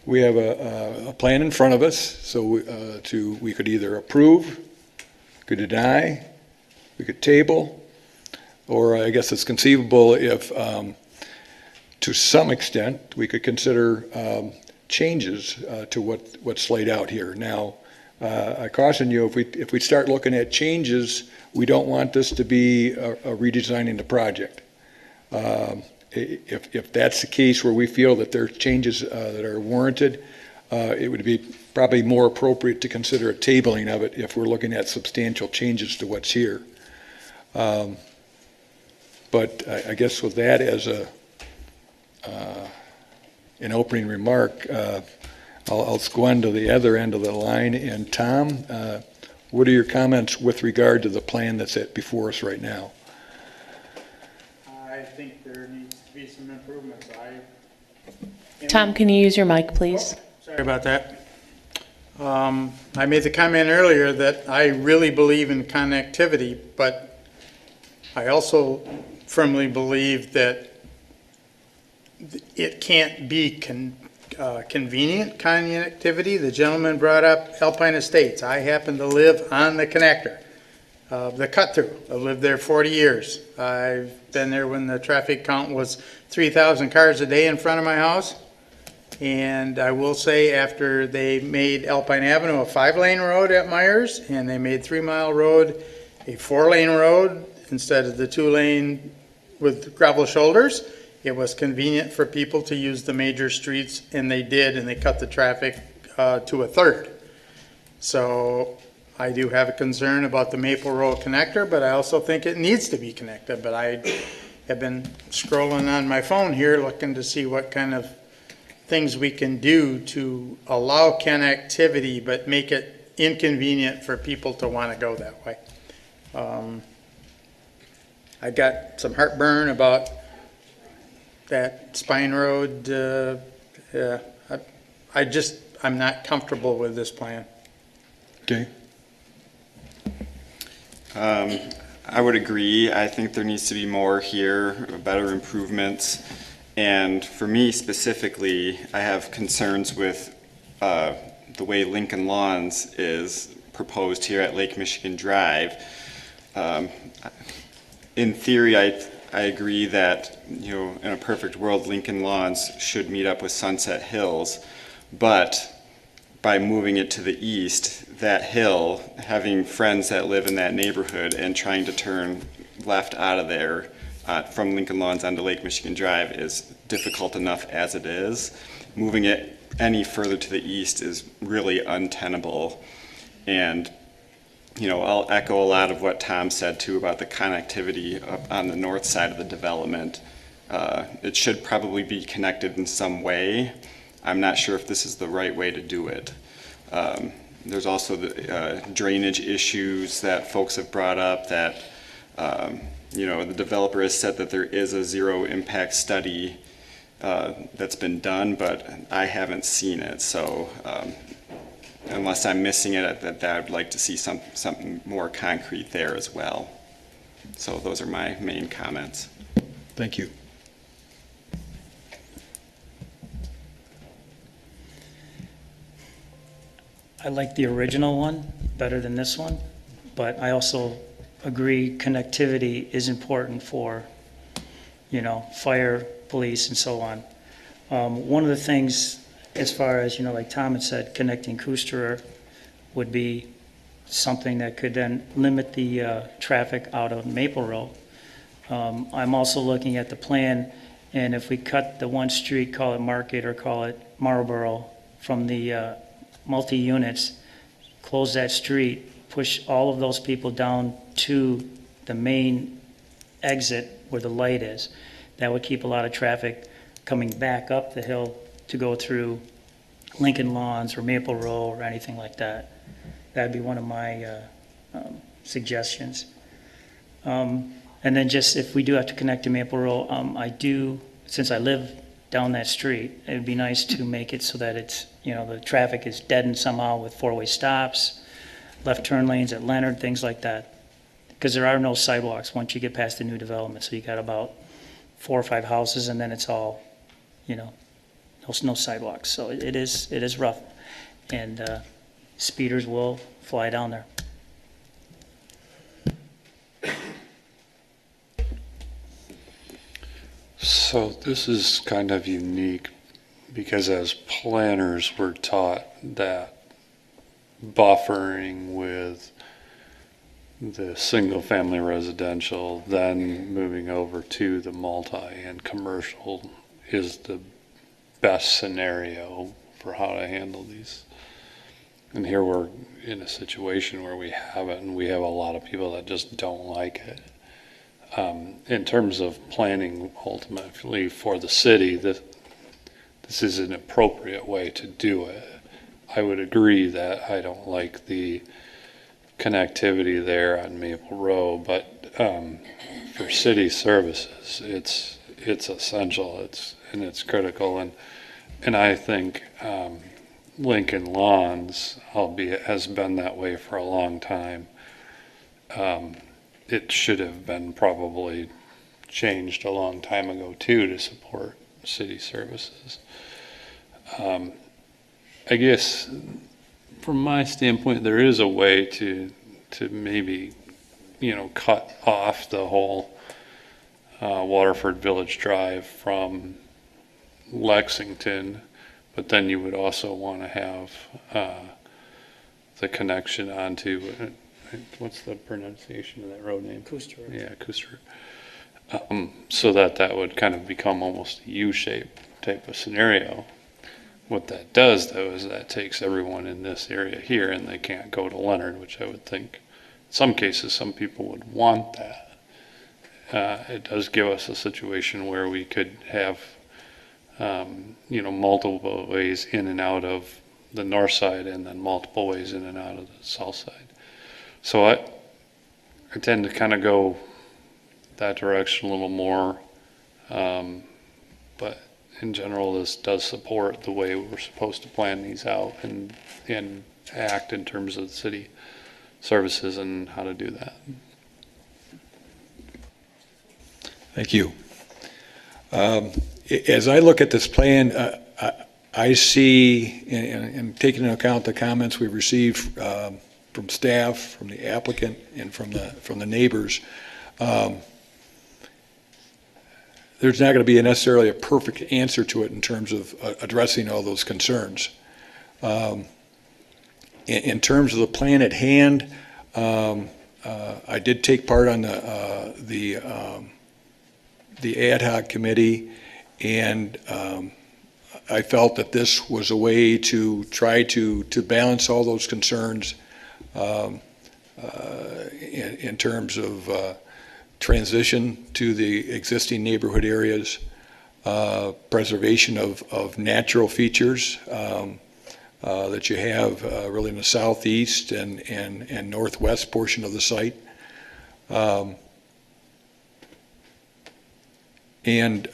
Speaker 1: we have a plan in front of us, so we could either approve, could deny, we could table, or I guess it's conceivable if, to some extent, we could consider changes to what's laid out here. Now, I caution you, if we start looking at changes, we don't want this to be a redesigning the project. If that's the case where we feel that there are changes that are warranted, it would be probably more appropriate to consider a tabling of it if we're looking at substantial changes to what's here. But I guess with that as an opening remark, I'll go on to the other end of the line. And Tom, what are your comments with regard to the plan that's before us right now?
Speaker 4: I think there needs to be some improvements.
Speaker 3: Tom, can you use your mic, please?
Speaker 4: Sorry about that. I made the comment earlier that I really believe in connectivity, but I also firmly believe that it can't be convenient connectivity. The gentleman brought up Alpine Estates. I happen to live on the connector, the cut-through. I've lived there 40 years. I've been there when the traffic count was 3,000 cars a day in front of my house. And I will say, after they made Alpine Avenue a 5-lane road at Myers, and they made 3 Mile Road a 4-lane road instead of the 2-lane with gravel shoulders, it was convenient for people to use the major streets, and they did, and they cut the traffic to a third. So I do have a concern about the Maple Road connector, but I also think it needs to be connected. But have been scrolling on my phone here, looking to see what kind of things we can do to allow connectivity, but make it inconvenient for people to want to go that way. I got some heartburn about that Spine Road. I'm not comfortable with this plan.
Speaker 1: Okay.
Speaker 8: I would agree. I think there needs to be more here, better improvements. And for me specifically, I have concerns with the way Lincoln Lawns is proposed here at Lake Michigan Drive. In theory, I agree that, you know, in a perfect world, Lincoln Lawns should meet up with Sunset Hills, but by moving it to the east, that hill, having friends that live in that neighborhood and trying to turn left out of there from Lincoln Lawns onto Lake Michigan Drive is difficult enough as it is. Moving it any further to the east is really untenable. And, you know, I'll echo a lot of what Tom said too about the connectivity up on the north side of the development. It should probably be connected in some way. I'm not sure if this is the right way to do it. There's also the drainage issues that folks have brought up that, you know, the developer has said that there is a zero impact study that's been done, but I haven't seen it. So unless I'm missing it, I would like to see something more concrete there as well. So those are my main comments.
Speaker 1: Thank you.
Speaker 7: I like the original one better than this one, but I also agree connectivity is important for, you know, fire, police, and so on. One of the things, as far as, you know, like Tom had said, connecting Kusterer would be something that could then limit the traffic out of Maple Road. I'm also looking at the plan, and if we cut the one street, call it Market or call it Marlboro, from the multi-units, close that street, push all of those people down to the main exit where the light is. That would keep a lot of traffic coming back up the hill to go through Lincoln Lawns or Maple Row or anything like that. That'd be one of my suggestions. And then just if we do have to connect to Maple Row, I do, since I live down that street, it would be nice to make it so that it's, you know, the traffic is deadened somehow with four-way stops, left turn lanes at Leonard, things like that. Because there are no sidewalks once you get past the new development. So you got about 4 or 5 houses, and then it's all, you know, no sidewalks. So it is rough, and speeders will fly down there.
Speaker 17: So this is kind of unique because as planners we're taught that buffering with the single family residential, then moving over to the multi and commercial is the best scenario for how to handle these. And here we're in a situation where we haven't, and we have a lot of people that just don't like it. In terms of planning ultimately for the city, this is an appropriate way to do it. I would agree that I don't like the connectivity there on Maple Row, but for city services, it's essential. It's critical, and I think Lincoln Lawns, albeit has been that way for a long time. It should have been probably changed a long time ago too to support city services. I guess from my standpoint, there is a way to maybe, you know, cut off the whole Waterford Village Drive from Lexington, but then you would also want to have the connection onto, what's the pronunciation of that road name?
Speaker 7: Kusterer.
Speaker 17: Yeah, Kusterer. So that would kind of become almost a U-shaped type of scenario. What that does, though, is that takes everyone in this area here, and they can't go to Leonard, which I would think, in some cases, some people would want that. it does give us a situation where we could have, multiple ways in and out of the north side and then multiple ways in and out of the south side. So I tend to kind of go that direction a little more. But in general, this does support the way we're supposed to plan these out and act in terms of city services and how to do that.
Speaker 1: Thank you. As I look at this plan, I see, and taking into account the comments we've received from staff, from the applicant, and from the neighbors, there's not going to be necessarily a perfect answer to it in terms of addressing all those concerns. In terms of the plan at hand, I did take part on the ad hoc committee, and I felt that this was a way to try to balance all those concerns in terms of transition to the existing neighborhood areas, preservation of natural features that you have really in the southeast and northwest portion of the site. And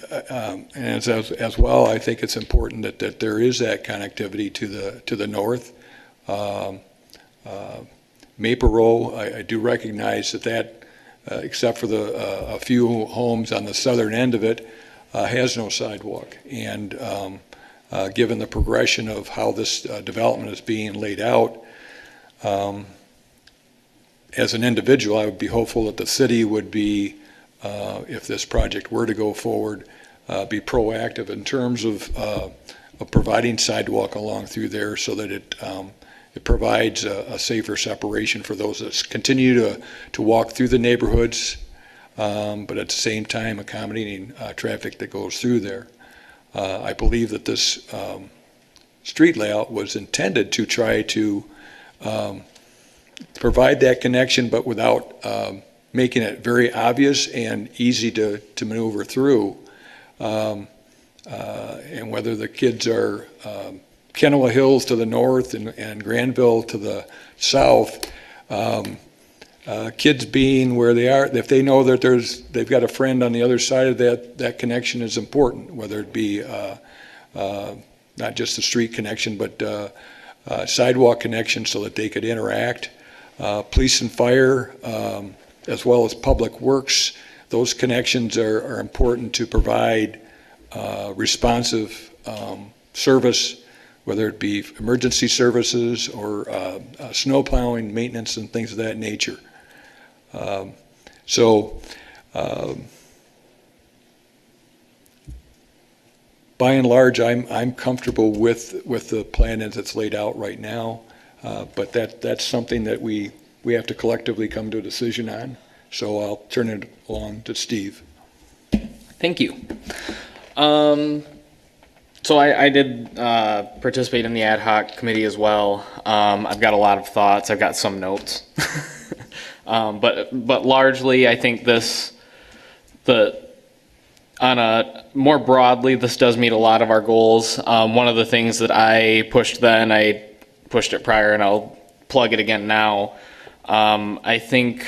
Speaker 1: as well, I think it's important that there is that connectivity to the north. Maple Row, I do recognize that except for a few homes on the southern end of it, has no sidewalk. And given the progression of how this development is being laid out, as an individual, I would be hopeful that the city would be, if this project were to go forward, be proactive in terms of providing sidewalk along through there so that it provides a safer separation for those that continue to walk through the neighborhoods, but at the same time accommodating traffic that goes through there. I believe that this street layout was intended to try to provide that connection, but without making it very obvious and easy to maneuver through. And whether the kids are Cavenaugh Hills to the north and Granville to the south, kids being where they are, if they know that they've got a friend on the other side of that connection is important, whether it be not just the street connection, but sidewalk connection so that they could interact. Police and fire, as well as public works, those connections are important to provide responsive service, whether it be emergency services or snow plowing, maintenance, and things of that nature. By and large, I'm comfortable with the plan as it's laid out right now, but that's something that we have to collectively come to a decision on. So I'll turn it along to Steve.
Speaker 21: Thank you. So I did participate in the ad hoc committee as well. I've got a lot of thoughts. I've got some notes. But largely, I think more broadly, this does meet a lot of our goals. One of the things that I pushed then, I pushed it prior, and I'll plug it again now. I think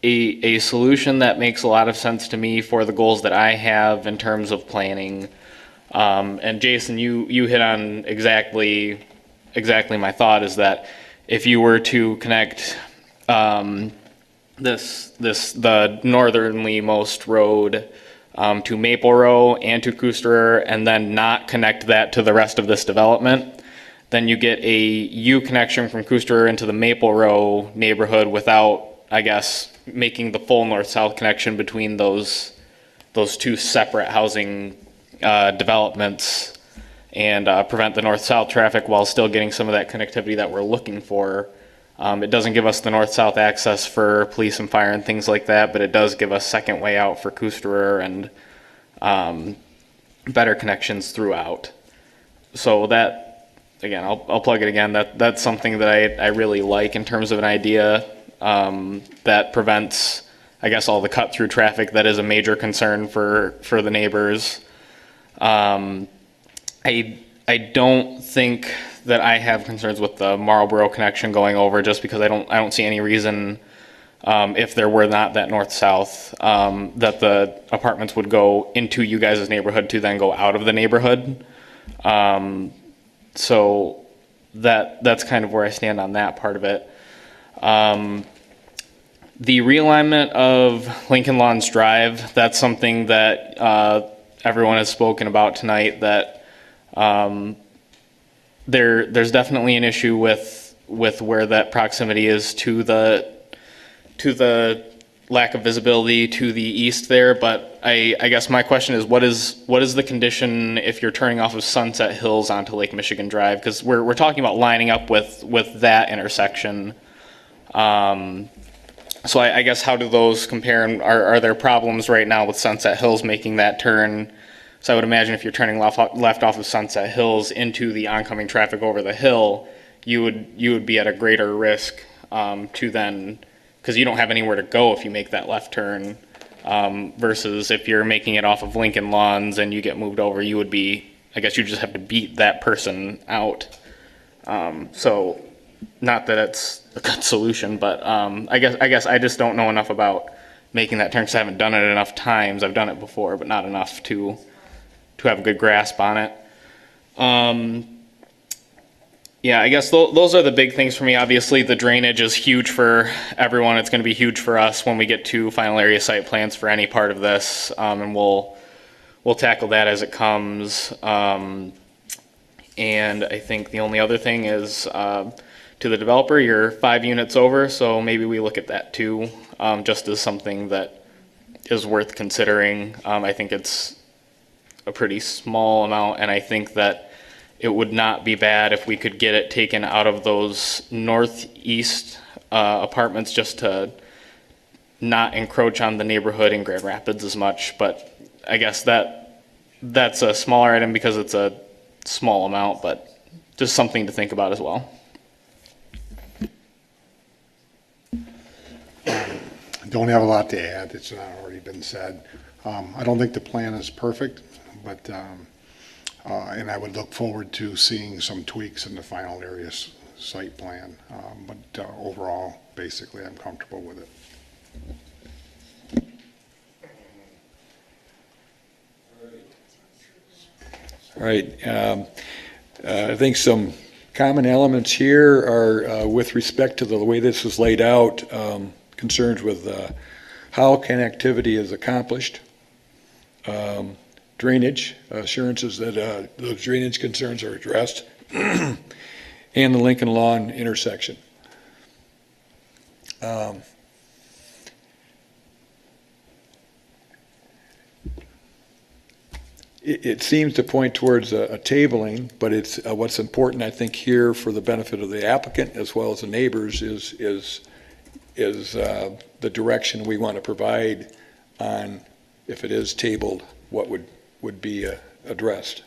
Speaker 21: a solution that makes a lot of sense to me for the goals that I have in terms of planning. And Jason, you hit on exactly my thought, is that if you were to connect the northernly-most road to Maple Row and to Kusterer, and then not connect that to the rest of this development, then you get a U connection from Kusterer into the Maple Row neighborhood without, I guess, making the full north-south connection between those two separate housing developments, and prevent the north-south traffic while still getting some of that connectivity that we're looking for. It doesn't give us the north-south access for police and fire and things like that, but it does give us second way out for Kusterer and better connections throughout. So that, again, I'll plug it again. That's something that I really like in terms of an idea that prevents I guess, all the cut-through traffic that is a major concern for the neighbors. I don't think that I have concerns with the Marlboro connection going over, just because I don't see any reason, if there were not that north-south, that the apartments would go into you guys' neighborhood to then go out of the neighborhood. So that's kind of where I stand on that part of it. The realignment of Lincoln Lawns Drive, that's something that everyone has spoken about tonight, that there's definitely an issue with where that proximity is to the lack of visibility to the east there. But I guess my question is, what is the condition if you're turning off of Sunset Hills onto Lake Michigan Drive? Because we're talking about lining up with that intersection. So I guess, how do those compare, and are there problems right now with Sunset Hills making that turn? So I would imagine if you're turning left off of Sunset Hills into the oncoming traffic over the hill, you would be at a greater risk to then, because you don't have anywhere to go if you make that left turn, versus if you're making it off of Lincoln Lawns and you get moved over, you would be, I guess you just have to beat that person out. So not that it's a good solution, but I guess I just don't know enough about making that turn, because I haven't done it enough times. I've done it before, but not enough to have a good grasp on it. Yeah, I guess those are the big things for me. Obviously, the drainage is huge for everyone. It's going to be huge for us when we get to final area site plans for any part of this, and we'll tackle that as it comes. And I think the only other thing is, to the developer, you're 5 units over, so maybe we look at that too, just as something that is worth considering. I think it's a pretty small amount, and I think that it would not be bad if we could get it taken out of those northeast apartments, just to not encroach on the neighborhood in Grand Rapids as much. But I guess that's a smaller item because it's a small amount, but just something to think about as well.
Speaker 20: Don't have a lot to add. It's not already been said. I don't think the plan is perfect, but and I would look forward to seeing some tweaks in the final area site plan. But overall, basically, I'm comfortable with it.
Speaker 1: All right. I think some common elements here are with respect to the way this is laid out, concerns with how connectivity is accomplished, drainage, assurances that those drainage concerns are addressed, and the Lincoln Lawn intersection. It seems to point towards a tabling, but it's what's important, I think, here for the benefit of the applicant as well as the neighbors is the direction we want to provide on, if it is tabled, what would be addressed.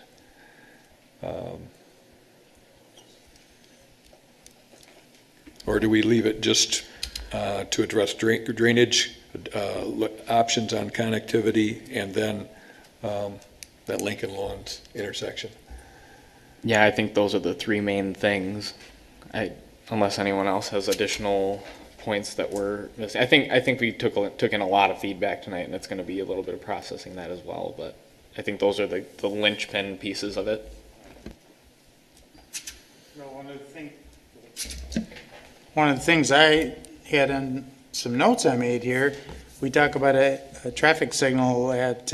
Speaker 1: Or do we leave it just to address drainage, options on connectivity, and then that Lincoln Lawns intersection?
Speaker 21: Yeah, I think those are the three main things. Unless anyone else has additional points that were missing. I think we took in a lot of feedback tonight, and it's going to be a little bit of processing that as well. But I think those are the linchpin pieces of it.
Speaker 4: Well, one of the things I had in some notes I made here, we talk about a traffic signal at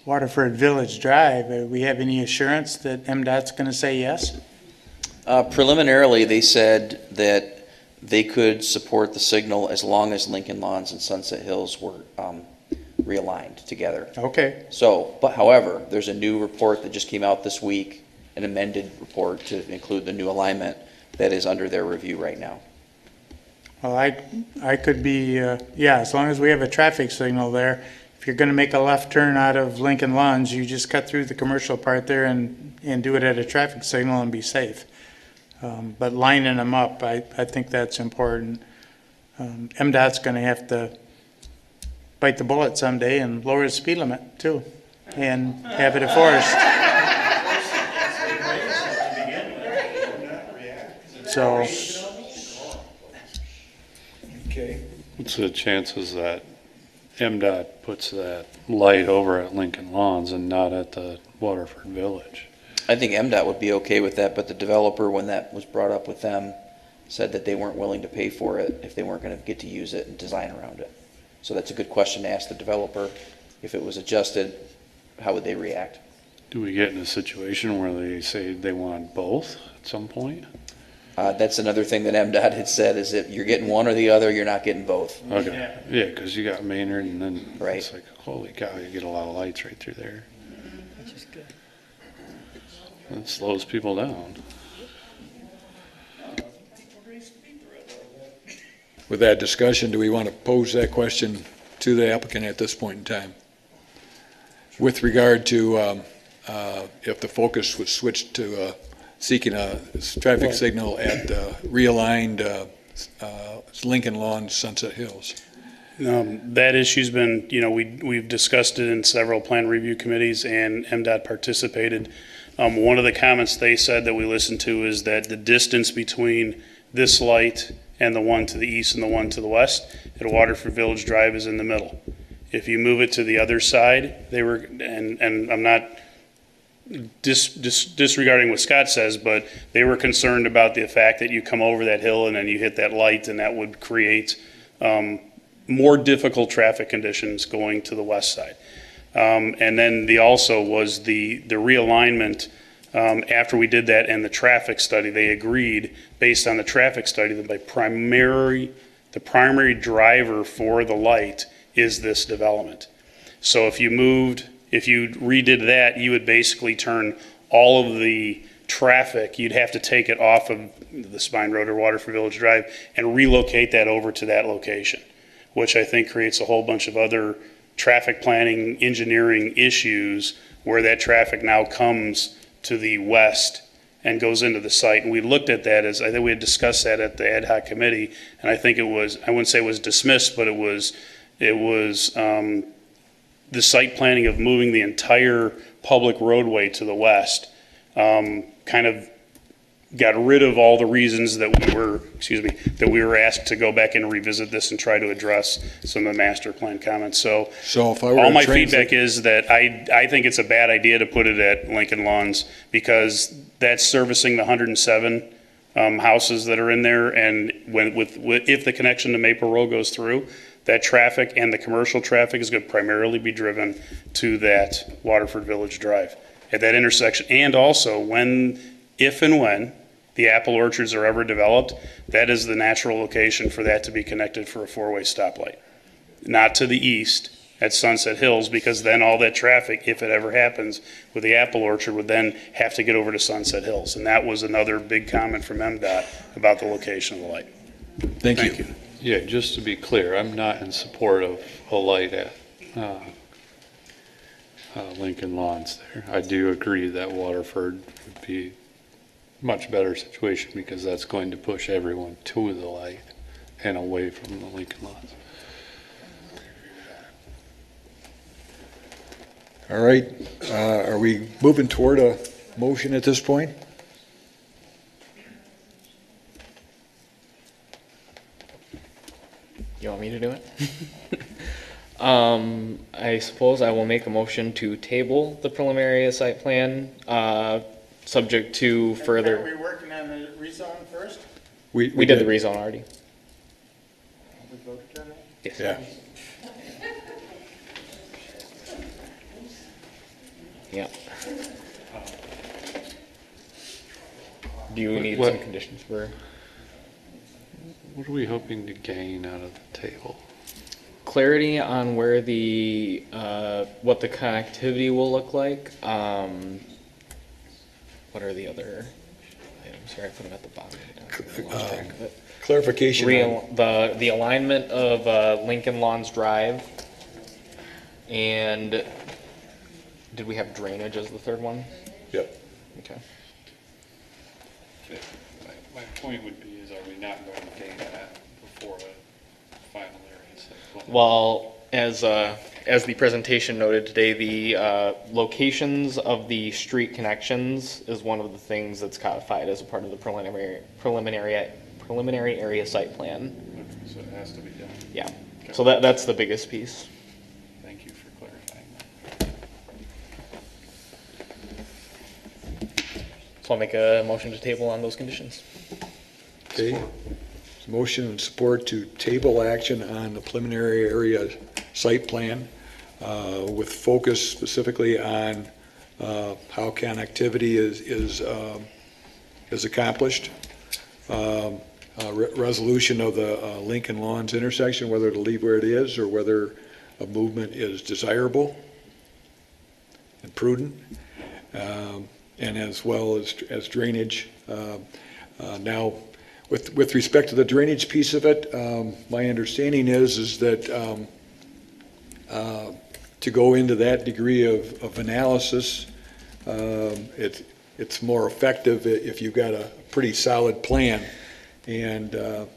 Speaker 4: Waterford Village Drive. Do we have any assurance that MDOT's going to say yes?
Speaker 5: Preliminarily, they said that they could support the signal as long as Lincoln Lawns and Sunset Hills were realigned together.
Speaker 4: Okay.
Speaker 5: So, but however, there's a new report that just came out this week, an amended report to include the new alignment that is under their review right now.
Speaker 4: Well, I could be, yeah, as long as we have a traffic signal there. If you're going to make a left turn out of Lincoln Lawns, you just cut through the commercial part there and do it at a traffic signal and be safe. But lining them up, I think that's important. MDOT's gonna have to bite the bullet someday and lower the speed limit too, and have it enforced. So,
Speaker 1: Okay.
Speaker 17: What's the chances that MDOT puts that light over at Lincoln Lawns and not at the Waterford Village?
Speaker 5: I think MDOT would be okay with that, but the developer, when that was brought up with them, said that they weren't willing to pay for it if they weren't going to get to use it and design around it. So that's a good question to ask the developer. If it was adjusted, how would they react?
Speaker 17: Do we get in a situation where they say they want both at some point?
Speaker 5: That's another thing that MDOT had said, is if you're getting one or the other, you're not getting both.
Speaker 17: Okay, yeah, because you got Maynard and then
Speaker 5: Right.
Speaker 17: it's like, holy cow, you get a lot of lights right through there.
Speaker 7: Which is good.
Speaker 17: It slows people down.
Speaker 1: With that discussion, do we want to pose that question to the applicant at this point in time? With regard to if the focus was switched to seeking a traffic signal at realigned Lincoln Lawns, Sunset Hills.
Speaker 9: That issue's been, we've discussed it in several plan review committees, and MDOT participated. One of the comments they said that we listened to is that the distance between this light and the one to the east and the one to the west at Waterford Village Drive is in the middle. If you move it to the other side, and I'm not disregarding what Scott says, but they were concerned about the fact that you come over that hill and then you hit that light, and that would create more difficult traffic conditions going to the west side. And then also was the realignment. After we did that and the traffic study, they agreed, based on the traffic study, that the primary driver for the light is this development. So if you redid that, you would basically turn all of the traffic, you'd have to take it off of the Spine Road or Waterford Village Drive and relocate that over to that location, which I think creates a whole bunch of other traffic planning, engineering issues where that traffic now comes to the west and goes into the site. And we looked at that I think we had discussed that at the ad hoc committee, and I think I wouldn't say it was dismissed, but it was the site planning of moving the entire public roadway to the west kind of got rid of all the reasons that we were asked to go back and revisit this and try to address some of the master plan comments. So
Speaker 1: if I were
Speaker 9: all
Speaker 1: to
Speaker 9: my
Speaker 1: translate-
Speaker 9: feedback is that I think it's a bad idea to put it at Lincoln Lawns, because that's servicing the 107 houses that are in there, and if the connection to Maple Road goes through, that traffic and the commercial traffic is going to primarily be driven to that Waterford Village Drive at that intersection. And also if and when the apple orchards are ever developed, that is the natural location for that to be connected for a four-way stoplight. Not to the east at Sunset Hills, because then all that traffic, if it ever happens with the apple orchard, would then have to get over to Sunset Hills. And that was another big comment from MDOT about the location of the light.
Speaker 1: Thank you.
Speaker 17: Yeah, just to be clear, I'm not in support of a light at Lincoln Lawns there. I do agree that Waterford would be a much better situation, because that's going to push everyone to the light and away from the Lincoln Lawns.
Speaker 1: All right, are we moving toward a motion at this point?
Speaker 21: You want me to do it? I suppose I will make a motion to table the preliminary site plan, subject to further.
Speaker 4: Are we working on the rezone first?
Speaker 21: We did the rezone already.
Speaker 4: We voted on that?
Speaker 21: Yes.
Speaker 1: Yeah.
Speaker 21: Yeah. Do you need some conditions for?
Speaker 17: What are we hoping to gain out of the table?
Speaker 21: Clarity on where the, what the connectivity will look like. What are the other items here? I put them at the bottom. I lost track of it.
Speaker 1: Clarification.
Speaker 21: The alignment of Lincoln Lawns Drive. And did we have drainage as the third one?
Speaker 1: Yep.
Speaker 21: Okay.
Speaker 17: My point would be, are we not going to gain that before
Speaker 21: Well, as the presentation noted today, the locations of the street connections is one of the things that's codified as a part of the preliminary area site plan.
Speaker 17: So it has to be done.
Speaker 21: Yeah. So that's the biggest piece.
Speaker 17: Thank you for clarifying that.
Speaker 21: So I'll make a motion to table on those conditions.
Speaker 1: Okay. Motion and support to table action on the preliminary area site plan with focus specifically on how connectivity is accomplished. Resolution of the Lincoln Lawns intersection, whether to leave where it is or whether a movement is desirable and prudent, and as well as drainage. Now, with respect to the drainage piece of it, my understanding is that to go into that degree of analysis, it's more effective if you've got a pretty solid plan. And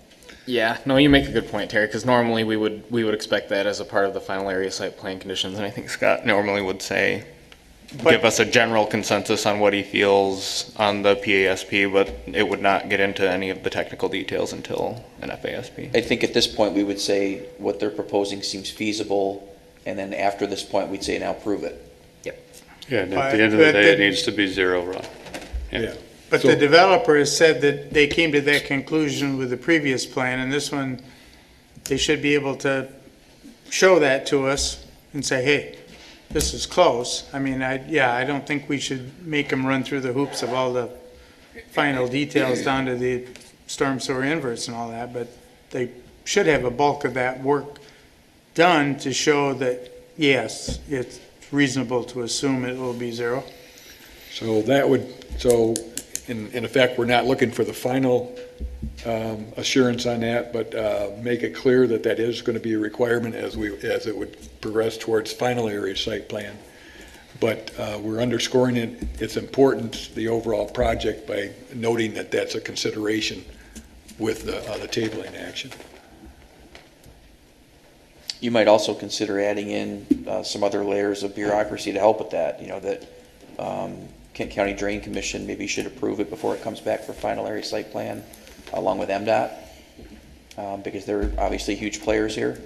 Speaker 21: yeah, no, you make a good point, Terry, because normally we would expect that as a part of the final area site plan conditions, and I think Scott normally would say, give us a general consensus on what he feels on the PASP, but it would not get into any of the technical details until an FASP.
Speaker 5: I think at this point, we would say what they're proposing seems feasible, and then after this point, we'd say now prove it.
Speaker 21: Yep.
Speaker 17: Yeah, and at the end of the day, it needs to be zero, Ron.
Speaker 1: yeah.
Speaker 4: But the developer has said that they came to that conclusion with the previous plan, and this one, they should be able to show that to us and say, hey, this is close. I mean, I don't think we should make them run through the hoops of all the final details down to the storm sewer inverts and all that, but they should have a bulk of that work done to show that, yes, it's reasonable to assume it will be zero.
Speaker 1: So in effect, we're not looking for the final assurance on that, but make it clear that that is going to be a requirement as it would progress towards final area site plan. But we're underscoring its importance, the overall project, by noting that that's a consideration with the tabling action.
Speaker 5: You might also consider adding in some other layers of bureaucracy to help with that, that Kent County Drain Commission maybe should approve it before it comes back for final area site plan, along with MDOT, because they're obviously huge players here.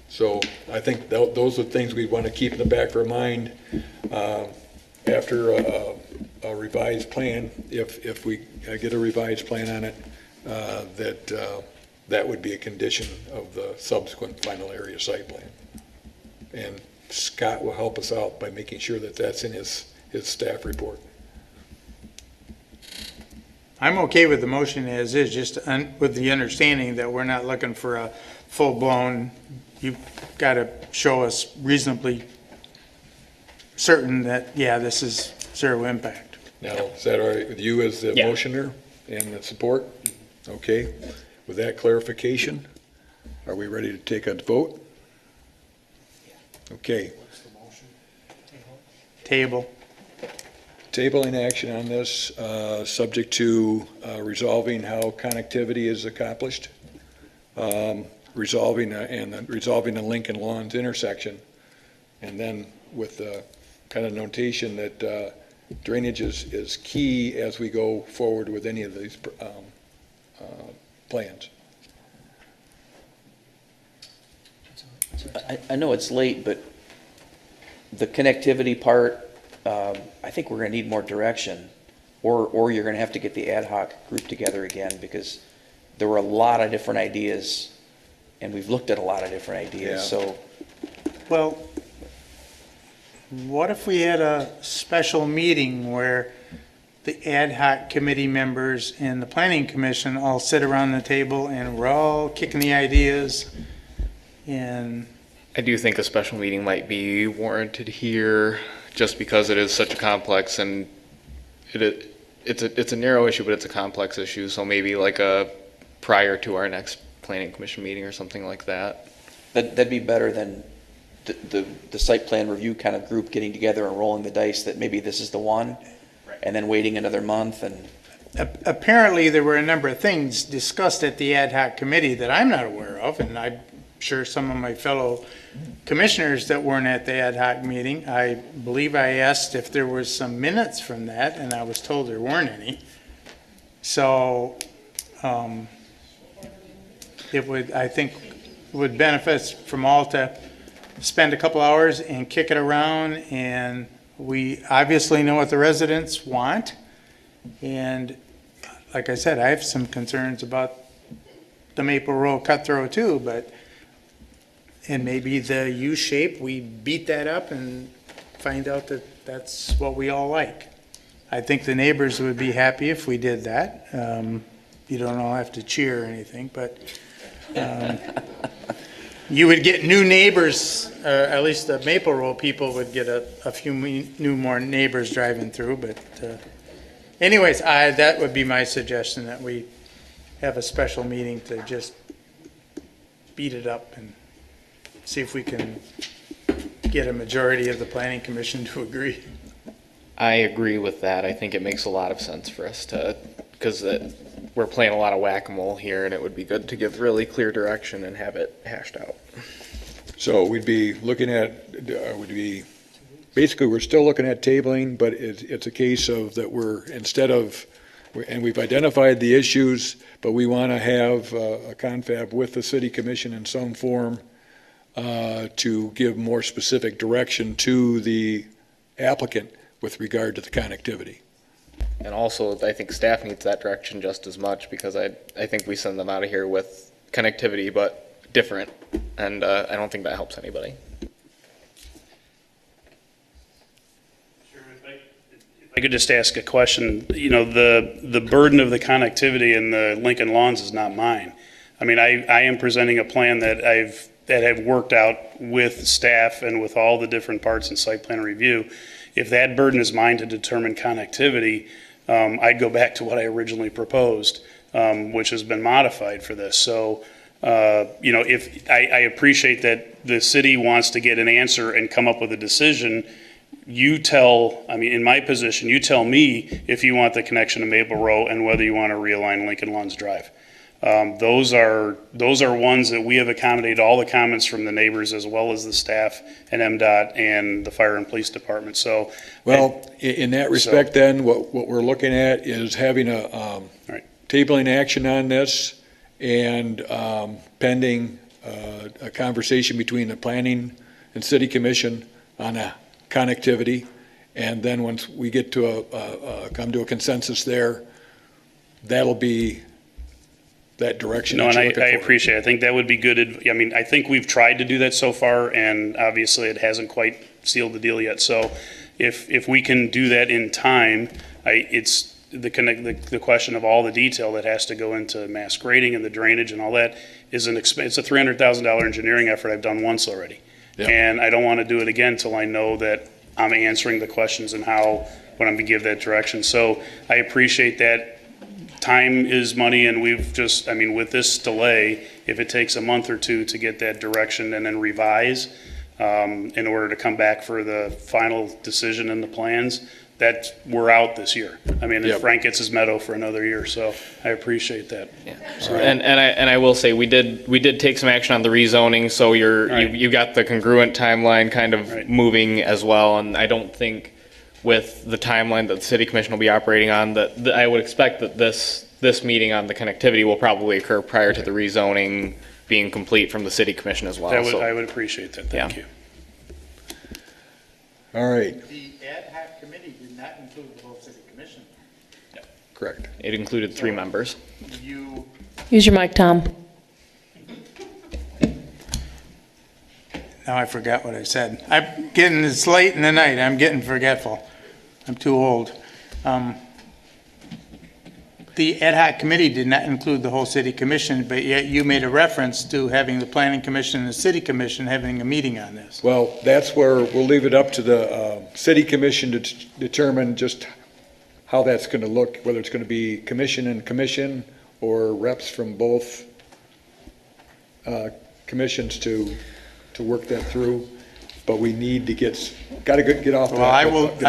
Speaker 1: So I think those are things we want to keep in the back of our mind after a revised plan, if we get a revised plan on it, that would be a condition of the subsequent final area site plan. And Scott will help us out by making sure that that's in his staff report.
Speaker 4: I'm okay with the motion as is, just with the understanding that we're not looking for a full-blown, you've got to show us reasonably certain that, yeah, this is zero impact.
Speaker 1: Now, is that all right with you as the motioner and the support? Okay. With that clarification, are we ready to take a vote? Okay.
Speaker 4: Table.
Speaker 1: Tabling action on this, subject to resolving how connectivity is accomplished, resolving the Lincoln Lawns intersection, and then with the kind of notation that drainage is key as we go forward with any of these plans.
Speaker 5: I know it's late, but the connectivity part, I think we're going to need more direction, or you're going to have to get the ad hoc group together again, because there were a lot of different ideas, and we've looked at a lot of different ideas.
Speaker 1: Yeah.
Speaker 5: So,
Speaker 4: Well, what if we had a special meeting where the ad hoc committee members and the planning commission all sit around the table and we're all kicking the ideas, and
Speaker 21: I do think a special meeting might be warranted here, just because it is such a complex, and it's a narrow issue, but it's a complex issue. So maybe like prior to our next planning commission meeting or something like that.
Speaker 5: that'd be better than the site plan review kind of group getting together and rolling the dice that maybe this is the one, and then waiting another month. And
Speaker 4: apparently there were a number of things discussed at the ad hoc committee that I'm not aware of, and I'm sure some of my fellow commissioners that weren't at the ad hoc meeting. I believe I asked if there was some minutes from that, and I was told there weren't any. So it would, I think, would benefit from all to spend a couple hours and kick it around, and we obviously know what the residents want. And like I said, I have some concerns about the Maple Row cut through too, and maybe the U shape, we beat that up and find out that that's what we all like. I think the neighbors would be happy if we did that. You don't all have to cheer or anything, but you would get new neighbors, at least the Maple Row people would get a few new more neighbors driving through, but anyways, that would be my suggestion, that we have a special meeting to just beat it up and see if we can get a majority of the planning commission to agree.
Speaker 21: I agree with that. I think it makes a lot of sense for us to, because we're playing a lot of whack-a-mole here, and it would be good to give really clear direction and have it hashed out.
Speaker 1: So we'd be looking at, basically, we're still looking at tabling, but it's a case of that and we've identified the issues, but we want to have a confab with the city commission in some form to give more specific direction to the applicant with regard to the connectivity.
Speaker 21: And also, I think staff needs that direction just as much, because I think we send them out of here with connectivity, but different, and I don't think that helps anybody.
Speaker 9: I could just ask a question. You know, the burden of the connectivity in the Lincoln Lawns is not mine. I mean, I am presenting a plan that I've worked out with staff and with all the different parts in site plan review. If that burden is mine to determine connectivity, I'd go back to what I originally proposed, which has been modified for this. So, you know, if I appreciate that the city wants to get an answer and come up with a decision. In my position, you tell me if you want the connection to Maple Row and whether you want to realign Lincoln Lawns Drive. Those are ones that we have accommodated all the comments from the neighbors as well as the staff and MDOT and the fire and police department. So,
Speaker 1: in that respect, then what we're looking at is having a tabling action on this and pending a conversation between the planning and city commission on a connectivity, and then once we get to come to a consensus there, that'll be that direction.
Speaker 9: No, and I appreciate it. I think that would be good. I mean, I think we've tried to do that so far, and obviously it hasn't quite sealed the deal yet. So if we can do that in time, it's the question of all the detail that has to go into mass grading and the drainage and all that is it's a $300,000 engineering effort I've done once already. Yep. And I don't want to do it again until I know that I'm answering the questions and when I'm going to give that direction. So I appreciate that. Time is money, and with this delay, if it takes a month or two to get that direction and then revise in order to come back for the final decision in the plans, that we're out this year. I mean, if Frank gets his meadow for another year, so I appreciate that.
Speaker 21: Yeah. So, and I will say we did take some action on the rezoning, so you got the congruent timeline kind of moving as well, and I don't think with the timeline that the city commission will be operating on that I would expect that this meeting on the connectivity will probably occur prior to the rezoning being complete from the city commission as well.
Speaker 9: I would appreciate that. Thank you.
Speaker 1: All right.
Speaker 4: The ad hoc committee did not include the whole city commission.
Speaker 1: Correct.
Speaker 21: It included 3 members.
Speaker 3: Use your mic, Tom.
Speaker 4: Now I forgot what I said. It's late in the night. I'm getting forgetful. I'm too old. The ad hoc committee did not include the whole city commission, but yet you made a reference to having the planning commission and the city commission having a meeting on this.
Speaker 1: Well, that's where we'll leave it up to the city commission to determine just how that's going to look, whether it's going to be commission and commission or reps from both commissions to work that through. but we need to got to get off the
Speaker 4: Well, I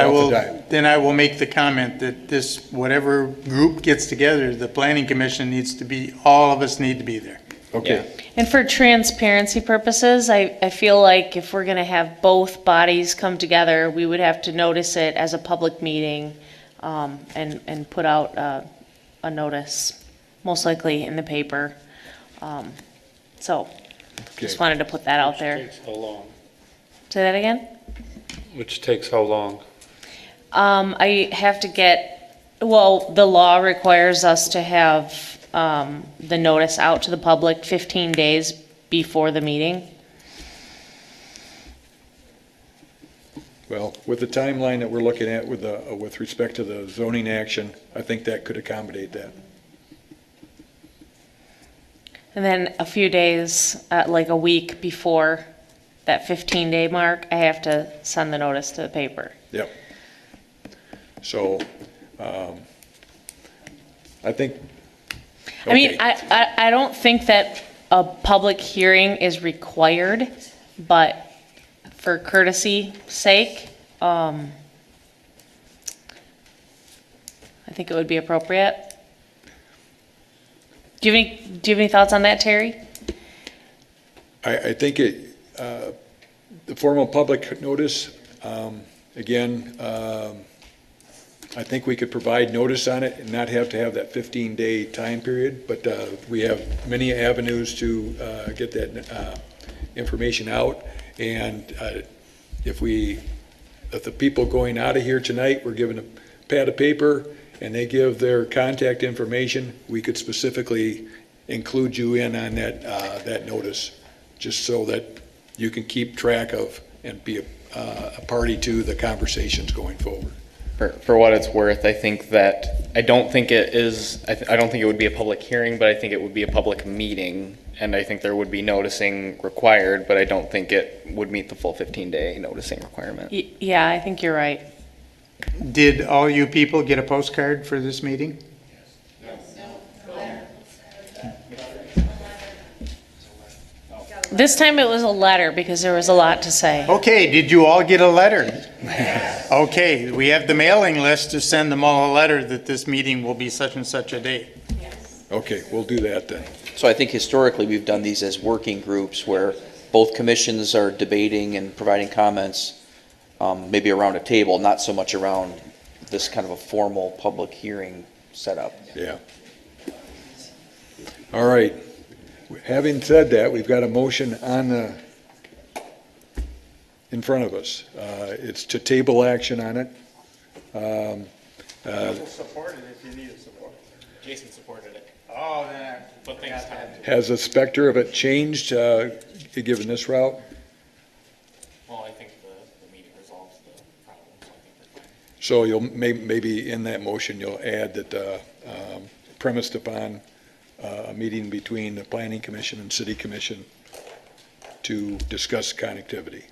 Speaker 4: will,
Speaker 1: dime.
Speaker 4: then I will make the comment that this, whatever group gets together, the planning commission needs to be, all of us need to be there.
Speaker 1: Okay.
Speaker 3: And for transparency purposes, I feel like if we're gonna have both bodies come together, we would have to notice it as a public meeting, and put out a notice, most likely in the paper. So, just wanted to put that out there.
Speaker 10: Which takes how long?
Speaker 3: Say that again?
Speaker 10: Which takes how long?
Speaker 3: I have to the law requires us to have, the notice out to the public 15 days before the meeting.
Speaker 1: Well, with the timeline that we're looking at with respect to the zoning action, I think that could accommodate that.
Speaker 3: And then a few days, like a week before that 15-day mark, I have to send the notice to the paper.
Speaker 1: Yep. So, I think.
Speaker 3: I mean, I don't think that a public hearing is required, but for courtesy sake, I think it would be appropriate. Do you have any thoughts on that, Terry?
Speaker 1: I think the formal public notice, again, I think we could provide notice on it and not have to have that 15-day time period, but we have many avenues to get that information out. And if the people going out of here tonight were given a pad of paper and they give their contact information, we could specifically include you in on that notice, just so that you can keep track of and be a party to the conversations going forward.
Speaker 21: For what it's worth, I think that, I don't think it would be a public hearing, but I think it would be a public meeting, and I think there would be noticing required, but I don't think it would meet the full 15-day noticing requirement.
Speaker 3: Yeah, I think you're right.
Speaker 4: Did all you people get a postcard for this meeting?
Speaker 3: This time it was a letter because there was a lot to say.
Speaker 4: Okay, did you all get a letter? Okay, we have the mailing list to send them all a letter that this meeting will be such and such a date.
Speaker 1: Okay, we'll do that then.
Speaker 5: So I think historically, we've done these as working groups where both commissions are debating and providing comments, maybe around a table, not so much around this kind of a formal public hearing setup.
Speaker 1: Yeah. All right. Having said that, we've got a motion in front of us. It's to table action on it.
Speaker 4: We'll support it if you need a support.
Speaker 21: Jason supported it.
Speaker 4: Oh, then.
Speaker 21: But things
Speaker 1: Has the specter of it changed, given this route?
Speaker 21: Well, I think the meeting resolves the problem, so I think we're fine.
Speaker 1: So you'll, maybe in that motion, you'll add that premised upon a meeting between the Planning Commission and City Commission to discuss connectivity.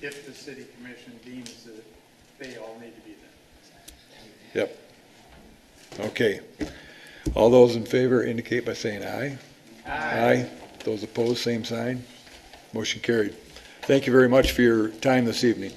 Speaker 4: If the city commission deems that they all need to be there.
Speaker 1: Yep. Okay. All those in favor indicate by saying aye. Aye. Those opposed, same sign. Motion carried. Thank you very much for your time this evening.